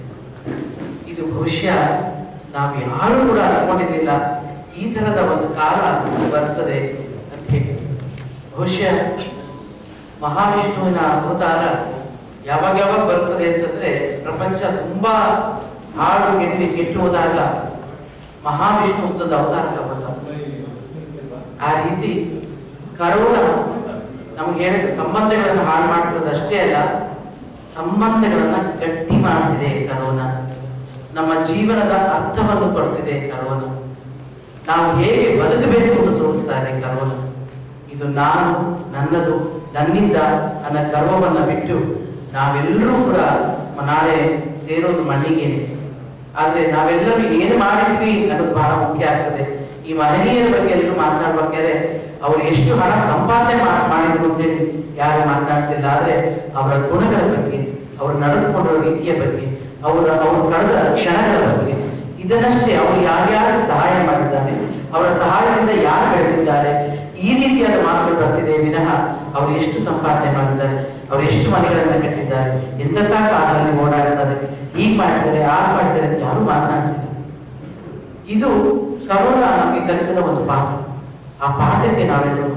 ಇದು ಬಹುಶಃ ನಾವು ಯಾರು ಕೂಡ ಅನ್ಕೊಂಡಿರ್ಲಿಲ್ಲ ಈ ತರದ ಒಂದು ಕಾಲ ಬರ್ತದೆ ಅಂತ ಹೇಳಿ. ಬಹುಶಃ ಮಹಾವಿಷ್ಣುವಿನ ಅವತಾರ ಯಾವಾಗ ಬರ್ತದೆ ಅಂತಂದ್ರೆ, ಪ್ರಪಂಚ ತುಂಬಾ ಹಾಳು ಕೆಟ್ಟು ಹೋದಾಗ ಮಹಾವಿಷ್ಣು ಒಂದು ಅವತಾರ ತಗೊಳ್ತಾರೆ. ಆ ರೀತಿ ಕರೋನಾ ನಮ್ಗೆ ಹೇಳಿದ ಸಂಬಂಧಗಳನ್ನು ಹಾಳು ಮಾಡ್ತಿರೋದು ಅಷ್ಟೇ ಅಲ್ಲ, ಸಂಬಂಧಗಳನ್ನ ಗಟ್ಟಿ ಮಾಡ್ತಿದೆ ಕರೋನಾ. ನಮ್ಮ ಜೀವನದ ಅರ್ಥವನ್ನು ಕೊಡ್ತಿದೆ ಕರೋನಾ. ನಾವು ಹೇಗೆ ಬದುಕಬೇಕು ಅಂತ ತೋರಿಸ್ತಾ ಇದೆ ಕರೋನಾ. ಇದು ನಾನು, ನನ್ನದು, ನನ್ನಿಂದ ನನ್ನ ಗರ್ವವನ್ನ ಬಿಟ್ಟು ನಾವೆಲ್ಲರೂ ಕೂಡ ನಾಳೆ ಸೇರೋದು ಮಣ್ಣಿಗೇನೆ. ಆದ್ರೆ ನಾವೆಲ್ಲರೂ ಏನು ಮಾಡಿದ್ವಿ ಅನ್ನೋದು ಬಹಳ ಮುಖ್ಯ ಆಗ್ತದೆ. ಈ ಮಹನೀಯರ ಬಗ್ಗೆ ಎಲ್ಲರೂ ಮಾತನಾಡ್ಬೇಕಾದ್ರೆ ಅವ್ರು ಎಷ್ಟು ಹಣ ಸಂಪಾದನೆ ಮಾಡಿದ್ರು ಅಂತೇಳಿ ಯಾರು ಮಾತನಾಡ್ತಿಲ್ಲ. ಆದ್ರೆ ಅವರ ಗುಣಗಳ ಬಗ್ಗೆ, ಅವರು ನಡೆದುಕೊಂಡ ರೀತಿಯ ಬಗ್ಗೆ, ಅವರು ಕಳೆದ ಕ್ಷಣಗಳ ಬಗ್ಗೆ, ಇದನ್ನಷ್ಟೇ ಅವರು ಯಾರ್ಯಾರು ಸಹಾಯ ಮಾಡಿದ್ದಾರೆ, ಅವರ ಸಹಾಯದಿಂದ ಯಾರು ಬೆಳೆದಿದ್ದಾರೆ, ಈ ರೀತಿಯಾದ ಮಾತುಗಳು ಬರ್ತಿದೆ ವಿನಃ ಅವರು ಎಷ್ಟು ಸಂಪಾದನೆ ಮಾಡಿದ್ದಾರೆ, ಅವರು ಎಷ್ಟು ಮನೆಗಳನ್ನ ಕಟ್ಟಿದ್ದಾರೆ, ಎಂತೆಂಥ ಕಾಲದಲ್ಲಿ ಓಡಾಡ್ತಾರೆ, ಹೀಗೆ ಮಾಡ್ತಾರೆ, ಆಗ ಮಾಡ್ತಾರೆ ಅಂತ ಯಾರು ಮಾತನಾಡ್ತಿಲ್ಲ. ಇದು ಕರೋನಾ ನಮಗೆ ಕಲಿಸಿದ ಒಂದು ಪಾಠ. ಆ ಪಾಠಕ್ಕೆ ನಾವೆಲ್ಲರೂ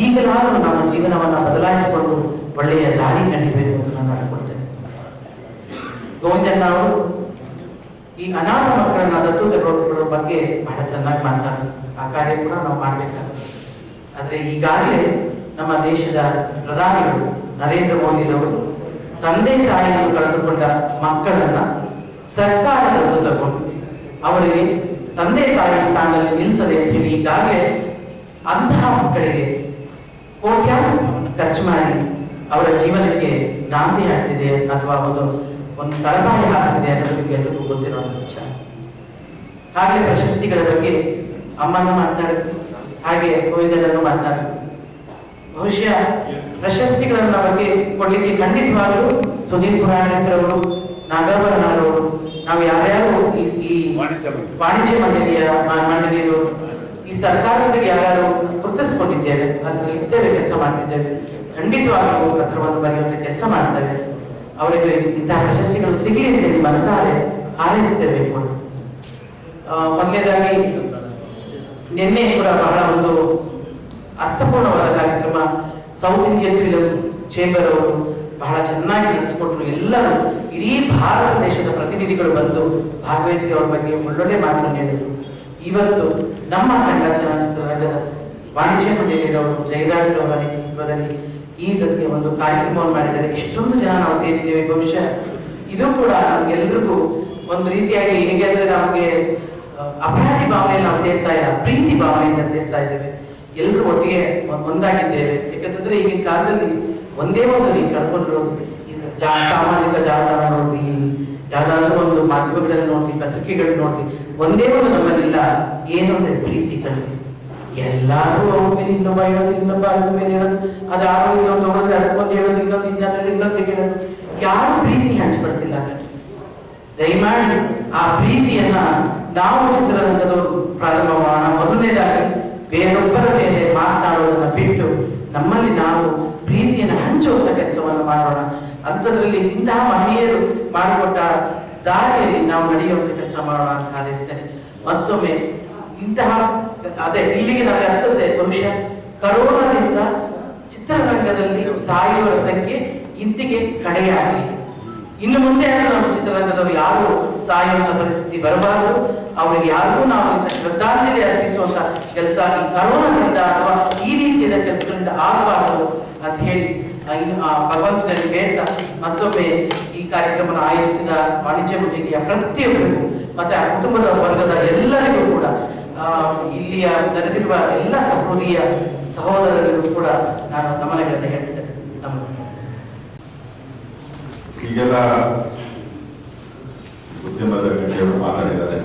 ಈಗಲಾದರೂ ನಮ್ಮ ಜೀವನವನ್ನ ಬದಲಾಯಿಸಿಕೊಂಡು ಒಳ್ಳೆಯ ದಾರಿ ನಡೀಬೇಕು ಅಂತ ನಾನು ಅನ್ಕೊಳ್ತೇನೆ. ಗೋವಿಂದಣ್ಣ ಅವರು ಈ ಅನಾಥ ಮಕ್ಕಳನ್ನ ದತ್ತು ತಗೊಳ್ಳೋ ಬಗ್ಗೆ ಬಹಳ ಚೆನ್ನಾಗಿ ಮಾತನಾಡ್ತಾರೆ. ಆ ಕಾರ್ಯ ಕೂಡ ನಾವು ಮಾಡ್ಬೇಕಾಗುತ್ತೆ. ಆದ್ರೆ ಈಗಾಗಲೇ ನಮ್ಮ ದೇಶದ ಪ್ರಧಾನಿಗಳು ನರೇಂದ್ರ ಮೋದಿರವರು ತಂದೆ ತಾಯಿಯನ್ನು ಕಳೆದುಕೊಂಡ ಮಕ್ಕಳನ್ನ ಸರ್ಕಾರ ದತ್ತು ತಗೊಂಡು ಅವರಿಗೆ ತಂದೆ ತಾಯಿ ಸ್ಥಾನದಲ್ಲಿ ನಿಲ್ತದೆ ಅಂತ ಹೇಳಿ ಈಗಾಗಲೇ ಅಂತಹ ಮಕ್ಕಳಿಗೆ ಕೋಟ್ಯಾಂತರ ಖರ್ಚು ಮಾಡಿ ಅವರ ಜೀವನಕ್ಕೆ ನಾಂದಿ ಆಗ್ತಿದೆ ಅಥವಾ ಒಂದು ತಳಪಾಯ ಆಗ್ತಿದೆ ಅನ್ನೋದಕ್ಕೆ ಎಲ್ಲರಿಗೂ ಗೊತ್ತಿರುವಂತ ವಿಚಾರ. ಹಾಗೆ ಪ್ರಶಸ್ತಿಗಳ ಬಗ್ಗೆ ಅಮ್ಮನ ಮಾತನಾಡಿದ್ರು, ಹಾಗೆ ಗೋವಿಂದನನ್ನು ಮಾತನಾಡಿದ್ರು. ಬಹುಶಃ ಪ್ರಶಸ್ತಿಗಳನ್ನ ಬಗ್ಗೆ ಕೊಡ್ಲಿಕ್ಕೆ ಖಂಡಿತವಾಗಲೂ ಸುನೀಲ್ ಪುರಾಣಿಕರವರು, ನಾಗಾಭರಣರವರು, ನಾವು ಯಾರ್ಯಾರು ಈ ವಾಣಿಜ್ಯ ಮಂಡಳಿಯವರು, ಈ ಸರ್ಕಾರಗಳಿಗೆ ಯಾರು ಗುರುತಿಸಿಕೊಂಡಿದ್ದೇವೆ, ಅದರಲ್ಲಿ ಇದ್ದೇವೆ, ಕೆಲಸ ಮಾಡ್ತಿದ್ದೇವೆ, ಖಂಡಿತವಾಗಲೂ ಪತ್ರವನ್ನು ಬರೆಯುವಂತ ಕೆಲಸ ಮಾಡ್ತೇವೆ. ಅವರಿಗೆ ಇಂತಹ ಪ್ರಶಸ್ತಿಗಳು ಸಿಗಲಿ ಅಂತೇಳಿ ಮನಸಾರೆ ಹಾರೈಸ್ತೇವೆ ಕೂಡ. ಮೊದಲನೇದಾಗಿ ನಿನ್ನೆ ಕೂಡ ಬಹಳ ಒಂದು ಅರ್ಥಪೂರ್ಣವಾದ ಕಾರ್ಯಕ್ರಮ ಸೌತ್ ಇಂಡಿಯನ್ ಫಿಲ್ಮ್ ಚೇಂಬರ್ ಅವರು ಬಹಳ ಚೆನ್ನಾಗಿ ನಡೆಸಿಕೊಟ್ರು. ಎಲ್ಲರೂ ಇಡೀ ಭಾರತ ದೇಶದ ಪ್ರತಿನಿಧಿಗಳು ಬಂದು ಭಾಗವಹಿಸಿ ಅವ್ರ ಬಗ್ಗೆ ಒಳ್ಳೊಳ್ಳೆ ಮಾತನ್ನು ಹೇಳಿದರು. ಇವತ್ತು ನಮ್ಮ ಕನ್ನಡ ಚಲನಚಿತ್ರರಂಗದ ವಾಣಿಜ್ಯ ಮಂಡಳಿಯವರು ಜಯರಾಜ್ ಅವರ ನೇತೃತ್ವದಲ್ಲಿ ಈ ರೀತಿಯ ಒಂದು ಕಾರ್ಯಕ್ರಮವನ್ನು ಮಾಡಿದ್ದಾರೆ. ಇಷ್ಟೊಂದು ಜನ ನಾವು ಸೇರಿದ್ದೇವೆ. ಬಹುಶಃ ಇದು ಕೂಡ ನಮ್ಗೆಲ್ರಿಗೂ ಒಂದು ರೀತಿಯಾಗಿ ಹೇಗೆ ಅಂದ್ರೆ ನಮಗೆ ಅಪರಾಧಿ ಭಾವನೆ ನಾವು ಸೇರ್ತಾ ಇಲ್ಲ, ಪ್ರೀತಿ ಭಾವನೆಯಿಂದ ಸೇರ್ತಾ ಇದ್ದೇವೆ. ಎಲ್ಲರೂ ಒಟ್ಟಿಗೆ ಒಂದಾಗಿದ್ದೇವೆ. ಯಾಕಂತಂದ್ರೆ ಈಗಿನ ಕಾಲದಲ್ಲಿ ಒಂದೇ ಒಂದು ನೀವು ಕಳ್ಕೊಂಡಿರೋದು ಈ ಸಾಮಾಜಿಕ ಜಾಲತಾಣ ನೋಡ್ರಿ, ಯಾವ್ದಾದ್ರು ಒಂದು ಮಾಧ್ಯಮಗಳಲ್ಲಿ ನೋಡ್ರಿ, ಪತ್ರಿಕೆಗಳಲ್ಲಿ ನೋಡ್ರಿ, ಒಂದೇ ಒಂದು ನಮ್ಮಲ್ಲಿಲ್ಲ. ಏನು ಅಂದ್ರೆ ಪ್ರೀತಿ ಕಡಿಮೆ. ಎಲ್ಲಾರು ಅವ್ರ ಮೇಲೆ ಇನ್ನೊಬ್ಬ ಹೇಳೋದು, ಇನ್ನೊಬ್ಬ ಅದ್ರ ಮೇಲೆ ಹೇಳೋದು, ಅದಾರು ಇನ್ನೊಂದು ನೋಡಿದ್ರೆ ಅದಕ್ಕೊಂದು ಹೇಳೋದು, ಇನ್ನೊಂದು ಹೇಳೋದು. ಯಾರು ಪ್ರೀತಿ ಹಂಚ್ಕೊಳ್ತಿಲ್ಲ. ದಯಮಾಡಿ ಆ ಪ್ರೀತಿಯನ್ನ ನಾವು ಚಿತ್ರರಂಗದವರು ಪ್ರಾರಂಭ ಮಾಡೋಣ. ಮೊದಲನೇದಾಗಿ ಬೇರೊಬ್ಬರ ಮೇಲೆ ಮಾತನಾಡೋದನ್ನ ಬಿಟ್ಟು ನಮ್ಮಲ್ಲಿ ನಾವು ಪ್ರೀತಿಯನ್ನು ಹಂಚುವಂತ ಕೆಲಸವನ್ನು ಮಾಡೋಣ. ಅಂಥದ್ರಲ್ಲಿ ಇಂತಹ ಮಹನೀಯರು ಮಾಡಿಕೊಟ್ಟ ದಾರಿಯಲ್ಲಿ ನಾವು ನಡೆಯುವಂತ ಕೆಲಸ ಮಾಡೋಣ ಅಂತ ಹಾರೈಸ್ತೇನೆ. ಮತ್ತೊಮ್ಮೆ ಇಂತಹ ಅದೇ ಇಲ್ಲಿಗೆ ನನಗೆ ಅನ್ಸುತ್ತೆ, ಬಹುಶಃ ಕರೋನಾದಿಂದ ಚಿತ್ರರಂಗದಲ್ಲಿ ಸಾಯುವವರ ಸಂಖ್ಯೆ ಇಂದಿಗೆ ಕಡೆಯಾಗಲಿ. ಇನ್ನು ಮುಂದೆ ನಮ್ಮ ಚಿತ್ರರಂಗದವರು ಯಾರು ಸಾಯುವಂತ ಪರಿಸ್ಥಿತಿ ಬರಬಾರದು. ಅವರಿಗೆ ಯಾರಿಗೂ ನಾವು ಶ್ರದ್ಧಾಂಜಲಿ ಅರ್ಪಿಸುವಂತ ಕೆಲಸ ಈ ಕರೋನಾದಿಂದ ಅಥವಾ ಈ ರೀತಿಯ ಕೆಲಸಗಳಿಂದ ಆಗಬಾರದು ಅಂತ ಹೇಳಿ ಭಗವಂತನಲ್ಲಿ ಬೇಡ್ತಾ ಮತ್ತೊಮ್ಮೆ ಈ ಕಾರ್ಯಕ್ರಮವನ್ನು ಆಯೋಜಿಸಿದ ವಾಣಿಜ್ಯ ಮಂಡಳಿಯ ಪ್ರತಿಯೊಬ್ಬರಿಗೂ ಮತ್ತೆ ಆ ಕುಟುಂಬದ ವರ್ಗದ ಎಲ್ಲರಿಗೂ ಕೂಡ ಇಲ್ಲಿಯ ನೆರೆದಿರುವ ಎಲ್ಲ ಸಹೋದರಿಯ ಸಹೋದರರಿಗೂ ಕೂಡ ನಾನು ನಮನಗಳನ್ನು ಹೇಳಿಸ್ತೇನೆ. ಈಗೆಲ್ಲ ಉದ್ಯಮದ ಗಣ್ಯರು ಮಾತಾಡಿದ್ದಾರೆ.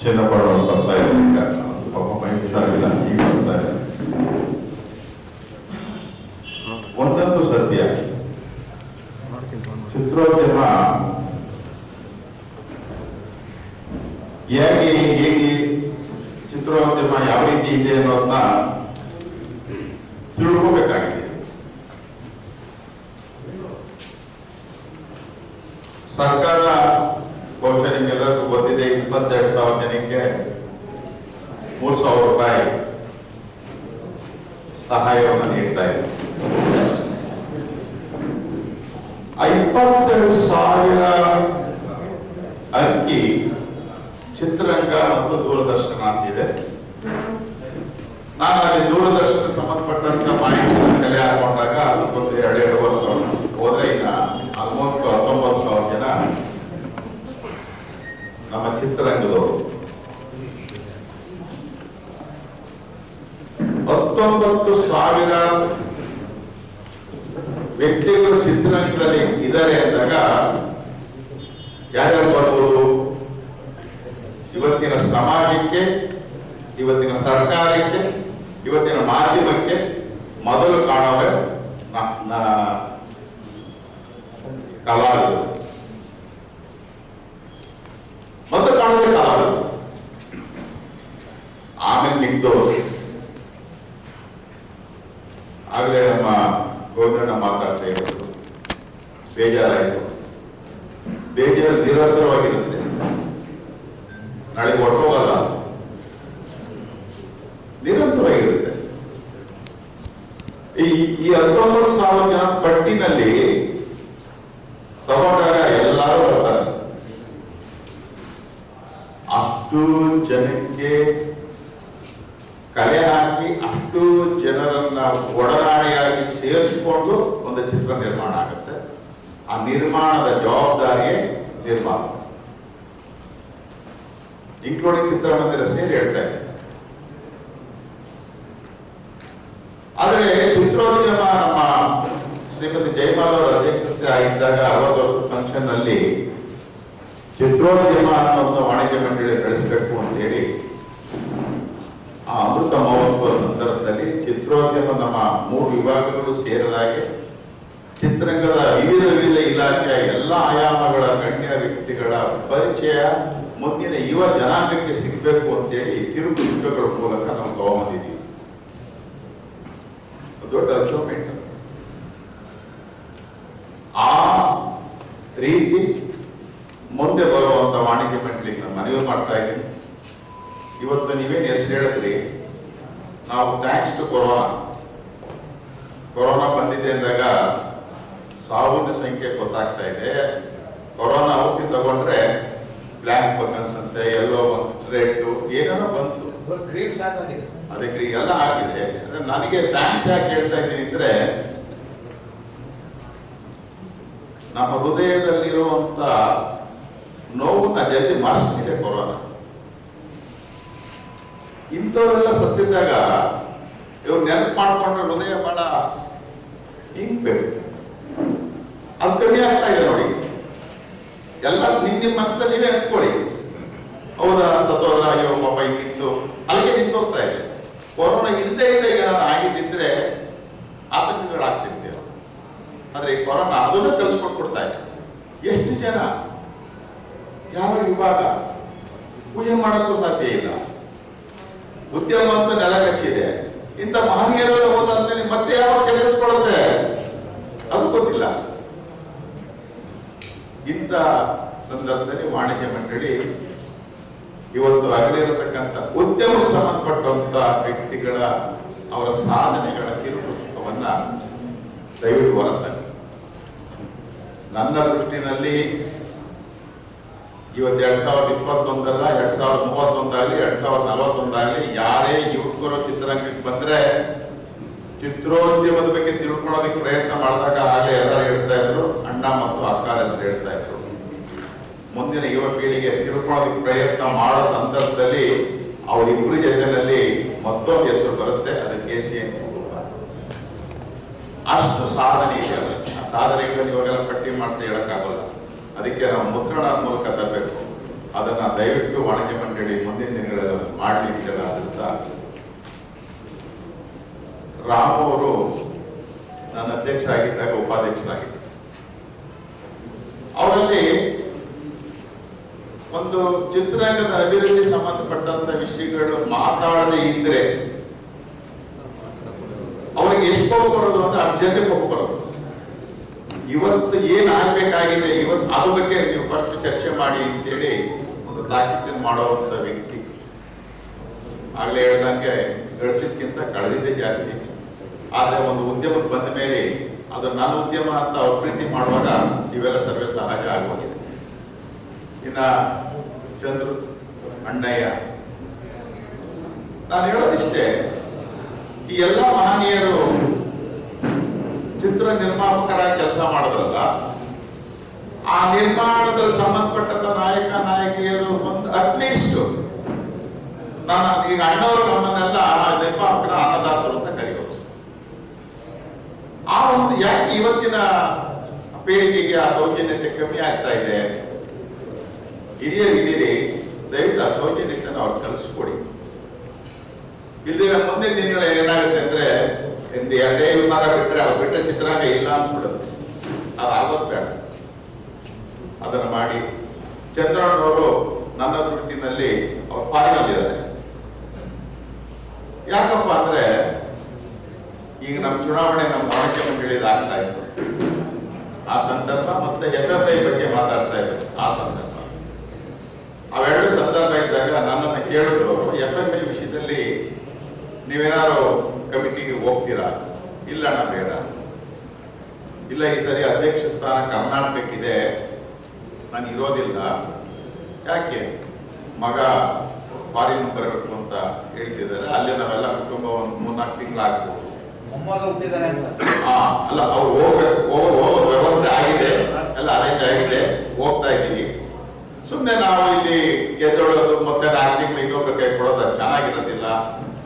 ಚಿನ್ನಪಡವರು ಬರ್ತಾ ಇದ್ದಾರೆ, ಪಾಪ ಮೈ ಹುಷಾರಿಲ್ಲ, ಈಗ ಬರ್ತಾ ಇದ್ದಾರೆ. ಒಂದಂತೂ ಸತ್ಯ, ಚಿತ್ರೋದ್ಯಮ ಹೇಗೆ ಚಿತ್ರೋದ್ಯಮ ಯಾವ ರೀತಿ ಇದೆ ಅನ್ನೋದನ್ನ ತಿಳ್ಕೋಬೇಕಾಗಿದೆ. ಸರ್ಕಾರ ಬಹುಶಃ ನಿಮ್ಗೆಲ್ಲರಿಗೂ ಗೊತ್ತಿದೆ, 22,000 ಜನಕ್ಕೆ 3,000 ರೂಪಾಯಿ ಸಹಾಯವನ್ನು ನೀಡ್ತಾ ಇದೆ. 52,000 ಅಕ್ಕಿ ಚಿತ್ರರಂಗ ಮತ್ತು ದೂರದರ್ಶನ ಅಂತಿದೆ. ನಾನು ಅಲ್ಲಿ ದೂರದರ್ಶನ ಸಂಬಂಧಪಟ್ಟಂತ ಮಾಹಿತಿಯನ್ನು ಕಲೆ ಹಾಕೊಂಡಾಗ ಅದಕ್ಕೊಂದು 2 ವರ್ಷ ಹೋದ್ರೆ ಈಗ ಆಲ್ಮೋಸ್ಟ್ 19,000 ಜನ ನಮ್ಮ ಚಿತ್ರರಂಗದವರು. 19,000 ವ್ಯಕ್ತಿಗಳು ಚಿತ್ರರಂಗದಲ್ಲಿ ಇದ್ದಾರೆ ಅಂದಾಗ ಯಾರ್ಯಾರು ಬರ್ಬೋದು? ಇವತ್ತಿನ ಸಮಾಜಕ್ಕೆ, ಇವತ್ತಿನ ಸರ್ಕಾರಕ್ಕೆ, ಇವತ್ತಿನ ಮಾಧ್ಯಮಕ್ಕೆ ಮೊದಲು ಕಾಣೋವೆ ಕಲಾವಿದರು. ಮೊದಲು ಕಾಣೋದೇ ಕಲಾವಿದರು, ಆಮೇಲೆ ನಿಗ್ದವರು. ಆಗಲೇ ನಮ್ಮ ಗೋವಿಂದಣ್ಣ ಮಾತಾಡ್ತಾ ಇರೋದು ಬೇಜಾರಾಯಿತು. ಬೇಜಾರು ನಿರಂತರವಾಗಿರುತ್ತೆ, ನಾಳೆ ಹೊರಟೋಗಲ್ಲ, ನಿರಂತರವಾಗಿರುತ್ತೆ. ಈ 19,000 ಜನ ಪಟ್ಟಿನಲ್ಲಿ ತಗೊಂಡಾಗ ಎಲ್ಲರೂ ಬರ್ತಾರೆ. ಅಷ್ಟು ಜನಕ್ಕೆ ಕಲೆ ಹಾಕಿ ಅಷ್ಟು ಜನರನ್ನ ಒಡನಾಡಿಯಾಗಿ ಸೇರಿಸಿಕೊಂಡು ಒಂದು ಚಿತ್ರ ನಿರ್ಮಾಣ ಆಗುತ್ತೆ. ಆ ನಿರ್ಮಾಣದ ಜವಾಬ್ದಾರಿಯೇ ನಿರ್ಮಾಣ, ಇನ್ಕ್ಲೂಡಿಂಗ್ ಚಿತ್ರಮಂದಿರ ಸೇರಿ ಹೇಳ್ತಾ ಇದೆ. ಆದರೆ ಚಿತ್ರೋದ್ಯಮ ನಮ್ಮ ಶ್ರೀಮತಿ ಜಯಮಾಲ ಅವರ ಅಧ್ಯಕ್ಷತೆ ಆಗಿದ್ದಾಗ 60 ವರ್ಷದ ಫಂಕ್ಷನ್ ನಲ್ಲಿ ಚಿತ್ರೋದ್ಯಮ ಅನ್ನೋ ವಾಣಿಜ್ಯ ಮಂಡಳಿ ನಡೆಸಬೇಕು ಅಂತ ಹೇಳಿ ಆ ಅಮೃತ ಮಹೋತ್ಸವ ಸಂದರ್ಭದಲ್ಲಿ ಚಿತ್ರೋದ್ಯಮ ನಮ್ಮ 3 ವಿಭಾಗಗಳು ಸೇರಿದಾಗೆ ಚಿತ್ರರಂಗದ ವಿವಿಧ ಇಲಾಖೆಯ ಎಲ್ಲ ಆಯಾಮಗಳ ಗಣ್ಯ ವ್ಯಕ್ತಿಗಳ ಪರಿಚಯ ಮುಂದಿನ ಯುವ ಜನಾಂಗಕ್ಕೆ ಸಿಗಬೇಕು ಅಂತೇಳಿ ಕಿರುಕುಟುಂಬಗಳ ಮೂಲಕ ನಾವು ತಗೊಂಡಿದ್ದೀವಿ. ದೊಡ್ಡ ಅಚೀವ್ಮೆಂಟ್. ಆ ರೀತಿ ಮುಂದೆ ಬರುವಂತ ವಾಣಿಜ್ಯ ಮಂಡಳಿಗೆ ನಾನು ಮನವಿ ಮಾಡ್ತಾ ಇದ್ದೀನಿ. ಇವತ್ತು ನೀವೇನು ಹೆಸರು ಹೇಳಿದ್ರಿ, ನಾವು ಥ್ಯಾಂಕ್ಸ್ ಟು ಕೊರೋನಾ ಬಂದಿದೆ ಅಂದಾಗ ಸಾವಿನ ಸಂಖ್ಯೆ ಗೊತ್ತಾಗ್ತಾ ಇದೆ. ಕೊರೋನಾ ಔಷಧಿ ತಗೊಂಡ್ರೆ ಬ್ಲ್ಯಾಕ್ ಬಗನ್ಸ್ ಅಂತೆ, ಎಲ್ಲೋ ರೆಡ್ ಏನೇನೋ ಬಂತು, ಅದಕ್ಕೆ ಎಲ್ಲ ಆಗಿದೆ. ನನಗೆ ಥ್ಯಾಂಕ್ಸ್ ಯಾಕೆ ಹೇಳ್ತಾ ಇದ್ದೀನಿ ಅಂದ್ರೆ, ನಮ್ಮ ಹೃದಯದಲ್ಲಿರುವಂತ ನೋವನ್ನ ಜಲ್ದಿ ಮಾಸ್ತಿದೆ ಕೊರೋನಾ. ಇಂಥವರೆಲ್ಲ ಸತ್ತಿದ್ದಾಗ ಇವ್ರು ನೆನಪು ಮಾಡ್ಕೊಂಡ್ರೆ ಹೃದಯ ಬಹಳ ಹಿಂಗ್ಬೇಕು. ಅದು ಕಮ್ಮಿ ಆಗ್ತಾ ಇದೆ ನೋಡಿ. ಎಲ್ಲ ನಿಮ್ಮ ಮನಸ್ಸಲ್ಲಿ ನೀವೇ ಅನ್ಕೊಳ್ಳಿ, ಅವರ ಸತ್ತೋದ್ರ ಅಯ್ಯೋ ಪಾಪ ಹಿಂಗಿತ್ತು, ಅಲ್ಲಿಗೆ ನಿಂತು ಹೋಗ್ತಾ ಇದೆ. ಕೊರೋನಾ ಇಲ್ಲದೆ ಏನಾದ್ರು ಆಗಿದ್ದಿದ್ರೆ ಆತಂಕಗಳಾಗ್ತಿರ್ತೇವೆ. ಆದ್ರೆ ಈ ಕೊರೋನಾ ಅದನ್ನ ಕಲ್ಸ್ಕೊಟ್ಬಿಡ್ತಾ ಇದೆ. ಎಷ್ಟು ಜನ ಯಾವ ವಿಭಾಗ ಊಹೆ ಮಾಡೋಕ್ಕೂ ಸಾಧ್ಯ ಇಲ್ಲ. ಉದ್ಯಮ ಅಂತ ನೆಲ ಕಚ್ಚಿದೆ. ಇಂಥ ಮಹನೀಯರು ಹೋದಾದ್ಮೇಲೆ ಮತ್ತೆ ಯಾವಾಗ ಚಲಿಸ್ಕೊಳ್ಳುತ್ತೆ ಅದು ಗೊತ್ತಿಲ್ಲ. ಇಂಥ ಸಂದರ್ಭದಲ್ಲಿ ವಾಣಿಜ್ಯ ಮಂಡಳಿ ಇವತ್ತು ಅಗಲಿರತಕ್ಕಂಥ ಉದ್ಯಮಕ್ಕೆ ಸಂಬಂಧಪಟ್ಟಂತ ವ್ಯಕ್ತಿಗಳ ಅವರ ಸಾಧನೆಗಳ ಕಿರುಪುಸ್ತಕವನ್ನ ದಯವಿಟ್ಟು ಹೊರತಂಡಿ. ನನ್ನ ದೃಷ್ಟಿನಲ್ಲಿ ಇವತ್ತು 2021 2031 ಆಗಲಿ 2041 ಆಗಲಿ ಯಾರೇ ಯುವಕರು ಚಿತ್ರರಂಗಕ್ಕೆ ಬಂದ್ರೆ ಚಿತ್ರೋದ್ಯಮದ ಬಗ್ಗೆ ತಿಳ್ಕೊಳ್ಳೋದಕ್ಕೆ ಪ್ರಯತ್ನ ಮಾಡಿದಾಗ ಹಾಗೆ ಎಲ್ಲರೂ ಹೇಳ್ತಾ ಇದ್ರು, ಅಣ್ಣ ಮತ್ತು ಅಕ್ಕ ಹೆಸರು ಹೇಳ್ತಾ ಇದ್ರು. ಮುಂದಿನ ಯುವ ಪೀಳಿಗೆ ತಿಳ್ಕೊಳ್ಳೋದಕ್ಕೆ ಪ್ರಯತ್ನ ಮಾಡೋ ಸಂದರ್ಭದಲ್ಲಿ ಅವರಿಬ್ಬರ ಜೊತೆಯಲ್ಲಿ ಮತ್ತೊಂದು ಹೆಸರು ಬರುತ್ತೆ, ಅದು KCN ಕುಟುಂಬ. ಅಷ್ಟು ಸಾಧನೆ ಇದೆ. ಆ ಸಾಧನೆಗಳನ್ನು ಇವಾಗೆಲ್ಲ ಪಟ್ಟಿ ಮಾಡ್ತಾ ಹೇಳಕ್ಕಾಗಲ್ಲ. ಅದಕ್ಕೆ ನಾವು ಮುದ್ರಣ ಮೂಲಕ ತರಬೇಕು. ಅದನ್ನ ದಯವಿಟ್ಟು ವಾಣಿಜ್ಯ ಮಂಡಳಿ ಮುಂದಿನ ದಿನಗಳಲ್ಲಿ ಮಾಡಲಿ ಅಂತ ಆಶಿಸ್ತಾ, ರಾಮ್ ಅವರು ನನ್ನ ಅಧ್ಯಕ್ಷ ಆಗಿದ್ದಾಗ ಉಪಾಧ್ಯಕ್ಷರಾಗಿದ್ದರು. ಅವರಲ್ಲಿ ಒಂದು ಚಿತ್ರರಂಗದ ಅಭಿವೃದ್ಧಿ ಸಂಬಂಧಪಟ್ಟಂತ ವಿಷಯಗಳು ಮಾತಾಡದೇ ಇದ್ರೆ ಅವರಿಗೆ ಎಷ್ಟು ಕೊಟ್ಟು ಬರೋದು ಅಂದ್ರೆ ಅರ್ಜೆಂಟ್ ಕೊಟ್ಟು ಬರೋದು. ಇವತ್ತು ಏನಾಗಬೇಕಾಗಿದೆ ಇವತ್ತು ಅದ್ರ ಬಗ್ಗೆ ನೀವು ಫಸ್ಟ್ ಚರ್ಚೆ ಮಾಡಿ ಅಂತೇಳಿ ಒಂದು ತಾಕೀತನ್ನು ಮಾಡುವಂತ ವ್ಯಕ್ತಿ. ಆಗ್ಲೇ ಹೇಳ್ದಂಗೆ ಗಳಿಸಿದ್ಕಿಂತ ಕಳೆದಿದ್ದೇ ಜಾಸ್ತಿ. ಆದ್ರೆ ಒಂದು ಉದ್ಯಮಕ್ಕೆ ಬಂದ ಮೇಲೆ ಅದು ನನ್ನ ಉದ್ಯಮ ಅಂತ ಅವ್ರು ಪ್ರೀತಿ ಮಾಡುವಾಗ ಇವೆಲ್ಲ ಸರ್ವೇ ಸಹಜ ಆಗೋಗಿದೆ. ಇನ್ನ ಚಂದ್ರು, ಅಣ್ಣಯ್ಯ, ನಾನು ಹೇಳೋದಿಷ್ಟೇ, ಈ ಎಲ್ಲ ಮಹನೀಯರು ಚಿತ್ರ ನಿರ್ಮಾಪಕರಾಗಿ ಕೆಲಸ ಮಾಡಿದ್ರಲ್ಲ, ಆ ನಿರ್ಮಾಣದಲ್ಲಿ ಸಂಬಂಧಪಟ್ಟಂತ ನಾಯಕ ನಾಯಕಿಯರು ಒಂದು ಅಟ್ಲೀಸ್ಟ್ ನಾನು ಈಗ ಅಣ್ಣವರು ನಮ್ಮನ್ನೆಲ್ಲ ನಿರ್ಮಾಪಕರ ಅನ್ನದಾತರು ಅಂತ ಕರೆಯೋದು. ಆ ಒಂದು ಯಾಕೆ ಇವತ್ತಿನ ಪೀಳಿಗೆಗೆ ಆ ಸೌಜನ್ಯತೆ ಕಮ್ಮಿ ಆಗ್ತಾ ಇದೆ? ಹಿರಿಯರಿದ್ದೀರಿ, ದಯವಿಟ್ಟು ಆ ಸೌಜನ್ಯತೆಯನ್ನು ಅವ್ರು ಕಲಿಸ್ಕೊಡಿ. ಇಲ್ಲಿ ಮುಂದಿನ ದಿನಗಳಲ್ಲಿ ಏನಾಗುತ್ತೆ ಅಂದ್ರೆ ಒಂದು 2 ವಿಭಾಗ ಬಿಟ್ರೆ ಅವ್ರು ಬಿಟ್ಟರೆ ಚಿತ್ರರಂಗ ಇಲ್ಲ ಅಂದ್ಬಿಡುತ್ತೆ. ಅದಾಗೋದು ಬೇಡ. ಅದನ್ನು ಮಾಡಿ. ಚಂದ್ರಣ್ಣವರು ನನ್ನ ದೃಷ್ಟಿನಲ್ಲಿ ಅವ್ರು ಫಾರಿನಲ್ಲಿದ್ದಾರೆ. ಯಾಕಪ್ಪ ಅಂದ್ರೆ ಈಗ ನಮ್ಮ ಚುನಾವಣೆ ನಮ್ಮ ವಾಣಿಜ್ಯ ಮಂಡಳಿದ ಆಗ್ತಾ ಇತ್ತು. ಆ ಸಂದರ್ಭ ಮತ್ತೆ FFI ಬಗ್ಗೆ ಮಾತಾಡ್ತಾ ಇದ್ರು. ಆ ಸಂದರ್ಭ ಅವೆರಡು ಸಂದರ್ಭ ಇದ್ದಾಗ ನನ್ನನ್ನು ಕೇಳಿದ್ರು ಅವರು, FFI ವಿಷಯದಲ್ಲಿ ನೀವೇನಾದ್ರು ಕಮಿಟಿಗೆ ಹೋಗ್ತೀರಾ? ಇಲ್ಲ, ನಾ ಬೇಡ. ಇಲ್ಲ, ಈ ಸರಿ ಅಧ್ಯಕ್ಷ ಸ್ಥಾನ ಕರ್ನಾಟಕಕ್ಕಿದೆ, ನಾನು ಇರೋದಿಲ್ಲ. ಯಾಕೆ? ಮಗ ಫಾರಿನ್ ಬರಬೇಕು ಅಂತ ಹೇಳ್ತಿದ್ದಾರೆ. ಅಲ್ಲಿ ನಾವೆಲ್ಲ ಕುಟುಂಬ ಒಂದು 3-4 ತಿಂಗಳಾಗ್ಬೋದು. ಅಲ್ಲ, ಅವ್ರು ಹೋಗೋ ವ್ಯವಸ್ಥೆ ಆಗಿದೆ, ಎಲ್ಲ ಅರೇಂಜ್ ಆಗಿದೆ, ಹೋಗ್ತಾ ಇದ್ದೀವಿ. ಸುಮ್ಮನೆ ನಾವು ಇಲ್ಲಿ ಗೆದ್ದೊಳೋದು ಮತ್ತೆ 4 ತಿಂಗಳು ಇನ್ನೊಬ್ಬರ ಕೈ ಕೊಡೋದು ಚೆನ್ನಾಗಿರೋದಿಲ್ಲ.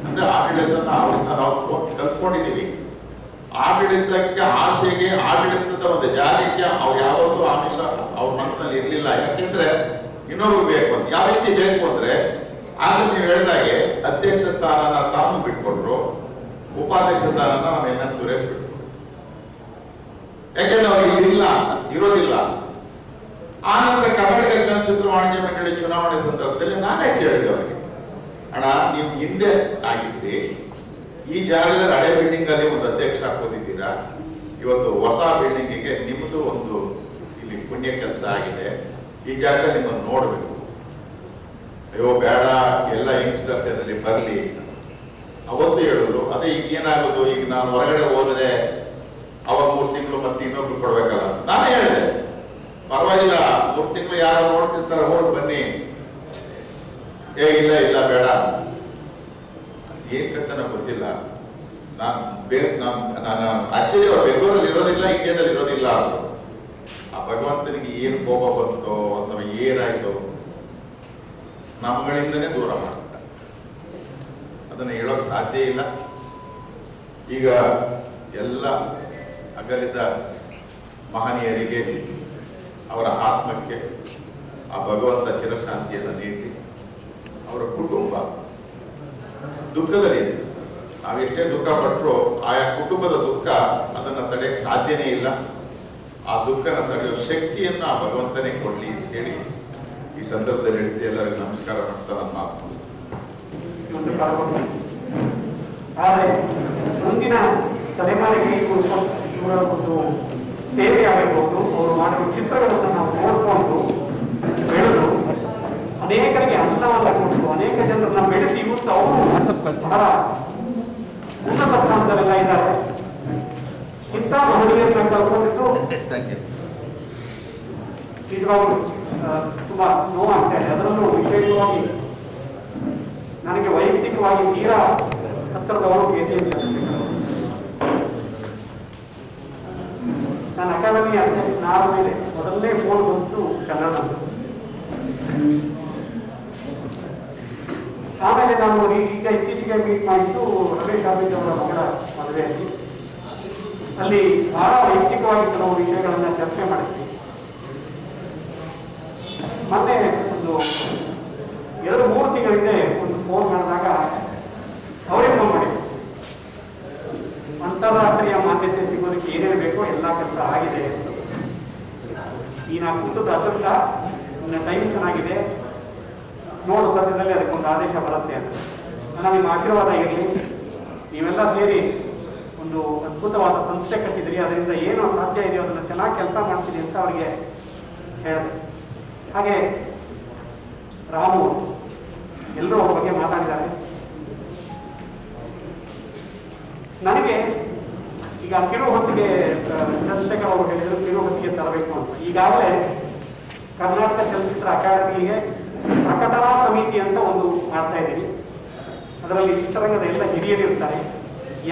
ಅಂದ್ರೆ ಆಡಳಿತನ ಅವರಿಂದ ನಾವು ಕಲ್ತ್ಕೊಂಡಿದ್ದೀವಿ. ಆಡಳಿತಕ್ಕೆ ಆಸೆಗೆ ಆಡಳಿತದ ಒಂದು ಜಾಗಕ್ಕೆ ಅವ್ರು ಯಾವತ್ತೂ ಆಮಿಷ ಅವ್ರ ಮನಸ್ಸಿನಲ್ಲಿ ಇರಲಿಲ್ಲ. ಯಾಕೆಂದ್ರೆ ಇನ್ನೊಬ್ರು ಬೇಕು ಅಂತ. ಯಾವ ರೀತಿ ಬೇಕು ಅಂದ್ರೆ ಆಗ ನೀವು ಹೇಳಿದಾಗೆ ಅಧ್ಯಕ್ಷ ಸ್ಥಾನನ ತಾನು ಬಿಟ್ಕೊಟ್ರು, ಉಪಾಧ್ಯಕ್ಷ ಸ್ಥಾನನ ನಮ್ಮ NM ಸುರೇಶ್ ಬಿಟ್ರು. ಯಾಕೆಂದ್ರೆ ಅವ್ರಿಗೆ ಇಲ್ಲ, ಇರೋದಿಲ್ಲ. ಆನಂತರ ಕರ್ನಾಟಕ ಚಲನಚಿತ್ರ ವಾಣಿಜ್ಯ ಮಂಡಳಿ ಚುನಾವಣೆ ಸಂದರ್ಭದಲ್ಲಿ ನಾನೇ ಕೇಳಿದೆ ಅವರಿಗೆ, ಅಣ್ಣ ನೀವು ಹಿಂದೆ ಆಗಿದ್ರಿ, ಈ ಜಾಗದಲ್ಲಿ ಹಳೆ ಬಿಲ್ಡಿಂಗ್ ಅಲ್ಲಿ ಒಂದು ಅಧ್ಯಕ್ಷ ಹಾಕೋದಿದ್ದೀರಾ, ಇವತ್ತು ಹೊಸ ಬಿಲ್ಡಿಂಗಿಗೆ ನಿಮ್ಮದು ಒಂದು ಇಲ್ಲಿ ಪುಣ್ಯ ಕೆಲಸ ಆಗಿದೆ. ಈ ಜಾಗದಲ್ಲಿ ನಿಮ್ಮನ್ನು ನೋಡಬೇಕು. ಅಯ್ಯೋ ಬೇಡ, ಎಲ್ಲ ಯಂಗ್ಸ್ಟರ್ಸ್ ಅದರಲ್ಲಿ ಬರಲಿ ಅವತ್ತು ಹೇಳಿದ್ರು. ಅದೇ ಈಗ ಏನಾಗೋದು, ಈಗ ನಾನು ಹೊರಗಡೆ ಹೋದ್ರೆ ಅವಾಗ 3 ತಿಂಗಳು ಮತ್ತೆ ಇನ್ನೊಬ್ರು ಕೊಡ್ಬೇಕಲ್ಲ. ನಾನೇ ಹೇಳಿದೆ ಪರವಾಗಿಲ್ಲ, 3 ತಿಂಗಳು ಯಾರು ನೋಡ್ತಿರ್ತಾರೆ ಹೋಗಿ ಬನ್ನಿ. ಇಲ್ಲ ಇಲ್ಲ ಬೇಡ, ಏನ್ ಕತ್ತನ ಗೊತ್ತಿಲ್ಲ. ನಾನು ಆಕ್ಚುಲಿ ಅವ್ರು ಬೆಂಗಳೂರಲ್ಲಿ ಇರೋದಿಲ್ಲ, ಇಂಡಿಯಾದಲ್ಲಿ ಇರೋದಿಲ್ಲ. ಅವರು ಆ ಭಗವಂತನಿಗೆ ಏನು ಕೋಪ ಬಂತೋ ಅಥವಾ ಏನಾಯ್ತೋ ನಮ್ಮಗಳಿಂದನೇ ದೂರ ಮಾಡ್ತಾರೆ. ಅದನ್ನು ಹೇಳೋಕೆ ಸಾಧ್ಯ ಇಲ್ಲ. ಈಗ ಎಲ್ಲ ಅಗಲಿದ ಮಹನೀಯರಿಗೆ, ಅವರ ಆತ್ಮಕ್ಕೆ ಆ ಭಗವಂತ ಚಿರಶಾಂತಿಯನ್ನು ನೀಡಿ, ಅವರ ಕುಟುಂಬ ದುಃಖದಲ್ಲಿದೆ. ನಾವೆಷ್ಟೇ ದುಃಖ ಪಟ್ಟರು ಆಯಾ ಕುಟುಂಬದ ದುಃಖ ಅದನ್ನು ತಡೆಯಕ್ಕೆ ಸಾಧ್ಯನೇ ಇಲ್ಲ. ಆ ದುಃಖನ ತಡೆಯೋ ಶಕ್ತಿಯನ್ನು ಆ ಭಗವಂತನೇ ಕೊಡಲಿ ಅಂತ ಹೇಳಿ ಈ ಸಂದರ್ಭದಲ್ಲಿ ಹೇಳ್ತಿ ಎಲ್ಲರಿಗೂ ನಮಸ್ಕಾರ ಮಾಡ್ತಾ ನನ್ನ ಮಾತು. ಆದರೆ ಮುಂದಿನ ತಲೆಮಾರಿಗೆ ಇವರ ಒಂದು ಸೇವೆ ಆಗಿರ್ಬೋದು, ಅವರು ಮಾಡಿರುವ ಚಿತ್ರಗಳನ್ನು ನಾವು ನೋಡಿಕೊಂಡು ಬೆಳೆದು ಅನೇಕರಿಗೆ ಅನ್ನವನ್ನು ಕೊಟ್ಟು ಅನೇಕ ಜನರನ್ನ ಬೆಳೆಸಿ ಇವತ್ತು ಅವರು ಬಹಳ ಉನ್ನತ ಸ್ಥಾನದಲ್ಲೆಲ್ಲ ಇದ್ದಾರೆ. ಇಂಥ ಮಹನೀಯರನ್ನ ಕಳ್ಕೊಂಡಿದ್ದು ನಿಜವಾಗ್ಲೂ ತುಂಬಾ ನೋವಾಗ್ತಾ ಇದೆ. ಅದರಲ್ಲೂ ವಿಶೇಷವಾಗಿ ನನಗೆ ವೈಯಕ್ತಿಕವಾಗಿ ತೀರಾ ಹತ್ತಿರದವರು KCM ಚಂದ್ರಶೇಖರ್. ನಾನು ಅಕಾಡೆಮಿ ಅಧ್ಯಕ್ಷನಾದ ಮೇಲೆ ಮೊದಲನೇ ಫೋನ್ ಬಂತು ಕನ್ನಡ. ಆಮೇಲೆ ನಾನು ಈಗ ಇತ್ತೀಚೆಗೆ ಮೀಟ್ ಮಾಡಿದ್ದು ರಮೇಶ್ ಆಬಿದ್ ಅವರ ಮಗಳ ಮದುವೆಯಲ್ಲಿ. ಅಲ್ಲಿ ಬಹಳ ವೈಯಕ್ತಿಕವಾಗಿ ಕೆಲವು ವಿಷಯಗಳನ್ನ ಚರ್ಚೆ ಮಾಡಿದ್ವಿ. ಮತ್ತೆ ಒಂದು 2-3 ತಿಂಗಳಿಂದ ಒಂದು ಫೋನ್ ಮಾಡಿದಾಗ ಅವರೇ ಫೋನ್ ಮಾಡಿದ್ರು. ಅಂತಾರಾಷ್ಟ್ರೀಯ ಮಾನ್ಯತೆ ಸಿಗೋದಕ್ಕೆ ಏನೇನು ಬೇಕೋ ಎಲ್ಲ ಕೆಲಸ ಆಗಿದೆ ಅಂತ. ಈ ನಾನು ಕೂತದ್ದು ಅದೃಷ್ಟ, ನನ್ನ ಟೈಮ್ ಚೆನ್ನಾಗಿದೆ, ನೋಡು ಸದ್ಯದಲ್ಲಿ ಅದಕ್ಕೊಂದು ಆದೇಶ ಬರುತ್ತೆ ಅಂತ. ನನ್ನ ನಿಮ್ಮ ಆಶೀರ್ವಾದ ಇರಲಿ. ನೀವೆಲ್ಲ ಸೇರಿ ಒಂದು ಅದ್ಭುತವಾದ ಸಂಸ್ಥೆ ಕಟ್ಟಿದ್ರಿ, ಅದರಿಂದ ಏನು ಸಾಧ್ಯ ಇದೆಯೋ ಅದನ್ನು ಚೆನ್ನಾಗಿ ಕೆಲಸ ಮಾಡ್ತೀನಿ ಅಂತ ಅವರಿಗೆ ಹೇಳಿದೆ. ಹಾಗೆ ರಾಮು ಎಲ್ಲರೂ ಅವ್ರ ಬಗ್ಗೆ ಮಾತಾಡಿದ್ದಾರೆ. ನನಗೆ ಈಗ ಕಿರು ಹೊತ್ತಿಗೆ ಚಂದ್ರಶೇಖರ್ ಅವರು ಹೇಳಿದರು ಕಿರು ಹೊತ್ತಿಗೆ ತರಬೇಕು ಅಂತ. ಈಗಾಗಲೇ ಕರ್ನಾಟಕ ಚಲನಚಿತ್ರ ಅಕಾಡೆಮಿಗೆ ಪ್ರಕಟಣಾ ಸಮಿತಿ ಅಂತ ಒಂದು ಮಾಡ್ತಾ ಇದ್ದೀವಿ. ಅದರಲ್ಲಿ ಚಿತ್ರರಂಗದ ಎಲ್ಲ ಹಿರಿಯರು ಇರ್ತಾರೆ.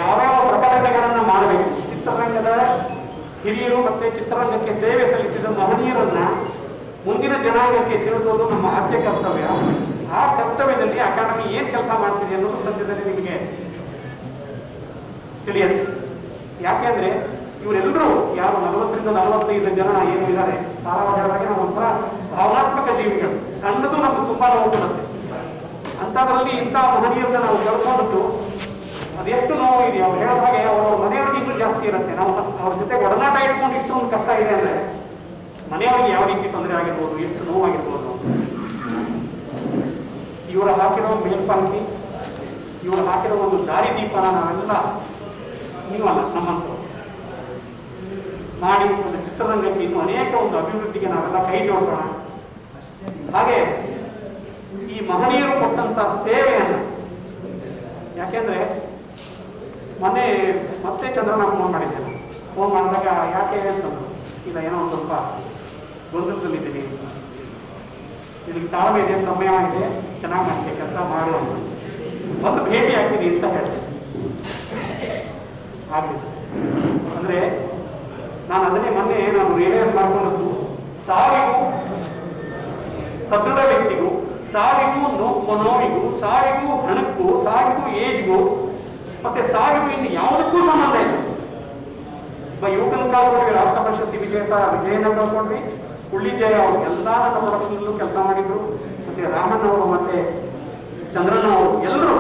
ಯಾವ್ಯಾವ ಪ್ರಕಟಣೆಗಳನ್ನ ಮಾಡಬೇಕು, ಚಿತ್ರರಂಗದ ಹಿರಿಯರು ಮತ್ತೆ ಚಿತ್ರರಂಗಕ್ಕೆ ಸೇವೆ ಸಲ್ಲಿಸಿದ ಮಹನೀಯರನ್ನ ಮುಂದಿನ ಜನಾಂಗಕ್ಕೆ ತಿಳಿಸೋದು ನಮ್ಮ ಆದ್ಯ ಕರ್ತವ್ಯ. ಆ ಕರ್ತವ್ಯದಲ್ಲಿ ಅಕಾಡೆಮಿ ಏನ್ ಕೆಲಸ ಮಾಡ್ತಿದೆ ಅನ್ನೋದು ಸದ್ಯದಲ್ಲಿ ನಿಮಗೆ ತಿಳಿಯುತ್ತೆ. ಯಾಕೆಂದ್ರೆ ಇವರೆಲ್ಲರೂ ಯಾರು 40ರಿಂದ 45 ಜನ ಏನು ಇದ್ದಾರೆ, ಧಾರವಾಡದೊಳಗೆ ನಾವು ಒಂಥರ ಭಾವನಾತ್ಮಕ ಜೀವಿಗಳು. ಸಣ್ಣದು ನಮ್ಗೆ ತುಂಬಾ ನೋವು ಕೊಡುತ್ತೆ. ಅಂಥದ್ರಲ್ಲಿ ಇಂಥ ಮಹನೀಯರನ್ನ ನಾವು ಕಳ್ಕೊಂಡ್ಬಿಟ್ಟು ಅದೆಷ್ಟು ನೋವು ಇದೆ. ಅವ್ರು ಹೇಳೋ ಹಾಗೆ ಅವರ ಮನೆಯವ್ರಿಗೆ ಇನ್ನೂ ಜಾಸ್ತಿ ಇರುತ್ತೆ. ನಾವು ಅವ್ರ ಜೊತೆ ಒಡನಾಟ ಇಟ್ಕೊಂಡು ಇಷ್ಟೊಂದು ಕಷ್ಟ ಇದೆ ಅಂದ್ರೆ ಮನೆಯವರಿಗೆ ಯಾವ ರೀತಿ ತೊಂದರೆ ಆಗಿರ್ಬೋದು, ಎಷ್ಟು ನೋವಾಗಿರ್ಬೋದು. ಇವರು ಹಾಕಿರೋ ಮೇಲ್ಪಂಕ್ತಿ, ಇವರು ಹಾಕಿರೋ ಒಂದು ದಾರಿದೀಪನ ನಾವೆಲ್ಲ ಇನ್ನೂ ಅಲ್ಲ ನಮ್ಮಂತರು ಮಾಡಿ ಒಂದು ಚಿತ್ರರಂಗಕ್ಕೆ ಇನ್ನು ಅನೇಕ ಒಂದು ಅಭಿವೃದ್ಧಿಗೆ ನಾವೆಲ್ಲ ಕೈ ಜೋಡಿಸೋಣ. ಹಾಗೆ ಈ ಮಹನೀಯರು ಕೊಟ್ಟಂತ ಸೇವೆಯನ್ನು, ಯಾಕೆಂದ್ರೆ ಮೊನ್ನೆ ಮತ್ತೆ ಚಂದ್ರನ ಫೋನ್ ಮಾಡಿದ್ದೇನೆ. ಫೋನ್ ಮಾಡಿದಾಗ ಯಾಕೆ ಅಂತಂದ್ರು, ಇಲ್ಲ ಏನೋ ಒಂದು ಸ್ವಲ್ಪ ಗೊಂದಲದಲ್ಲಿದ್ದೀನಿ, ಇದಕ್ಕೆ ತಾಳ್ಮೆ ಇದೆ, ಸಮಯವಾಗಿದೆ, ಚೆನ್ನಾಗಿ ಮಾಡ್ತೀವಿ ಕೆಲಸ ಮಾಡುವ ಒಂದು ಭೇಟಿ ಆಗ್ತೀನಿ ಅಂತ ಹೇಳ್ತೀನಿ. ಆಗಲಿ ಅಂದ್ರೆ ನಾನು ಅದನ್ನೇ ಮೊನ್ನೆ ನಾನು ರಿಯಲೈಸ್ ಮಾಡ್ಕೊಂಡದ್ದು, ಸಾವಿಗೂ ಸದೃಢ ವ್ಯಕ್ತಿಗೂ, ಸಾವಿಗೂ ನೋವಿಗೂ, ಸಾವಿಗೂ ಹಣಕ್ಕೂ, ಸಾವಿಗೂ ಏಜ್ಗೂ ಮತ್ತೆ ಸಾವಿಗೂ ಇನ್ನು ಯಾವುದಕ್ಕೂ ಸಂಬಂಧ ಇಲ್ಲ. ಒಬ್ಬ ಯುವಕನ ಕಳ್ಕೊಂಡ್ವಿ, ರಾಷ್ಟ್ರ ಪ್ರಶಸ್ತಿ ವಿಜಯನ ಕಳ್ಕೊಂಡ್ವಿ, ಉಳ್ಳಿಜಯ ಅವರು ಎಲ್ಲ ನಮ್ಮ ಪ್ರೊಡಕ್ಷನಲ್ಲೂ ಕೆಲಸ ಮಾಡಿದ್ರು, ಮತ್ತೆ ರಾಮಣ್ಣ ಅವರು ಮತ್ತೆ ಚಂದ್ರಣ್ಣ ಅವರು ಎಲ್ಲರೂ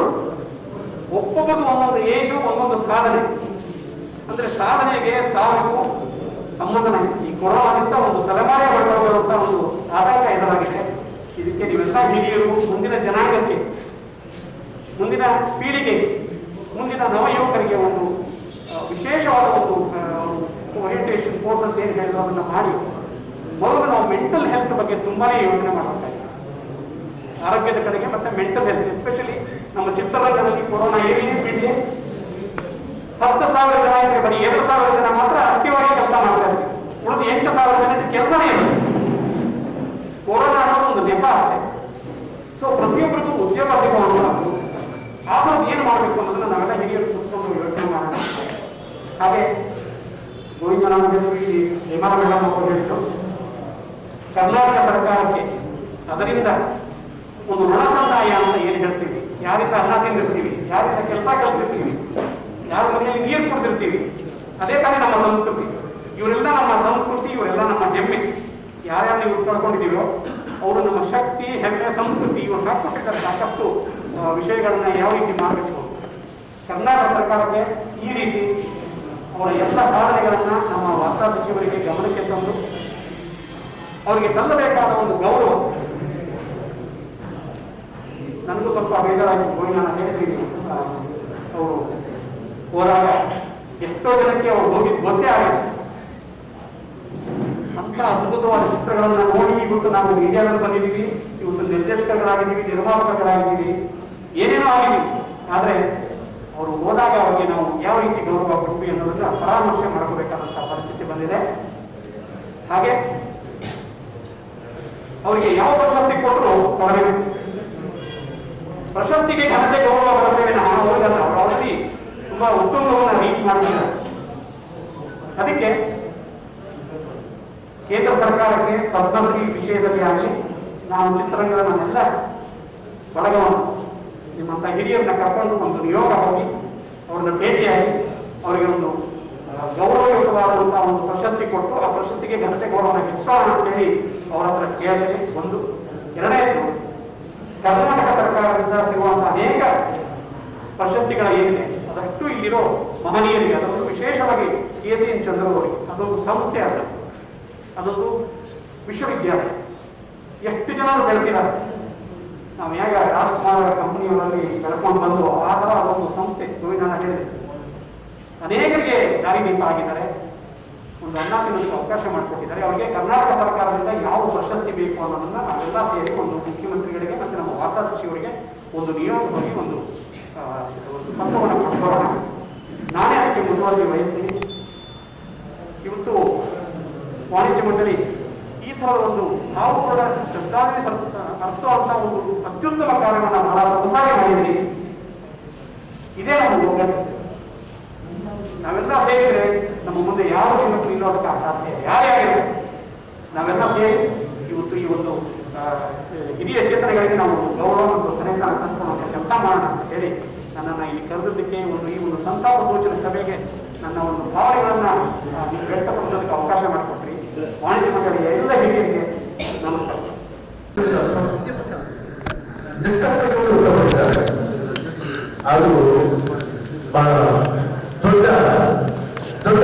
ಒಬ್ಬೊಬ್ಬರು ಒಂದೊಂದು ಏಜು, ಒಂದೊಂದು ಸಾಧನೆ. ಅಂದ್ರೆ ಸಾಧನೆಗೆ ಸಾವಿಗೂ ಸಂಬಂಧನ ಈ ಕೊರೋನಾದಿಂದ ಒಂದು ತಲೆಮಾರೇ ಹೊರಟೋಗಿರುವಂತ ಒಂದು ಆತಂಕ ಎದುರಾಗಿದೆ. ಇದಕ್ಕೆ ನೀವೆಲ್ಲ ಹಿರಿಯರು ಮುಂದಿನ ಜನಾಂಗಕ್ಕೆ, ಮುಂದಿನ ಪೀಳಿಗೆಗೆ ಮುಂದಿನ ನವಯುವಕರಿಗೆ ಒಂದು ವಿಶೇಷವಾದ ಒಂದು ಓರಿಯಂಟೇಷನ್ ಕೋರ್ಸ್ ಅಂತ ಏನು ಹೇಳಿದ್ರು ಅದನ್ನು ಮಾಡಿ ಮೊದಲು ನಾವು ಮೆಂಟಲ್ ಹೆಲ್ತ್ ಬಗ್ಗೆ ತುಂಬಾ ಯೋಚನೆ ಮಾಡಬೇಕಾಗಿದೆ. ಆರೋಗ್ಯದ ಕಡೆಗೆ ಮತ್ತು ಮೆಂಟಲ್ ಹೆಲ್ತ್, ಎಸ್ಪೆಷಲಿ ನಮ್ಮ ಚಿತ್ರರಂಗದಲ್ಲಿ ಕೊರೋನಾ ಏನೇ ಬಿಡಲಿ 10,000 ಜನ ಇದ್ರೆ ಬರೀ 2,000 ಜನ ಮಾತ್ರ ಅಕ್ಟಿವಾಗಿ ಕೆಲಸ ಮಾಡ್ತಾ ಇದ್ವಿ. ಉಳಿದು 8,000 ಜನಕ್ಕೆ ಕೆಲಸನೇ ಇಲ್ಲ. ಕೊರೋನಾ ಅನ್ನೋದು ಒಂದು ನೆಪ ಅಷ್ಟೇ. ಸೊ ಪ್ರತಿಯೊಬ್ಬರಿಗೂ ಉದ್ಯೋಗ ಸಿಗುವಂತ ಆದರೂ ಏನು ಮಾಡಬೇಕು ಅನ್ನೋದನ್ನ ನಾವೆಲ್ಲ ಹಿರಿಯರು ಕೂತ್ಕೊಂಡು ಯೋಚನೆ ಮಾಡೋಣ. ಹಾಗೆ ಗೋವಿಂದರಾಜರು ಇಲ್ಲಿ ಹೇಮಾ ಮೇಡಮ್ ಅವರು ಹೇಳಿದ್ರು, ಕರ್ನಾಟಕ ಸರ್ಕಾರಕ್ಕೆ ಅದರಿಂದ ಒಂದು ಋಣ ಸಂದಾಯ ಅಂತ ಏನು ಹೇಳ್ತೀವಿ, ಯಾರಿಂದ ಅನ್ನ ತಿಂದಿರ್ತೀವಿ, ಯಾರಿಂದ ಕೆಲಸ ಕಲ್ತಿರ್ತೀವಿ, ಯಾರ ಮನೆಯಲ್ಲಿ ನೀರು ಕುಡಿದಿರ್ತೀವಿ, ಅದೇ ತಾನೇ ನಮ್ಮ ಸಂಸ್ಕೃತಿ. ಇವರೆಲ್ಲ ನಮ್ಮ ಸಂಸ್ಕೃತಿ, ಇವರೆಲ್ಲ ನಮ್ಮ ಹೆಮ್ಮೆ. ಯಾರ್ಯಾರು ನೀವು ಕಳ್ಕೊಂಡಿದ್ದೀವೋ ಅವರು ನಮ್ಮ ಶಕ್ತಿ, ಹೆಮ್ಮೆ, ಸಂಸ್ಕೃತಿ ಇವ್ರನ್ನ ಕೊಟ್ಟಿದ್ದಾರೆ ಸಾಕಷ್ಟು ವಿಷಯಗಳನ್ನ ಯಾವ ರೀತಿ ಮಾಡಬೇಕು. ಕರ್ನಾಟಕ ಸರ್ಕಾರಕ್ಕೆ ಈ ರೀತಿ ಅವರ ಎಲ್ಲ ಸಾಧನೆಗಳನ್ನ ನಮ್ಮ ವಾರ್ತಾ ಸಚಿವರಿಗೆ ಗಮನಕ್ಕೆ ತಂದು ಅವರಿಗೆ ಸಲ್ಲಬೇಕಾದ ಒಂದು ಗೌರವ. ನನಗೂ ಸ್ವಲ್ಪ ಬೇಜಾರಾಯಿತು, ಹೋಗಿ ನಾನು ಹೇಳಿದ್ದೀನಿ, ಅವರು ಹೋದಾಗ ಎಷ್ಟೋ ಜನಕ್ಕೆ ಅವ್ರು ಹೋಗಿದ್ದು ಗೊತ್ತೇ ಆಗಿದೆ. ಅಂತ ಅದ್ಭುತವಾದ ಚಿತ್ರಗಳನ್ನ ನೋಡಿ ಇವತ್ತು ನಾವು ಮೀಡಿಯಾದಲ್ಲಿ ಬಂದಿದ್ದೀವಿ, ಇವತ್ತು ನಿರ್ದೇಶಕರಾಗಿದ್ದೀವಿ, ನಿರ್ಮಾಪಕರಾಗಿದ್ದೀವಿ, ಏನೇನೋ ಆಗಿದ್ದೀವಿ. ಆದರೆ ಅವರು ಹೋದಾಗ ಅವರಿಗೆ ನಾವು ಯಾವ ರೀತಿ ಗೌರವ ಕೊಡ್ತೀವಿ ಅನ್ನೋದನ್ನ ಪರಾಮರ್ಶೆ ಮಾಡ್ಕೋಬೇಕಾದಂತಹ ಪರಿಸ್ಥಿತಿ ಬಂದಿದೆ. ಹಾಗೆ ಅವರಿಗೆ ಯಾವ ಪ್ರಶಸ್ತಿ ಕೊಟ್ಟರು ಕೊಡಬೇಕು. ಪ್ರಶಸ್ತಿಗೆ ಘನತೆ ಗೌರವ ಬರ್ತೇವೆ, ನಾವು ಹೋಗಲ್ಲ. ಅವರು ಆಲ್ರೆಡಿ ತುಂಬಾ ಉತ್ತುಂಗವನ್ನು ರೀಚ್ ಮಾಡಿದ್ದಾರೆ. ಅದಕ್ಕೆ ಕೇಂದ್ರ ಸರ್ಕಾರಕ್ಕೆ ಪದ್ಮಶ್ರೀ ವಿಷಯದಲ್ಲಿ ಆಗಲಿ ನಾವು ಚಿತ್ರರಂಗದ ನನ್ನೆಲ್ಲ ಬಳಗವನ್ನು ನಿಮ್ಮಂಥ ಹಿರಿಯರನ್ನ ಕರ್ಕೊಂಡು ಒಂದು ನಿಯೋಗ ಹೋಗಿ ಅವ್ರನ್ನ ಭೇಟಿಯಾಗಿ ಅವರಿಗೆ ಒಂದು ಗೌರವಯುತವಾದಂತಹ ಒಂದು ಪ್ರಶಸ್ತಿ ಕೊಟ್ಟು ಆ ಪ್ರಶಸ್ತಿಗೆ ಘನತೆ ಗೌರವನ ಹೆಚ್ಚೋಣ ಅಂತೇಳಿ ಅವರ ಹತ್ರ ಕೇಳ್ತೇನೆ. ಒಂದು. ಎರಡನೇದು, ಕರ್ನಾಟಕ ಸರ್ಕಾರದಿಂದ ಸಿಗುವಂತಹ ಅನೇಕ ಪ್ರಶಸ್ತಿಗಳ ಏನಿದೆ ಅದಷ್ಟು ಇಲ್ಲಿರೋ ಮಹನೀಯರಿಗೆ, ಅದೊಂದು ವಿಶೇಷವಾಗಿ KCN ಚಂದ್ರು ಅವರಿಗೆ ಅದೊಂದು ಸಂಸ್ಥೆ ಅಲ್ಲ, ಅದೊಂದು ವಿಶ್ವವಿದ್ಯಾಲಯ. ಎಷ್ಟು ಜನರು ಬೆಳೆದಿದ್ದಾರೆ. ನಾವು ಹೇಗ ರಾಜ್ಕುಮಾರ್ ಕಂಪನಿಯವರಲ್ಲಿ ಬೆಳ್ಕೊಂಡು ಬಂದು ಆ ಥರ ಅದೊಂದು ಸಂಸ್ಥೆ ಗೋವಿಂದನ ಹೇಳಿದೆ. ಅನೇಕರಿಗೆ ದಾರಿದೀಪ ಆಗಿದ್ದಾರೆ, ಒಂದು ಅನ್ನ ತಿನ್ನೋದಕ್ಕೆ ಅವಕಾಶ ಮಾಡಿಕೊಟ್ಟಿದ್ದಾರೆ. ಅವರಿಗೆ ಕರ್ನಾಟಕ ಸರ್ಕಾರದಿಂದ ಯಾವ ಪ್ರಶಸ್ತಿ ಬೇಕು ಅನ್ನೋದನ್ನ ನಾವೆಲ್ಲ ಸೇರಿ ಒಂದು ಮುಖ್ಯಮಂತ್ರಿಗಳಿಗೆ ಮತ್ತು ನಮ್ಮ ವಾರ್ತಾ ಸಚಿವರಿಗೆ ಒಂದು ನಿಯೋಗ ಹೋಗಿ ಒಂದು ಪತ್ರವನ್ನು ಕೊಟ್ಕೊಳ್ಳೋಣ. ನಾನೇ ಅದಕ್ಕೆ ಮುತುವರ್ಜಿ ವಹಿಸ್ತೀನಿ. ಇವತ್ತು ವಾಣಿಜ್ಯ ಮಂಡಳಿ ಈ ಥರದ ಒಂದು ನಾವು ಕೂಡ ಶ್ರದ್ಧಾಂಜಲಿ ಅರ್ಥವಂತ ಒಂದು ಅತ್ಯುತ್ತಮ ಕಾರ್ಯವನ್ನು ಬಹಳ ಉತ್ಸಾಹ ಮಾಡಿದ್ವಿ. ಇದೇ ನಮ್ಮ ಒಗ್ಗಟ್ಟು. ನಾವೆಲ್ಲ ಸೇರಿದ್ರೆ ನಮ್ಮ ಮುಂದೆ ಯಾವ ಹೆಣ್ಣು ನಿಲ್ಲೋದಕ್ಕೆ ಸಾಧ್ಯ ಯಾರೇ ಆಗಿಲ್ಲ. ನಾವೆಲ್ಲ ಸೇರಿ ಇವತ್ತು ಈ ಒಂದು ಹಿರಿಯ ಚೇತನಗಳಿಗೆ ನಾವು ಗೌರವ ಮತ್ತು ಸಲಹೆ ಸಂಸ್ಥಾನ ಕೆಲಸ ಮಾಡೋಣ ಅಂತ ಹೇಳಿ ನನ್ನನ್ನು ಇಲ್ಲಿ ಕರೆದದ್ದಕ್ಕೆ ಈ ಒಂದು ಸಂತಾಪ ಸೂಚನೆ ಸಭೆಗೆ ನನ್ನ ಒಂದು ಭಾವನೆಗಳನ್ನ ವ್ಯಕ್ತಪಡಿಸೋದಕ್ಕೆ ಅವಕಾಶ ಮಾಡಿಕೊಟ್ರಿ. ವಾಣಿಜ್ಯ ಮಂಡಳಿಯ ಎಲ್ಲ ಹಿರಿಯರಿಗೆ ನಮಸ್ಕಾರ. ಅದು ಬಹಳ ದೊಡ್ಡ ದೊಡ್ಡ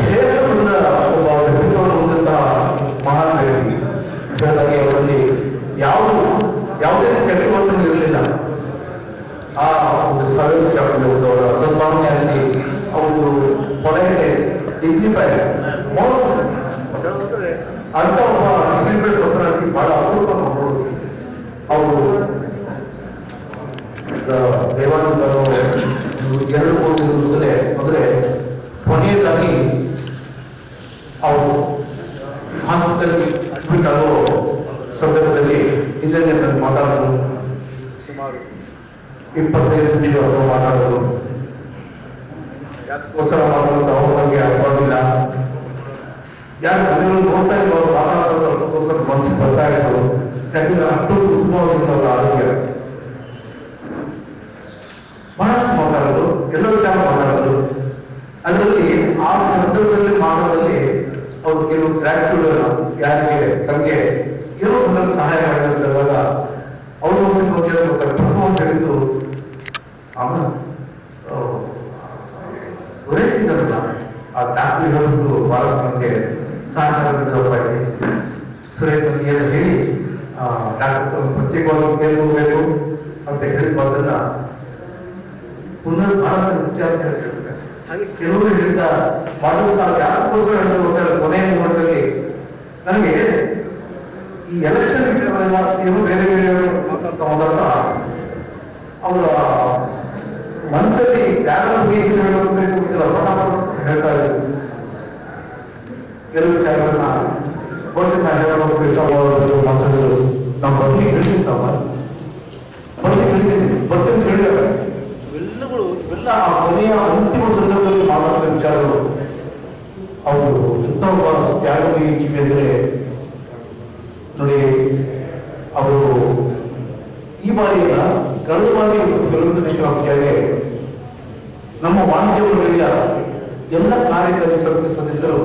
ಸೇವೆಯಿಂದ ಒಬ್ಬ ವ್ಯಕ್ತಿತ್ವವನ್ನು ಹೊಂದಿದಂತಹ ಮಹಾನ್ ವ್ಯಕ್ತಿ. ಹಾಗಾಗಿ ಅವರಲ್ಲಿ ಯಾವುದೇ ಕೆಟ್ಟವರ್ತನೆ ಇರಲಿಲ್ಲ. ಆ ಒಂದು ಒಂದು ಅವರ ಸದ್ಭಾವನೆಯಾಗಲಿ, ಅವರು ಹೊರಗಡೆ ಡಿಗ್ನಿಫೈಡ್ ಅಂತ ಒಬ್ಬ ಡಿಗ್ನಿಫೈಡ್ ಪರ್ಸನಾಲಿಟಿ ಬಹಳ ಅಪರೂಪ ನೋಡೋದು. ಅವರು ದೇವಾನಂದರು 2 ಮೊದಲೇ ಕೊನೆಯದಾಗಿ ಅವರು ಹಾಸ್ಪಿಟಲ್ಗೆ ಅಡ್ಮಿಟ್ ಆಗೋ ಸಂದರ್ಭದಲ್ಲಿ ಇಂಜಿನಿಯರ್ ಮಾತಾಡೋದು, ಸುಮಾರು 25 ನಿಮಿಷ ಮಾತಾಡೋದು, ಯಾಕೋಸ್ಕರ ಮಾತಾಡೋದು ಅವ್ರ ಬಗ್ಗೆ ಅರ್ಥವಾಗಿಲ್ಲ. ಯಾರು ಮನೆಗಳು ನೋಡ್ತಾ ಇದ್ರು ಅವ್ರು ಮಾತಾಡೋದು ಅವ್ರಿಗೋಸ್ಕರ ಮನಸ್ಸಿಗೆ ಬರ್ತಾ ಇದ್ರು. ಯಾಕಂದ್ರೆ ಅಷ್ಟು ಉತ್ತಮವಾಗಿತ್ತು ಅವರ ಆರೋಗ್ಯ. ಬಹಳಷ್ಟು ಮಾತಾಡೋದು, ಎಲ್ಲ ವಿಚಾರ ಮಾತಾಡೋದು. ಅದರಲ್ಲಿ ಆ ಸಂದರ್ಭದಲ್ಲಿ ಮಾಡೋದ್ರಲ್ಲಿ ಅವರು ಕೆಲವು ಗ್ರಾಟ್ಯೂಡ್ ಯಾರಿಗೆ ತಮಗೆ ಏನೋ ಸಂದರ್ಭ ಸಹಾಯ ಮಾಡಿದಾಗ ಅವರು ಪ್ರಥಮ ಹೇಳಿದ್ದು ಅವನ ಸುರೇಶ್ ಇದ್ದಾರಲ್ಲ, ಆ ಡಾಕ್ಟರ್ ಹೇಳೋದು ಬಹಳಷ್ಟು ನಮಗೆ ಸಹಕಾರ ಸುರೇಶ್ ಏನು ಹೇಳಿ ಡಾಕ್ಟರ್ ಪ್ರತ್ಯೇಕವಾಗಿ ಕೇಳಿ ಹೋಗ್ಬೇಕು ಅಂತ ಹೇಳಿ ಬಂದನ್ನ ಪುನರ್ ಬಹಳ ಜಾಸ್ತಿ ಹೇಳ್ತಿರ್ತಾರೆ. ಹಾಗೆ ಕೆಲವರು ಹೇಳ್ತಾ ಮಾಡುವಂತ ಯಾಕೋಸ್ಕರ ಹೇಳ್ತಾರೆ ಕೊನೆಯ ನೋಟದಲ್ಲಿ ನನಗೆ ಈ ಎಲೆಕ್ಷನ್ ಏನೋ ಬೇರೆ ಬೇರೆ ಮಾತಾಡ್ತಾ ಹೋದಾಗ ಅವರ ಮನಸ್ಸಲ್ಲಿ ಯಾರು ಹೇಳ್ತಾ ಇದ್ರು. ಕೆಲವು ವಿಚಾರಗಳನ್ನ ಘೋಷಣೆ ಹೇಳಬೇಕು ಇಷ್ಟವಾದವರು ಮಾತಾಡಿದ್ರು. ನಾವು ಬಗ್ಗೆ ಹೇಳಿರ್ತಾವ ಬಗ್ಗೆ ಹೇಳಿದ್ದಾರೆ ಇವೆಲ್ಲಗಳು ಇವೆಲ್ಲ ಆ ಕೊನೆಯ ಅಂತಿಮ ಸಂದರ್ಭದಲ್ಲಿ ಮಾತಾಡಿದ ವಿಚಾರಗಳು. ಅವರು ಎಂಥ ಒಬ್ಬ ತ್ಯಾಗವಿ ಜೀವಿ ಅಂದರೆ ನೋಡಿ, ಅವರು ಈ ಬಾರಿಯ ಕಳೆದ ಬಾರಿ ಫಿಲಂಗೆ ನಮ್ಮ ವಾಣಿಜ್ಯ ಮಂಡಳಿಯ ಎಲ್ಲ ಕಾರ್ಯಕಾರಿ ಸಮಿತಿ ಸದಸ್ಯರು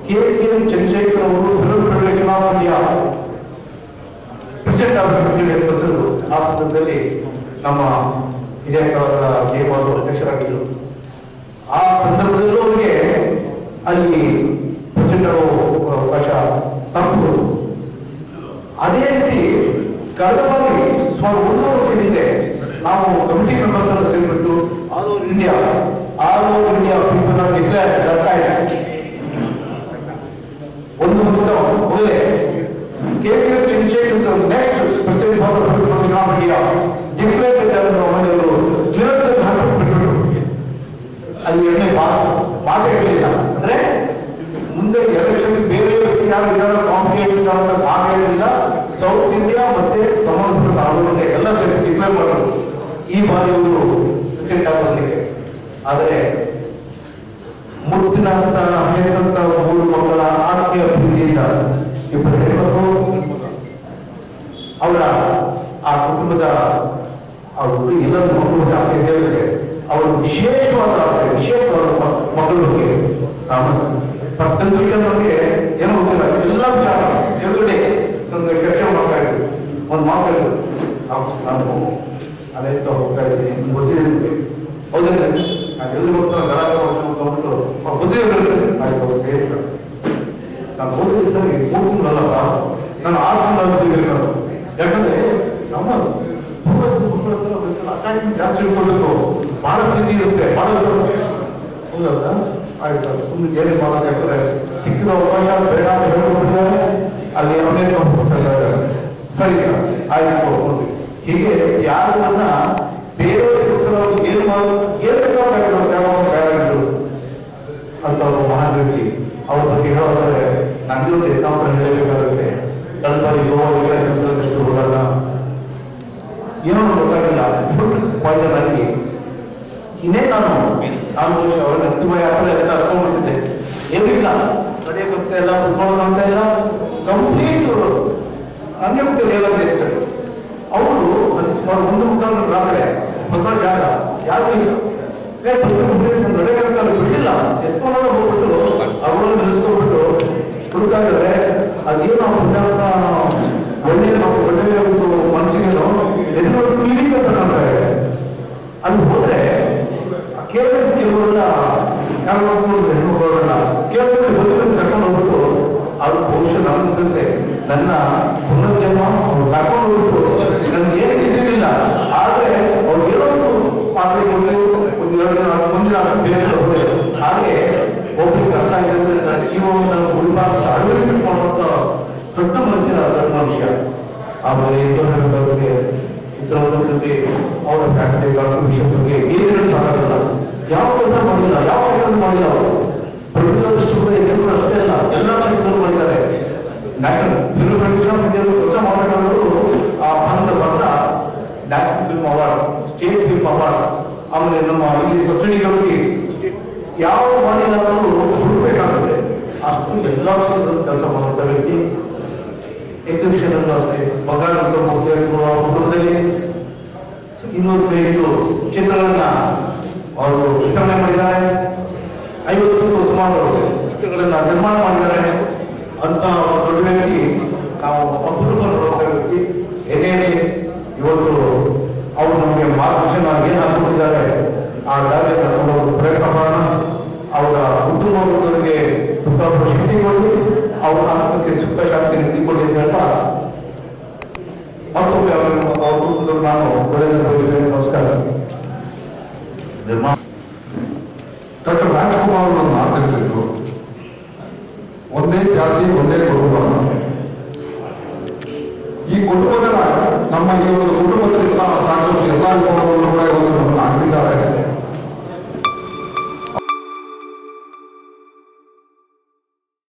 KCM ಚಂದ್ರಶೇಖರ್ ಅವರು film federation of India president ಆಗಬೇಕು ಹೆಸರು. ಆ ಸಂದರ್ಭದಲ್ಲಿ ನಮ್ಮ ಹಿರಿಯಕರ ಜಯಮಾರು ಅಧ್ಯಕ್ಷರಾಗಿದ್ದರು. ಆ ಸಂದರ್ಭದಲ್ಲೂ ಅವರಿಗೆ ಅಲ್ಲಿ ಪ್ರೆಸಿಡೆಂಟ್ ಆಗೋ ಅವಕಾಶ ತಪ್ಪು. ಅದೇ ರೀತಿ ಕಳೆದ ಬಾರಿ ಸುಮಾರು 1 ವರ್ಷದ ಹಿಂದೆ ನಾವು ಕಮಿಟಿ ಮೆಂಬರ್ಸ್ ಸೇರಿಬಿಟ್ಟು all over India people of declare ಒಂದು ಪುಸ್ತಕ ಒಳ್ಳೆ KCM Chandrashekar next president of the federation of India declare ನಿರಂತರ ಹಾಕಿಬಿಟ್ಟು ಅಲ್ಲಿ ಎಣ್ಣೆ ಮಾತೇ ಹೇಳಿಲ್ಲ. ಅಂದ್ರೆ ಮುಂದೆ ಎಲೆಕ್ಷನ್ ಬೇರೆ ಯಾರು ಕಾಂಪಿಟೇಟಿವ್ ಭಾಗ ಹೇಳಿಲ್ಲ. ಸೌತ್ ಇಂಡಿಯಾ ಮತ್ತೆ ಸಂಬಂಧಪಟ್ಟ ಆಲೋಚನೆ ಎಲ್ಲ ಸೇರಿ ಡಿಕ್ಲೇರ್ ಮಾಡೋದು ಈ ಬಾರಿ ಅವರು ಪ್ರೆಸಿಡೆಂಟ್ ಆಗಲಿಕ್ಕೆ. ಆದರೆ ಮುತ್ತಿನಂತ ಹಳೆದಂತ 3 ಮಕ್ಕಳ ಆತ್ಮೀಯ ಪ್ರೀತಿಯಿಂದ ಇಬ್ಬರು ಹೆಣ್ಮಕ್ಳು ಅವರ ಆ ಕುಟುಂಬದ ಅವರು ಎಲ್ಲರೂ ಮಕ್ಕಳು ಆಸೆ ಇದೆ. ಅವರು ವಿಶೇಷವಾದ ಮಕ್ಕಳ ಬಗ್ಗೆ ಪ್ರತಿಯೊಂದು ಬಗ್ಗೆ ಏನೋ ಗೊತ್ತಿಲ್ಲ, ಎಲ್ಲ ವಿಚಾರ ಎದುರುಗಡೆ ನಮಗೆ ಚರ್ಚೆ ಮಾಡ್ತಾ ಇದ್ರು. ಒಂದು ಮಾತಾಡಿದ್ರು, ನಾನು ಅಲೆತ್ತ ಹೋಗ್ತಾ ಇದ್ದೀನಿ ಗೊತ್ತಿದೆ ಹೌದ್ರೆ ನಾನು ಎಲ್ಲಿ ಹೋಗ್ತಾನೆ ಗಲಾಟೆ ಮಾಡ್ಕೊಂಡು ಗೊತ್ತಿದೆ ಆಯ್ತು ನಾನು ಹೋಗಿದ್ದ ಸರಿ 3 ತಿಂಗಳಲ್ಲಪ್ಪ, ನಾನು 6 ತಿಂಗಳು ಯಾಕಂದ್ರೆ ನಮ್ಮ ಅಟ್ಯಾಚ್ಮೆಂಟ್ ಜಾಸ್ತಿ ಇಟ್ಕೊಳ್ಬೇಕು, ಬಹಳ ಪ್ರೀತಿ ಇರುತ್ತೆ, ಬಹಳ ಹೌದಲ್ಲ. ಆಯ್ತು ಸರ್, ಸುಮ್ಮನೆ ಬೇರೆ ಮಾಡೋದು ಯಾಕಂದ್ರೆ ಸಿಕ್ಕಿದ ಅವಕಾಶ ಬೇಡ ಅಂತ ಹೇಳ್ಕೊಟ್ಟಿದ್ದಾರೆ. ಅಲ್ಲಿ ಅವನೇ ಸರಿ ಆಯ್ತು ನೋಡಿ. ಹೀಗೆ ತ್ಯಾಗವನ್ನ ಬೇರೆಯವರಿಗೋಸ್ಕರ ಏನು ಮಾಡೋದು ಏನು ಬೇಕಾಗಿದ್ರು ಅಂತ ಒಬ್ಬ ಮಹಾನ್ ವ್ಯಕ್ತಿ. ಅವ್ರ ಬಗ್ಗೆ ಹೇಳೋದಾದ್ರೆ ನನಗೆ ಒಂದು ಎಕ್ಸಾಂಪಲ್ ಹೇಳಬೇಕಾಗುತ್ತೆ. ಕಳೆದ ಬಾರಿ ಗೋವಾಷ್ಟು ಹೋದಾಗ ಏನೋ ಗೊತ್ತಾಗಿಲ್ಲ, ಫುಡ್ ಪಾಯ್ಸನ್ ಆಗಿ ಇನ್ನೇ ನಾನು ವರ್ಷ ಅವರ ಅಂತಿಮ ಯಾತ್ರೆ ಎಲ್ಲ ಹತ್ಕೊಂಡ್ಬಿಟ್ಟಿದ್ದೆ. ಏನಿಲ್ಲ ನಡೆಯಕ್ಕೆ ಎಲ್ಲ ಕುತ್ಕೊಳ್ಳೋದಂತ ಇಲ್ಲ, ಕಂಪ್ಲೀಟ್ ಹಂಗೆ ಬಿಟ್ಟು ಹೇಳೋದು ಇರ್ತಾರೆ. ಅವರು ಅಲ್ಲಿ ಸುಮಾರು 1 ಮುಖಾಂತರ ರಾತ್ರಿ ಹೊಸ ಜಾಗ ಯಾರು ಇಲ್ಲ ನಡೆಯಬೇಕಾದ್ರೆ ಬಿಟ್ಟಿಲ್ಲ, ಎತ್ಕೊಂಡಾಗ ಹೋಗ್ಬಿಟ್ಟು ಅವರನ್ನು ನಿಲ್ಲಿಸ್ಕೊಂಡ್ಬಿಟ್ಟು ಹುಡುಕ್ತಾ ಇದ್ದಾರೆ. ಅದೇನೋ ಪುಣ್ಯಾತ್ಮ ಒಳ್ಳೆಯ ಮನಸ್ಸಿಗೆ ಎದುರು ಕ್ಲಿನಿಕ್ ಅಂತ ಕಾಣ್ತಾರೆ. ಅಲ್ಲಿ ಹೋದ್ರೆ ಕೇವಲ ಕೆಲವರೆಲ್ಲ ಯಾರು ಹೆಣ್ಣುಗಳನ್ನ ಕೇವಲ ಕರ್ಕೊಂಡು ಹೋಗ್ಬಿಟ್ಟು ಅದು ಬಹುಶಃ ನನಗೆ ನನ್ನ ಪುನರ್ಜನ್ಮ ಕರ್ಕೊಂಡು ಹೋಗ್ಬಿಟ್ಟು ನನ್ಗೆ ಏನು ಇಸಿಲ್ಲ. ಆದ್ರೆ ಅವ್ರು ಏನೋ ಪಾತ್ರೆ ಒಂದು 2 ದಿನ ಮುಂದಿನ ಬೇರೆ ಹೋದ್ರೆ ಹಾಗೆ ಒಬ್ಬರಿಗೆ ಅರ್ಥ ಆಗಿದೆ ಅಂದ್ರೆ ನನ್ನ ಜೀವವನ್ನು ಉಳಿಬಾರ್ದು ಅಳವಡಿಕೆ ಮಾಡುವಂತ ದೊಡ್ಡ ಮನಸ್ಸಿನ ಮನುಷ್ಯ. ಆಮೇಲೆ ಬಗ್ಗೆ ಚಿತ್ರದಲ್ಲಿ ಅವರ ಫ್ಯಾಕ್ಟರಿಗಳ ವಿಷಯ ಬಗ್ಗೆ ಏನೇನು ಸಾಕಾಗಲ್ಲ, ಯಾವ ಕೆಲಸ ಮಾಡಿಲ್ಲ, ಯಾವ ಕೆಲಸ ಮಾಡಿಲ್ಲ. ಅವರು ಪ್ರತಿಯೊಂದು ಎಲ್ಲರೂ ಅಷ್ಟೇ ಅಲ್ಲ, ಎಲ್ಲ ಕ್ಷೇತ್ರದಲ್ಲೂ ಮಾಡಿದ್ದಾರೆ. National film federation of India ಕೆಲಸ ಮಾಡಬೇಕಾದ್ರು ಆ ಬಂದ national film award, state film award, ಆಮೇಲೆ ನಮ್ಮ ಇಲ್ಲಿ ಸಬ್ಸಿಡಿಗಳಿಗೆ ಯಾವ ಮಾಡಿಲ್ಲ ಹುಡುಕಬೇಕಾಗುತ್ತೆ. ಅಷ್ಟು ಎಲ್ಲ ಕ್ಷೇತ್ರದಲ್ಲಿ ಕೆಲಸ ಮಾಡುವಂತ ವ್ಯಕ್ತಿ. ಎಕ್ಸಿಬಿಷನ್ ಅನ್ನು ಅಷ್ಟೇ ಬಂಗಾರದ ಕುಟುಂಬದಲ್ಲಿ 205 ಚಿತ್ರಗಳನ್ನ ಅವರು ವಿತರಣೆ ಮಾಡಿದ್ದಾರೆ. 50 ಸುಮಾರು ಚಿತ್ರಗಳನ್ನ ನಿರ್ಮಾಣ ಮಾಡಿದ್ದಾರೆ ಅಂತ ದೊಡ್ಡ ವ್ಯಕ್ತಿ. ನಾವು ಅಪರೂಪ ವ್ಯಕ್ತಿ ಏನೇ ಇವತ್ತು ಅವರು ನಮಗೆ ಮಾರ್ಗದರ್ಶನ ಏನು ಹಾಕೊಂಡಿದ್ದಾರೆ ಆ ದಾರಿ ಕರ್ಕೊಂಡು ಪ್ರಯತ್ನ ಮಾಡೋಣ. ಅವರ ಕುಟುಂಬದವರಿಗೆ ಸುಖ ಶಕ್ತಿ ಕೊಡಿ, ಅವರ ಆತ್ಮಕ್ಕೆ ಸುಖ ಶಾಂತಿ ನಿಂತಿಕೊಳ್ಳಿ ಅಂತ ಹೇಳ್ತಾ ಮತ್ತೊಮ್ಮೆ ಅವರನ್ನು ನಾನು ಒಳ್ಳೆಯ ನಮಸ್ಕಾರ. ನಿರ್ಮಾಣ ಡಾಕ್ಟರ್ ರಾಜ್ಕುಮಾರ್ ಅವರು ಒಂದು ಮಾತಾಡ್ತಿದ್ರು, ಒಂದೇ ಜಾತಿ ಒಂದೇ ಕುಟುಂಬ. ಈ ಕುಟುಂಬಗಳ ನಮ್ಮ ಈ ಒಂದು ಕುಟುಂಬದಲ್ಲಿ ಸಾಕಷ್ಟು ಎಲ್ಲ ವಿಭಾಗಗಳನ್ನು ಕೂಡ